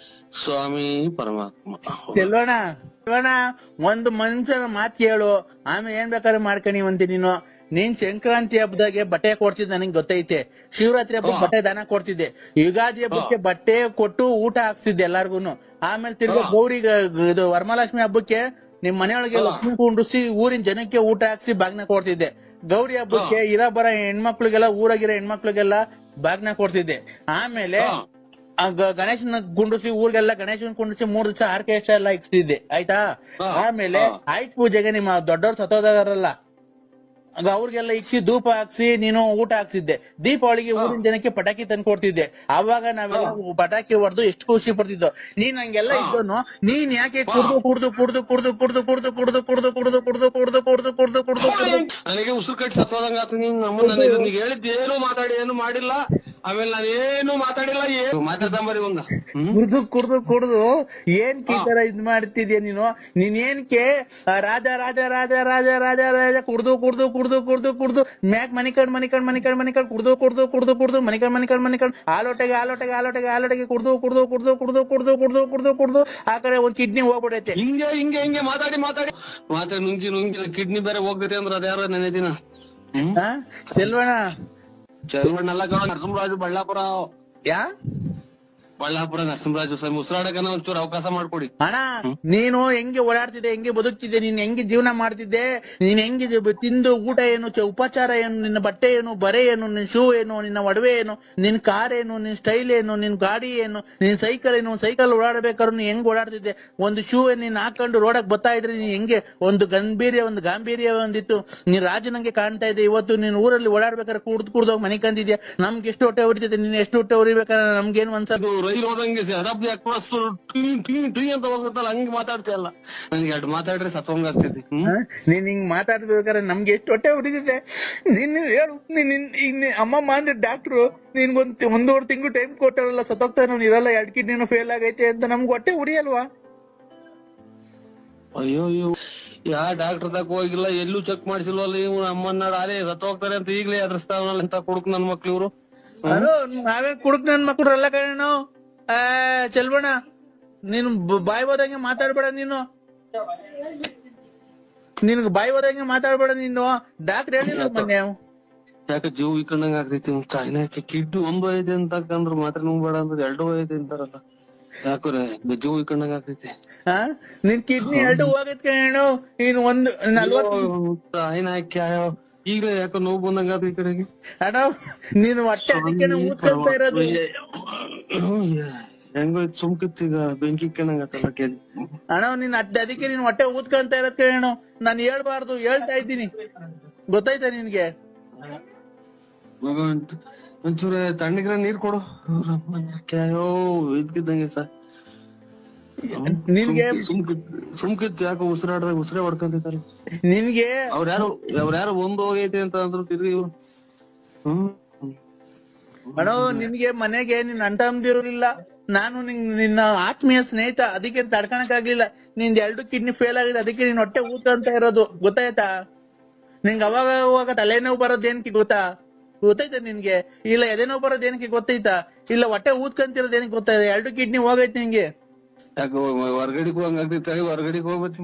ಸ್ವಾಮಿ ಪರಮಾತ್ಮ. ಚೆಲ್ವಣ್ಣ ಒಂದು ಮನುಷ್ಯನ ಮಾತು ಕೇಳು, ಆಮೇಲೆ ಏನ್ ಬೇಕಾದ್ರೆ ಮಾಡ್ಕೊಂಡಿವಂತಿ ನೀನು. ನೀನ್ ಸಂಕ್ರಾಂತಿ ಹಬ್ಬದಾಗೆ ಬಟ್ಟೆ ಕೊಡ್ತಿದ್ದೆ ನನಗೆ ಗೊತ್ತೈತೆ. ಶಿವರಾತ್ರಿ ಹಬ್ಬಕ್ಕೆ ಬಟ್ಟೆ ದಾನ ಕೊಡ್ತಿದ್ದೆ. ಯುಗಾದಿ ಹಬ್ಬಕ್ಕೆ ಬಟ್ಟೆ ಕೊಟ್ಟು ಊಟ ಹಾಕ್ತಿದ್ದೆ ಎಲ್ಲಾರ್ಗುನು. ಆಮೇಲೆ ತಿರ್ಗಾ ಗೌರಿಗೆ ಇದು ವರಮಹಾಲಕ್ಷ್ಮಿ ಹಬ್ಬಕ್ಕೆ ನಿಮ್ ಮನೆಯೊಳಗೆ ಲಕ್ಷ್ಮಿ ಕುಂಡ್ರಿಸಿ ಊರಿನ ಜನಕ್ಕೆ ಊಟ ಹಾಕ್ಸಿ ಬಾಗ್ನ ಕೊಡ್ತಿದ್ದೆ. ಗೌರಿ ಹಬ್ಬಕ್ಕೆ ಬರ ಹೆಣ್ಮಕ್ಳಿಗೆಲ್ಲ ಊರಾಗಿರೋ ಹೆಣ್ಮಕ್ಳಿಗೆಲ್ಲ ಬಾಗ್ನ ಕೊಡ್ತಿದ್ದೆ. ಆಮೇಲೆ ಗಣೇಶನ ಕುಂಡ್ರಿಸಿ ಊರಿಗೆಲ್ಲ ಗಣೇಶನ್ ಕುಂಡ್ರಿಸಿ 3 ದಿವಸ ಆರ್ಕೆಸ್ಟ್ರಾ ಎಲ್ಲ ಇಕ್ಸ್ತಿದ್ದೆ. ಆಯ್ತಾ? ಆಮೇಲೆ ಆಯ್ತು ಪೂಜೆಗೆ ನಿಮ್ಮ ದೊಡ್ಡವ್ರು ಸತ್ತೋದಾರಲ್ಲ ಅವ್ರಿಗೆಲ್ಲ ಇಕ್ಕಿ ಧೂಪ ಹಾಕ್ಸಿ ನೀನು ಊಟ ಹಾಕ್ತಿದ್ದೆ. ದೀಪಾವಳಿಗೆ ಊರಿನ ಜನಕ್ಕೆ ಪಟಾಕಿ ತಂದು ಕೊಡ್ತಿದ್ದೆ. ಅವಾಗ ನಾವೆಲ್ಲ ಪಟಾಕಿ ಹೊಡೆದು ಎಷ್ಟು ಖುಷಿ ಪಡ್ತಿದ್ದೋ. ನೀನ್ ಹಂಗೆಲ್ಲ ಇದ್ದೋನು ನೀನ್ ಯಾಕೆ ನನಗೆ ಉಸಿರು ಕಟ್ಟಿ ಸತ್ತೋದಂಗ ಆತು. ನೀನ್ ಹೇಳಿದ್ ಏನು ಮಾತಾಡಿ ಏನು ಮಾಡಿಲ್ಲ. ಆಮೇಲೆ ನಾನೇನು ಮಾತಾಡಿಲ್ಲ, ಏನು ಮಾತಾಡ್ತಾಂಬರಿ ಒಂದ ಕುಡ್ದು ಏನ್ ಈ ತರ ಇದ್ ಮಾಡ್ತಿದ್ಯಾ ನೀನು? ನೀನೇನ್ಕೆ ರಾಜ ರಾಜ ರಾಜ ರಾಜ ರಾಜ ರಾಜ ಕುಡ್ದು ಮ್ಯಾಕ್ ಮನಿಕಂಡ್ ಕುಡ್ದು ಮನಿಕಂಡ್ ಆಲೋಟೆಗೆ ಕುಡ್ದು ಆ ಕಡೆ ಒಂದ್ ಕಿಡ್ನಿ ಹೋಗ್ಬಿಡೈತೆ. ಹಿಂಗೆ ಮಾತಾಡಿ ನುಂಗಿ ಕಿಡ್ನಿ ಬೇರೆ ಹೋಗ್ತೈತೆ ಅಂದ್ರೆ ಅದ್ಯಾರ ನೆನೆ ದಿನ. ಚೆಲ್ವಣ್ಣ ಅಲ್ಲ ನರಸಿಂಹರಾಜು ಬಳ್ಳಾಪುರ ನರಸಿಂಹರಾಜು ಉಸಿರಾಡಕನ ಒಂಚೂರು ಅವಕಾಶ ಮಾಡ್ಕೊಡಿ ಅಣ್ಣ. ನೀನು ಹೆಂಗೆ ಓಡಾಡ್ತಿದ್ದೆ, ಹೆಂಗೆ ಬದುಕ್ತಿದ್ದೆ, ನೀನ್ ಹೆಂಗೆ ಜೀವನ ಮಾಡ್ತಿದ್ದೆ, ನೀನ್ ಹೆಂಗೆ ತಿಂದು ಊಟ ಏನು, ಉಪಚಾರ ಏನು, ನಿನ್ನ ಬಟ್ಟೆ ಏನು, ಬರೆ ಏನು, ನಿನ್ ಶೂ ಏನು, ನಿನ್ನ ಒಡವೆ ಏನು, ನಿನ್ ಕಾರ್ ಏನು, ನಿನ್ ಸ್ಟೈಲ್ ಏನು, ನಿನ್ ಗಾಡಿ ಏನು, ನಿನ್ ಸೈಕಲ್ ಏನು. ಸೈಕಲ್ ಓಡಾಡ್ಬೇಕಾದ್ರು ನೀನ್ ಹೆಂಗ್ ಓಡಾಡ್ತಿದ್ದೆ? ಒಂದು ಶೂ ನೀನ್ ಹಾಕೊಂಡು ರೋಡಕ್ ಬರ್ತಾ ಇದ್ರೆ ನೀನ್ ಹೆಂಗೆ ಒಂದು ಗಾಂಭೀರ್ಯ ಒಂದಿತ್ತು. ನೀನ್ ರಾಜನಂಗೆ ಕಾಣ್ತಾ ಇದ್ದೆ. ಇವತ್ತು ನೀನ್ ಊರಲ್ಲಿ ಓಡಾಡ್ಬೇಕಾದ್ರೆ ಕುಡ್ದೋಗಿ ಮನೆ ಕಂದಿದ್ಯಾ. ನಮ್ಗೆ ಎಷ್ಟು ಹೊಟ್ಟೆ ಹೊಡಿತೈತೆ, ನೀನ್ ಎಷ್ಟು ಹೊಟ್ಟೆ ಹೊರಿಬೇಕಾದ್ರೆ ನಮ್ಗೇನು ಅನ್ಸದು? ರೈಲು ಹೋದಂಗೆ ಅಂತ ಹೋಗುತ್ತಲ್ಲ ಹಂಗೆ ಮಾತಾಡ್ತೀಯಲ್ಲ. ನನ್ಗೆ 2 ಮಾತಾಡ್ರೆ ಸತ್ವಂಗ ಆಗ್ತೈತಿ. ನೀನ್ ಹಿಂಗ್ ಮಾತಾಡ್ಬೇಕಾದ್ರೆ ನಮ್ಗೆ ಎಷ್ಟು ಹೊಟ್ಟೆ ಹೊಡಿತೈತೆ. ನೀನ್ ಹೇಳು, ನೀನ್ ಅಮ್ಮಮ್ಮ ಅಂದ್ರೆ ಡಾಕ್ಟ್ರು ನಿನ್ಗೊಂದ್ 1.5 ತಿಂಗಳು ಟೈಮ್ ಕೊಟ್ಟಾರಲ್ಲ, ಸತ್ತೋಗ್ತಾನ ಇರಲ್ಲ, 2 ಕಿಡ್ನಿನೂ ಫೇಲ್ ಆಗೈತೆ ಅಂತ ನಮ್ಗೆ ಹೊಟ್ಟೆ ಉರಿಯಲ್ವಾ? ಅಯ್ಯೋ ಯಾ ಡಾಕ್ಟರ್ ತಕ ಹೋಗಿಲ್ಲ, ಎಲ್ಲೂ ಚೆಕ್ ಮಾಡಿಸಿಲ್ವಲ್ಲ. ಇವ್ ಅಮ್ಮನ್ನ ಅದೇ ಸತ್ತೋಗ್ತಾರೆ ಅಂತ ಈಗ್ಲೇ ಅದ್ರಸ್ತಾವಲ್ಲ ಅಂತ ಕುಡುಕ್ ನನ್ ಮಕ್ಳು ಇವ್ರು. ನಾವೇ ಕುಡುಕ್ ನನ್ ಮಕ್ಳು ಅಲ್ಲ ಕಣ. ಚೆಲ್ವಣ್ಣ ನೀನು ಬಾಯಿ ಹೋದಂಗೆ ಮಾತಾಡ್ಬೇಡ. ನಿನ್ಗೆ ಬಾಯಿ ಹೋದಂಗೆ ಮಾತಾಡ್ಬೇಡ. ನೀನು ಡಾಕ್ಟರ್ ಹೇಳಿಲ್ಲ ಮೊನ್ನೆ. ಯಾಕೆ ಜೀವ ಇಕ್ಕಂಡಂಗ ಆಗ್ತೈತಿ. ಕಿಡ್ನಿ 1 ಐತೆ ಅಂತಂದ್ರ ಮಾತ್ರ ನುಂಗ್ಬೇಡ ಅಂದ್ರೆ 2 ಐತೆ ಅಂತಾರಲ್ಲ. ಯಾಕೋರೆ ಜೀವ ಇಕ್ಕಂಡಂಗ ಆಗ್ತೈತಿ. ನಿನ್ ಕಿಡ್ನಿ 2 ಹೋಗೈತ್ ಕಣ. ನೀನ್ 40 ಈಗಲೇ ಯಾಕೋ ನೋವು ಬಂದಂಗ ಆದ ಈ ಕಡೆಗೆ. ಅಣ್ಣ ನೀನು ಹೊಟ್ಟೆ ಅದಕ್ಕೆ ಊದ್ಕೊಳ್ತಾ ಇರೋದು. ಹೆಂಗೋಯ್ತು ಸುಮ್ಕಿತ್ತು, ಈಗ ಬೆಂಕಿ ಇಕ್ಕಂಡಂಗತ್ತಲ್ಲ ಕೇಳಿ. ಅಣ್ಣ ನೀನ್ ಅದಕ್ಕೆ ನೀನ್ ಹೊಟ್ಟೆ ಊದ್ಕೊಂತ ಇರೋದ್ ಕೇಳೋಣ. ನಾನು ಹೇಳ್ಬಾರ್ದು, ಹೇಳ್ತಾ ಇದ್ದೀನಿ. ಗೊತ್ತಾಯ್ತಾ ನಿನ್ಗೆ? ಒಂಚೂರ ತಣ್ಣಗಿರ ನೀರ್ ಕೊಡು. ಅಯ್ಯೋ ಇದ್ಕಿದ್ದಂಗೆ ಸರ್ ನಿನ್ಗೆ ಸುಮ್ಕಿತ್ತು. ಯಾಕೋ ಉಸಿರಾಡ್ದಾಗ ಉಸಿರೇ ಹೊಡ್ಕೊಂತೈತಲ್ಲ ನಿನ್ಗೆ. ಅವ್ರ್ಯಾರು 1 ಹೋಗೈತೆ ಅಂತ ಅಂದ್ರು ತಿರ್ಗಿ ಇವ್ರು. ಅಣ್ಣ ನಿನ್ಗೆ ಮನೆಗೆ ನಿನ್ ಅಣ್ಣ ತಮ್ಮದಿರೋರಿಲ್ಲ, ನಾನು ನಿನ್ನ ಆತ್ಮೀಯ ಸ್ನೇಹಿತ, ಅದಕ್ಕೆ ತಡ್ಕೊಳಕ್ ಆಗ್ಲಿಲ್ಲ. ನಿಂದ್ 2 ಕಿಡ್ನಿ ಫೇಲ್ ಆಗಿದೆ, ಅದಕ್ಕೆ ನೀನ್ ಹೊಟ್ಟೆ ಊದ್ಕೊಂತ ಇರೋದು, ಗೊತ್ತಾಯ್ತಾ? ನಿನ್ಗೆ ಅವಾಗ ಅವಾಗ ತಲೆನೋವು ಬರೋದೇನಕ್ಕೆ ಗೊತ್ತಾಯ್ತಾ ನಿನ್ಗೆ? ಇಲ್ಲ ಎದೆನೋವು ಬರೋದೇನಕ್ಕೆ ಗೊತ್ತೈತಾ? ಇಲ್ಲ ಹೊಟ್ಟೆ ಊದ್ಕೊಂತಿರೋದ್ ಏನಕ್ಕೆ ಗೊತ್ತಾಯ್ತಾ? 2 ಕಿಡ್ನಿ ಹೋಗೈತೆ ನಿಂಗೆ. ಹೊರ್ಗಡೆಗೆ ಹೋಗಂಗಾಗ್ತೈತೆ, ಹೊರ್ಗಡೆಗೆ ಹೋಗ್ಬೇಕು.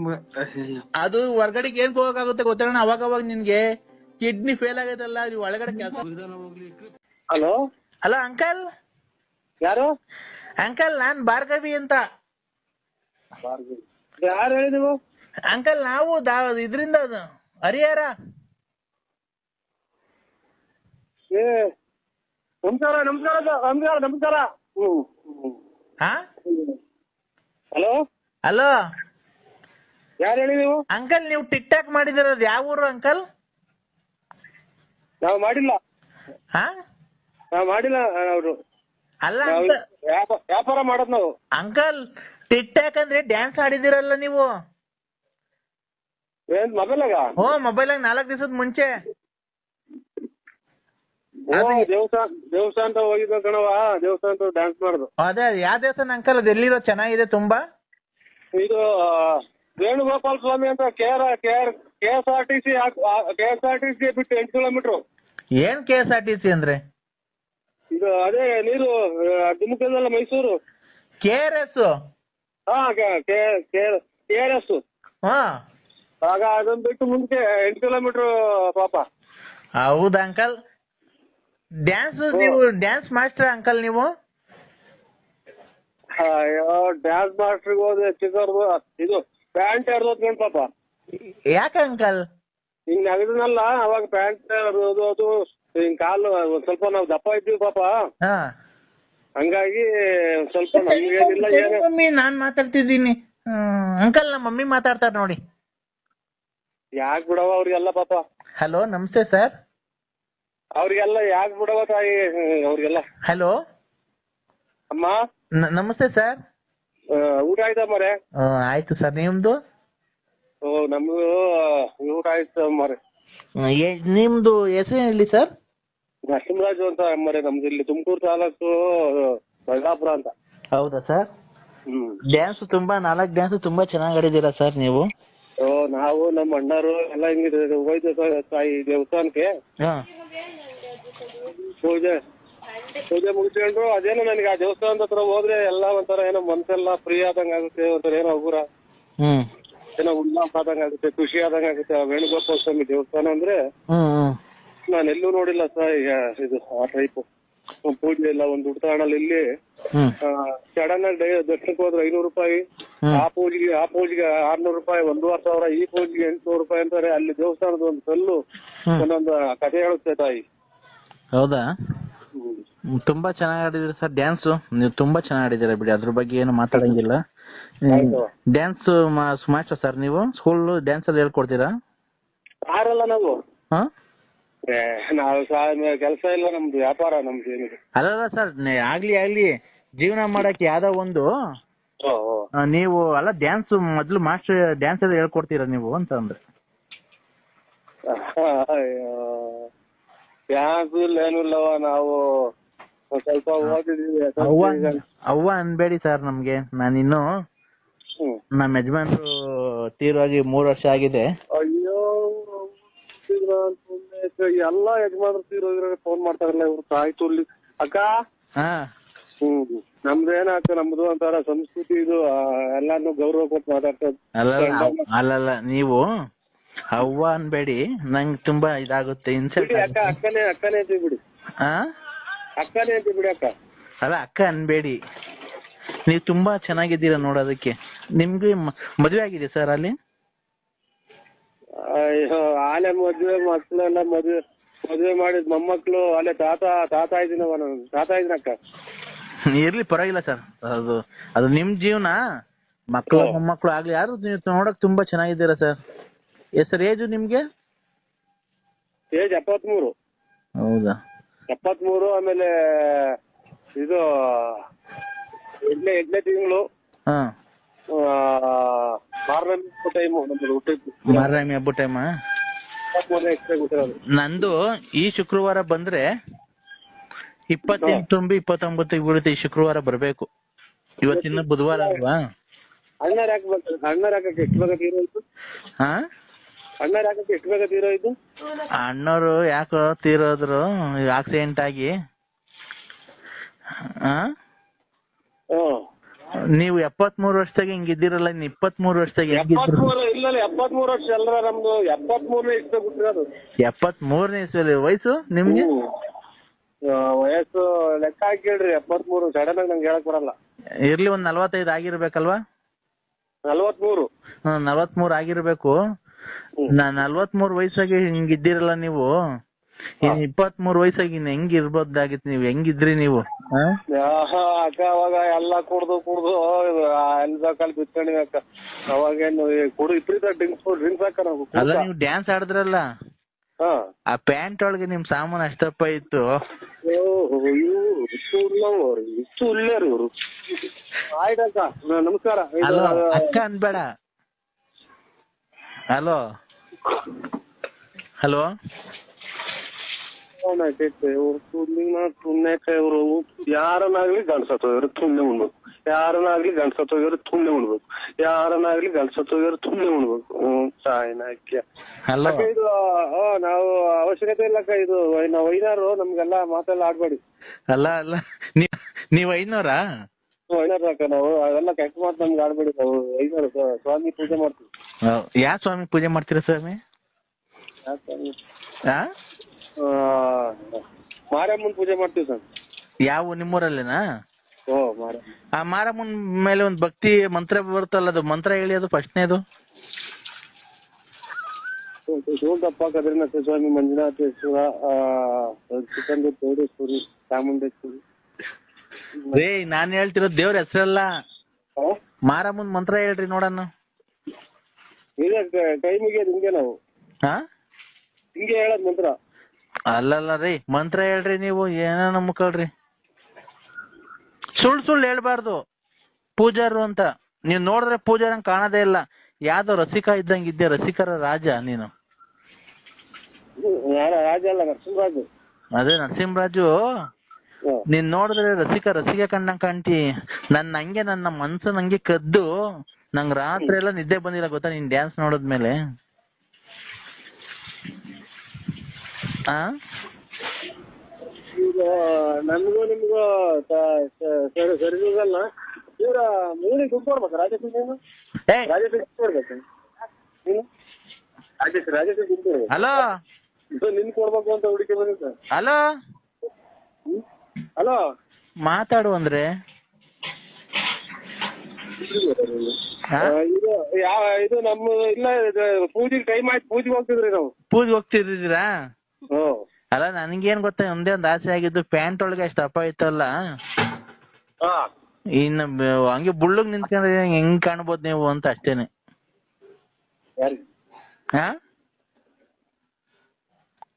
ಅದು ಹೊರ್ಗಡೆಗೆ ಏನ್ ಹೋಗಕ್ಕಾಗುತ್ತೆ ಗೊತ್ತಣ್ಣ? ಅವಾಗ ಅವಾಗ ನಿನ್ಗೆ ಕಿಡ್ನಿ ಫೇಲ್ ಆಗೈತಲ್ಲ, ನೀವು ಒಳಗಡೆ ಕೆಲಸ. Hello hello uncle. ಯಾರು? ಅಂಕಲ್ ನಾನ್ ಭಾರ್ಗವಿ ಅಂತ. ಯಾರು ಹೇಳಿ ನೀವು? ಅಂಕಲ್ ನಾವು ಇದ್ರಿಂದ ಹರಿಹರ. ಏ ನಮಸ್ಕಾರ ನಮಸ್ಕಾರ ನಮಸ್ಕಾರ ನಮಸ್ಕಾರ. ಹಾ ಹಲೋ ಹಲೋ ಯಾರು ಹೇಳಿ ನೀವು? ಅಂಕಲ್ ನೀವು ಟಿಕ್ ಟಾಕ್ ಮಾಡಿದಿರೋದು ಯಾವ ಊರು ಅಂಕಲ್? ನಾವು ಮಾಡಿಲ್ಲ. ಹಾ ನಾವು ಮಾಡಿಲ್ಲ. ಅವರು ಅಲ್ಲ ವ್ಯಾಪಾರ ಮಾಡೋದು ನಾವು. ಅಂಕಲ್ ಟಿಕ್ ಟಾಕ್ ಅಂದ್ರೆ ಡ್ಯಾನ್ಸ್ ಆಡಿದಿರಲ್ಲ ನೀವು? ಏನ್ ಮೊಬೈಲಾಗ? ಮೊಬೈಲಾಗ 4 ದಿವಸದ ಮುಂಚೆ. ದೇವಸ್ಥಾನ ಹೋಗಿದ್ದ ಕಣವ, ದೇವಸ್ಥಾನ ಡ್ಯಾನ್ಸ್ ಮಾಡುದು. ಅದೇ ಯಾವ ದೇವಸ್ಥಾನ ಅಂಕಲ್? ಅದು ಎಲ್ಲಿರೋ? ಚೆನ್ನಾಗಿದೆ ತುಂಬಾ. ಇದು ವೇಣುಗೋಪಾಲ ಸ್ವಾಮಿ ಅಂತ KSRTC ಬಿಟ್ಟು 8 ಕಿಲೋಮೀಟರ್. ಏನ್ KSRTC ಅಂದ್ರೆ? ಇದು ಅದೇ ನೀರು ಧುಮುಕದಲ್ಲ, ಮೈಸೂರು KRS. ಹಾ KRS. ಆಗ ಅದನ್ನ ಬಿಟ್ಟು ಮುಂದೆ 8 ಕಿಲೋಮೀಟರ್ ಪಾಪ. ಹೌದಾ ಅಂಕಲ್? ನೀವು ಡ್ಯಾನ್ಸ್ ಮಾಸ್ಟರ್ ಅಂಕಲ್ ನೀವು? ಅಯ್ಯೋ ಡ್ಯಾನ್ಸ್ ಮಾಸ್ಟರ್ಗೆ ಹೋದ್ರೆ ಚಿಕ್ಕವ್ರದು ಇದು ಪ್ಯಾಂಟ್ ಹರಿದೋದ್ಕೊಂಡು ಪಾಪ. ಯಾಕೆ ಅಂಕಲ್? ಹಿಂಗ್ ನಗದನಲ್ಲ ಅವಾಗ ಪ್ಯಾಂಟ್ ಹರಿದೋದು, ಹಿಂಗ್ ಕಾಲು ಒಂದ್ ಸ್ವಲ್ಪ ನಾವು ದಪ್ಪ ಇದ್ದೀವಿ ಪಾಪ. ಹಂಗಾಗಿ ಸ್ವಲ್ಪ ನಮ್ಗೇನಿಲ್ಲ. ಮಮ್ಮಿ ನಾನ್ ಮಾತಾಡ್ತಿದ್ದೀನಿ ಅಂಕಲ್, ನಮ್ಮ ಮಮ್ಮಿ ಮಾತಾಡ್ತಾರ ನೋಡಿ. ಯಾಕೆ ಬಿಡವ ಅವ್ರಿಗೆಲ್ಲ ಪಾಪ. ಹಲೋ ನಮಸ್ತೆ ಸರ್. ಅವ್ರಿಗೆಲ್ಲ ಯಾಕೆ ಬಿಡವ ತಾಯಿ ಅವ್ರಿಗೆಲ್ಲ. ಹಲೋ ಅಮ್ಮ ನಮಸ್ತೆ ಸರ್. ಊಟ ಆಯ್ತಾ ಮರೆ? ಆಯ್ತು ಸರ್, ನಿಮ್ದು? ನಮ್ದು ಊಟ ಆಯ್ತು ಮರೆ. ನಿಮ್ದು ಹೆಸರು ಹೇಳಿ ಸರ್? ನರಸಿಂಹರಾಜು ಅಂತ ಮರೆ. ನಮ್ದು ಇಲ್ಲಿ ತುಮಕೂರು ತಾಲೂಕು ಬಳ್ಳಾಪುರ ಅಂತ. ಹೌದಾ ಸರ್? ಡ್ಯಾನ್ಸ್ ತುಂಬಾ 4 ಡ್ಯಾನ್ಸ್ ತುಂಬಾ ಚೆನ್ನಾಗಿ ಆಡಿದ್ದೀರಾ ಸರ್ ನೀವು. ನಾವು ನಮ್ಮ ಅಣ್ಣರು ಎಲ್ಲ ಹಿಂಗಿದೆ ಹೋಯ್ತು ತಾಯಿ ದೇವಸ್ಥಾನಕ್ಕೆ. ಪೂಜೆ ಮುಗಿಸ್ಕೊಂಡ್ರು. ಅದೇನೋ ನನಗೆ ಆ ದೇವಸ್ಥಾನದ ಹತ್ರ ಹೋದ್ರೆ ಎಲ್ಲ ಒಂಥರ ಏನೋ ಮನ್ಸೆಲ್ಲ ಫ್ರೀ ಆದಂಗ ಆಗುತ್ತೆ, ಒಂಥರ ಏನೋ ಉಗುರ ಏನೋ ಉಲ್ಲಾಸ ಆದಂಗ ಆಗುತ್ತೆ, ಖುಷಿ ಆದಂಗ ಆಗುತ್ತೆ. ವೇಣುಗೋಪಾಲ ಸ್ವಾಮಿ ದೇವಸ್ಥಾನ ಅಂದ್ರೆ ನಾನು ಎಲ್ಲೂ ನೋಡಿಲ್ಲ ಸರ್. ಈಗ ಇದು ಆ ಟೈಪ್ ಪೂಜೆ ಇಲ್ಲ. ಒಂದು ಉಡ್ತಾಣಲ್ಲಿ ಇಲ್ಲಿ ಸಡನ್ ಆಗಿ ದರ್ಶನಕ್ಕೆ ಹೋದ್ರೆ 500 ರೂಪಾಯಿ, ಆ ಪೂಜೆಗೆ 600 ರೂಪಾಯಿ, 1,500. ಈ ಪೂಜೆಗೆ 800 ರೂಪಾಯಿ ಅಂತಾರೆ. ಅಲ್ಲಿ ದೇವಸ್ಥಾನದ ಒಂದು ಕಲ್ಲು ಒಂದೊಂದು ಕಥೆ ಹೇಳುತ್ತೆ ತಾಯಿ. ಹೌದಾ? ತುಂಬಾ ಚೆನ್ನಾಗಿ ಆಡಿದ್ರಿ ಸರ್ ಡ್ಯಾನ್ಸ್. ನೀವು ತುಂಬಾ ಚೆನ್ನಾಗಿ ಆಡಿದ್ದೀರಾ ಬಿಡಿ, ಅದ್ರ ಬಗ್ಗೆ ಏನು ಮಾತಾಡಂಗಿಲ್ಲ. ಡ್ಯಾನ್ಸ್ ಮಾಸ್ಟರ್ ಸರ್ ನೀವು? ಸ್ಕೂಲ್ ಡ್ಯಾನ್ಸ್ ಅಲ್ಲಿ ಹೇಳ್ಕೊಡ್ತೀರಾ? ಯಾರಲ್ಲ ನಾವು ಕೆಲಸ ಇಲ್ಲ, ನಮ್ದು ವ್ಯಾಪಾರ ನಮ್ದು ಏನಿದೆ. ಅಲ್ಲ ಸರ್, ಆಗ್ಲಿ ಜೀವನ ಮಾಡಕ್ಕೆ ಯಾವ್ದೋ ಒಂದು ನೀವು ಅಲ್ಲ ಡ್ಯಾನ್ಸ್ ಮೊದ್ಲು ಮಾಸ್ಟರ್ ಡ್ಯಾನ್ಸ್ ಎಲ್ಲ ಹೇಳ್ಕೊಡ್ತೀರಾ ನೀವು ಅಂತ ಅಂದ್ರೆ. ಡ್ಯಾನ್ಸ್ ಇಲ್ಲ ಏನು ಇಲ್ಲವ, ನಾವು ಸ್ವಲ್ಪ ಓದಿದೀವಿ. ಅವ್ವ ಅನ್ಬೇಡಿ ಸರ್ ನಮ್ಗೆ. ನಾನಿನ್ನು ನಮ್ಮ ಯಜಮಾನ್ರು ತೀರೋಗಿ 3 ವರ್ಷ ಆಗಿದೆ. ಅಯ್ಯೋ ಎಲ್ಲ ಯಜಮಾನ್ರು ತೀರೋಗಿರೋ ಫೋನ್ ಮಾಡ್ತಾರಲ್ಲ ಇವ್ರು ತಾಯಿ ತುರ್ಲಿ. ಅಕ್ಕ ನಮ್ದೇನಾಗ್ತದೆ, ನಮ್ದು ಒಂಥರ ಸಂಸ್ಕೃತಿ ಇದು, ಎಲ್ಲಾನು ಗೌರವ ಕೊಟ್ಟು ಮಾತಾಡ್ತದ. ಅಲ್ಲಲ್ಲ ನೀವು ಅವ್ವ ಅನ್ಬೇಡಿ, ನಂಗೆ ತುಂಬಾ ಇದಾಗುತ್ತೆ, ಇನ್ಸಲ್ಟ್. ಅಕ್ಕನೇ ಅಂತೀವಿ ಬಿಡಿ. ಅಕ್ಕನೇ ಅಂತೀವಿ ಬಿಡಿ ಅಕ್ಕ. ಅಲ್ಲ ಅಕ್ಕ ಅನ್ಬೇಡಿ, ನೀವು ತುಂಬಾ ಚೆನ್ನಾಗಿದ್ದೀರಾ ನೋಡೋದಕ್ಕೆ. ನಿಮ್ಗೆ ಮದುವೆ ಆಗಿದೆ ಸರ್ ಅಲ್ಲಿ? ಅಯ್ಯೋ ಆಲೆ ಮಕ್ಳೆಲ್ಲ ಮದುವೆ ಮಾಡಿದ್ ಮೊಮ್ಮಕ್ಳು ಅಲ್ಲೇ ತಾತ ಇದ್ದೀನವ ನಾನು. ತಾತ ಇದ್ದೀನಕ್ಕ. ಇರ್ಲಿ ಪರವಾಗಿಲ್ಲ ಸರ್, ಅದು ನಿಮ್ ಜೀವನ. ಮಕ್ಕಳು ಮೊಮ್ಮಕ್ಳು ಆಗ್ಲಿ ಯಾರು, ನೀವು ನೋಡಕ್ ತುಂಬಾ ಚೆನ್ನಾಗಿದ್ದೀರಾ ಸರ್. ಸರ್ ಏಜು ನಿಮ್ಗೆ? ಏಜ್ 73. ಹೌದಾ? 73. ಆಮೇಲೆ ಇದು 8ನೇ ತಿಂಗಳು ಮಾರನೇ ಹಬ್ಬ ಟೈಮ್. ನಂದು ಈ ಶುಕ್ರವಾರ ಬಂದ್ರೆ 28 ತುಂಬಿ 29 ಬೀಳುತ್ತೆ. ಈ ಶುಕ್ರವಾರ ಬರ್ಬೇಕು. ಇವತ್ತಿನ ಬುಧವಾರ ಅಲ್ವಾ? ಅಣ್ಣಾರ್ ಹಾಕ್ಬೇಕು. ಅಣ್ಣಾರ್ ಹಾಕಕ್ಕೆ ಎಷ್ಟು ಬೇಗ ತೀರೋಯ್ತು? ಹಾ, ಅಣ್ಣಾರ್ ಹಾಕಕ್ಕೆ ಎಷ್ಟು ಬೇಗ ತೀರೋಯ್ತು? ಅಣ್ಣವ್ರು ಯಾಕೋ ತೀರೋದ್ರು ಆಕ್ಸಿಡೆಂಟ್ ಆಗಿ. ನೀವು 73 ವರ್ಷದಾಗ ಹಿಂಗಿದ್ದೀರಲ್ಲ, ಇನ್ನು 23 ವರ್ಷದಾಗ ಹೆಂಗಿದ್ರು? 73 ವರ್ಷ ಅಲ್ರ ನಮ್ದು. 73ನೇ ಇಷ್ಟ ಬಿಟ್ಟಿರೋದು. 73ನೇ ಇಸ್ವಿಯಲ್ಲಿ ವಯಸ್ಸು ನಿಮ್ಗೆ? ವಯಸ್ಸು ಲೆಕ್ಕ ಹಾಕೇಳ್ರಿ. 73 ಸಡನ್ ಆಗಿ ನಂಗೆ ಹೇಳಕ್ ಬರಲ್ಲ. ಇರ್ಲಿ, ಒಂದ್ 45 ಆಗಿರ್ಬೇಕಲ್ವಾ? 43. 43 ಆಗಿರ್ಬೇಕು. 43 ವಯಸ್ಸಾಗಿ ಹಿಂಗಿದ್ದೀರಲ್ಲ ನೀವು, ಇನ್ 23 ವಯಸ್ಸಾಗಿ ಇನ್ ಹೆಂಗ್ ಇರ್ಬೋದಾಗಿತ್ತು? ನೀವು ಹೆಂಗಿದ್ರಿ ನೀವು? ಅಕ್ಕ ಅವಾಗ ಎಲ್ಲ ಕುಡ್ದು ಎಲ್ಬೇಕಲ್ಲಿ ಬಿತ್ಕೊಂಡಿ ಅಕ್ಕ. ಅವಾಗೇನು ಕುಡು ಇಪ್ರೀತ ಡ್ರಿಂಕ್ಸ್ ಹಾಕ ನಾವು. ಅಲ್ಲ, ನೀವು ಡ್ಯಾನ್ಸ್ ಆಡಿದ್ರಲ್ಲ, ಆ ಪ್ಯಾಂಟ್ ಒಳಗೆ ನಿಮ್ ಸಾಮಾನು ಅಷ್ಟಪ್ಪ ಇತ್ತು. ಇಷ್ಟು ಉಳ್ಳೇರು ಇವರು. ಆಯ್ತಕ್ಕ, ನಮಸ್ಕಾರ. ಅಕ್ಕ ಅನ್ಬೇಡ. ಹಲೋ ಹಲೋ, ಇವರು ಯಾರನ್ನಾಗ್ಲಿ ಗಂಡ್ಸತ್ತೋಗಿರೋ ತುಣ್ಣೆ ಉಣ್ಬೇಕು, ಯಾರನ್ನಾಗ್ಲಿ ಗಂಡ್ಸತ್ತೋಗಿರೋ ತುಣ್ಣೆ ಉಣ್ಬೇಕು, ಯಾರನ್ನಾಗ್ಲಿ ಗಂಡ್ಸತ್ತೋಗಿರೋ ತುಣ್ಣೆ ಉಣ್ಬೇಕು. ಸಾಯ್ನಾಕ್ಯ. ಇದು ನಾವು ಅವಶ್ಯಕತೆ ಇಲ್ಲಕ್ಕ. ಇದು ನಾವು ಐನಾರು ನಮ್ಗೆಲ್ಲ ಮಾತೆಲ್ಲ ಆಡ್ಬೇಡಿ. ಅಲ್ಲ ಅಲ್ಲ, ನೀವ್ ಐನೂರಾ? ಐನಾರಕ್ಕ ನಾವು ಅವೆಲ್ಲ ಕೆಟ್ಟ ಮಾತು ನಮ್ಗೆ ಆಡ್ಬೇಡಿ. ನಾವು ಐನಾರು ಸ್ವಾಮಿ ಪೂಜೆ ಮಾಡ್ತೀವಿ. ಯಾವ ಸ್ವಾಮಿ ಪೂಜೆ ಮಾಡ್ತೀರಾ ಸ್ವಾಮಿ? ಮಾರಮ್ಮನ್ ಪೂಜೆ ಮಾಡ್ತೀವಿ ಸರ್. ಯಾವ ನಿಮ್ಮೂರಲ್ಲೇನಾ? ಮಾರ. ಆ ಮಾರಮ್ಮನ್ ಮೇಲೆ ಒಂದ್ ಭಕ್ತಿ ಮಂತ್ರ ಬರುತ್ತಲ್ಲ, ಅದು ಮಂತ್ರ ಹೇಳಿ, ಅದು ಫಸ್ಟ್ನೇದು. ಶಿವಪ್ಪ, ಕದ್ರಿನಾಥ ಸ್ವಾಮಿ, ಮಂಜುನಾಥೇಶ್ವರ, ಚಿಕ್ಕಂದು ಚೌಡೇಶ್ವರಿ, ಚಾಮುಂಡೇಶ್ವರಿ. ನಾನ್ ಹೇಳ್ತಿರೋದು ದೇವ್ರ ಹೆಸರಲ್ಲ, ಮಾರಮ್ಮನ್ ಮಂತ್ರ ಹೇಳ್ರಿ ನೋಡೋಣ. ಕೈ ಮುಗಿಯೋದು ಹಿಂಗೆ ನಾವು. ಹಿಂಗೆ ಹೇಳೋದ್ ಮಂತ್ರ. ಅಲ್ಲಲ್ಲ ರೀ, ಮಂತ್ರ ಹೇಳ್ರಿ ನೀವು. ಏನೇನೋ ಮುಕ್ಕಳ್ರಿ, ಸುಳ್ಳು ಹೇಳ್ಬಾರ್ದು. ಪೂಜಾರು ಅಂತ ನೀವ್ ನೋಡಿದ್ರೆ ಪೂಜಾರಂಗ್ ಕಾಣದೇ ಇಲ್ಲ. ಯಾವ್ದೋ ರಸಿಕ ಇದ್ದಂಗ ಇದ್ದೆ, ರಸಿಕರ ರಾಜ ನೀನು. ರಾಜ ಅಲ್ಲ, ನರಸಿಂಹರಾಜು. ಅದೇ ನರಸಿಂಹರಾಜು. ನೀನ್ ನೋಡಿದ್ರೆ ರಸಿಕ ಕಂಡಂಗ್ ಕಾಣ್ತಿ. ನನ್ನ ಮನ್ಸು ನಂಗೆ ಕದ್ದು ನಂಗ್ ರಾತ್ರಿ ಎಲ್ಲ ನಿದ್ದೆ ಬಂದಿಲ್ಲ ಗೊತ್ತಾ ನೀನ್ ಡ್ಯಾನ್ಸ್ ನೋಡಿದ್ಮೇಲೆ. ಈಗ ನನ್ಗೂ ನಿಮ್ಗೂ ಸರಿಗಲ್ಲ. ಇವ್ರ ಮೂಲಿ ದುಡ್ಡು ಕೊಡ್ಬೇಕು. ರಾಜೇಶ್ ದುಡ್ಡು ಕೊಡ್ಬೇಕು. ಹಲೋ, ನಿನ್ ಕೊಡ್ಬೇಕು ಅಂತ ಹುಡುಕಿ ಬಂದಿದ್ದ. ಹಲೋ ಹಲೋ, ಮಾತಾಡು ಅಂದ್ರೆ ಇದು ನಮ್ಮ ಇಲ್ಲ ಪೂಜೆಗೆ ಟೈಮ್ ಆಯ್ತು. ಪೂಜೆಗೆ ಹೋಗ್ತಿದ್ರಿ ನಾವು. ಪೂಜೆಗೆ ಹೋಗ್ತಿದ್ದೀರಾ? ಅಲ್ಲ, ನನ್ಗೇನ್ ಗೊತ್ತಾ, ಒಂದೇ ಒಂದ್ ಆಸೆ ಆಗಿದ್ದು, ಪ್ಯಾಂಟ್ ಒಳಗೆ ಅಷ್ಟು ಅಪ್ಪ ಇತ್ತಲ್ಲ, ಇನ್ನು ಹಂಗೆ ಬುಳ್ಳಗ್ ನಿಂತ್ಕೊಂಡ್ರೆ ಹೆಂಗ್ ಕಾಣ್ಬೋದು ನೀವು ಅಂತ ಅಷ್ಟೇನೆ.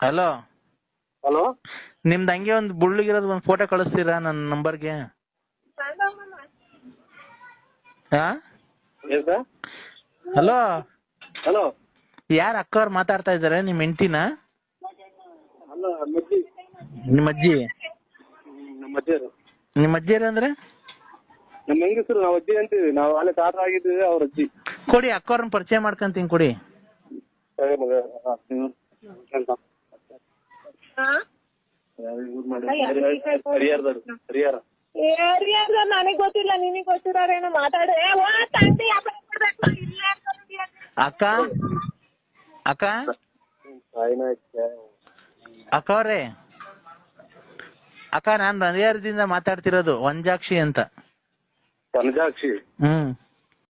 ಹಲೋ ಹಲೋ, ನಿಮ್ದು ಹಂಗೆ ಒಂದು ಬುಳ್ಳಗಿರೋದು ಒಂದು ಫೋಟೋ ಕಳಿಸ್ತೀರಾ ನನ್ನ ನಂಬರ್ಗೆ? ಹಲೋ ಹಲೋ, ಯಾರ ಅಕ್ಕವ್ರು ಮಾತಾಡ್ತಾ ಇದಾರೆ? ನಿಮ್ ಹೆಂಡತಿನ? ನಿಮ್ಮ ಅಜ್ಜಿ? ನಿಮ್ಮ ಅಜ್ಜಿಯರು ಅಂದ್ರೆ ನಮ್ಮ ಹೆಂಗಸರು. ನಾವು ಅಜ್ಜಿ ಅಂತೀವಿ. ನಾವು ಅಲ್ಲೇ ತಾತ ಆಗಿದ್ದೀವಿ, ಅವ್ರ ಅಜ್ಜಿ. ಕೊಡಿ, ಅಕ್ಕವ್ರನ್ನ ಪರಿಚಯ ಮಾಡ್ಕೊಂತೀನಿ ಕೊಡಿ. ನನಗ್ ಗೊತ್ತಿಲ್ಲ, ನಿನಗ್ ಗೊತ್ತಿರೋರೇನೋ ಮಾತಾಡ್ರೆ. ಅಕ್ಕ ಅಕ್ಕ ಅಕ್ಕವ್ರೆ, ಅಕ್ಕ ನಾನ್ ಹರಿಹರದಿಂದ ಮಾತಾಡ್ತಿರೋದು, ವಂಜಾಕ್ಷಿ ಅಂತ. ವಂಜಾಕ್ಷಿ?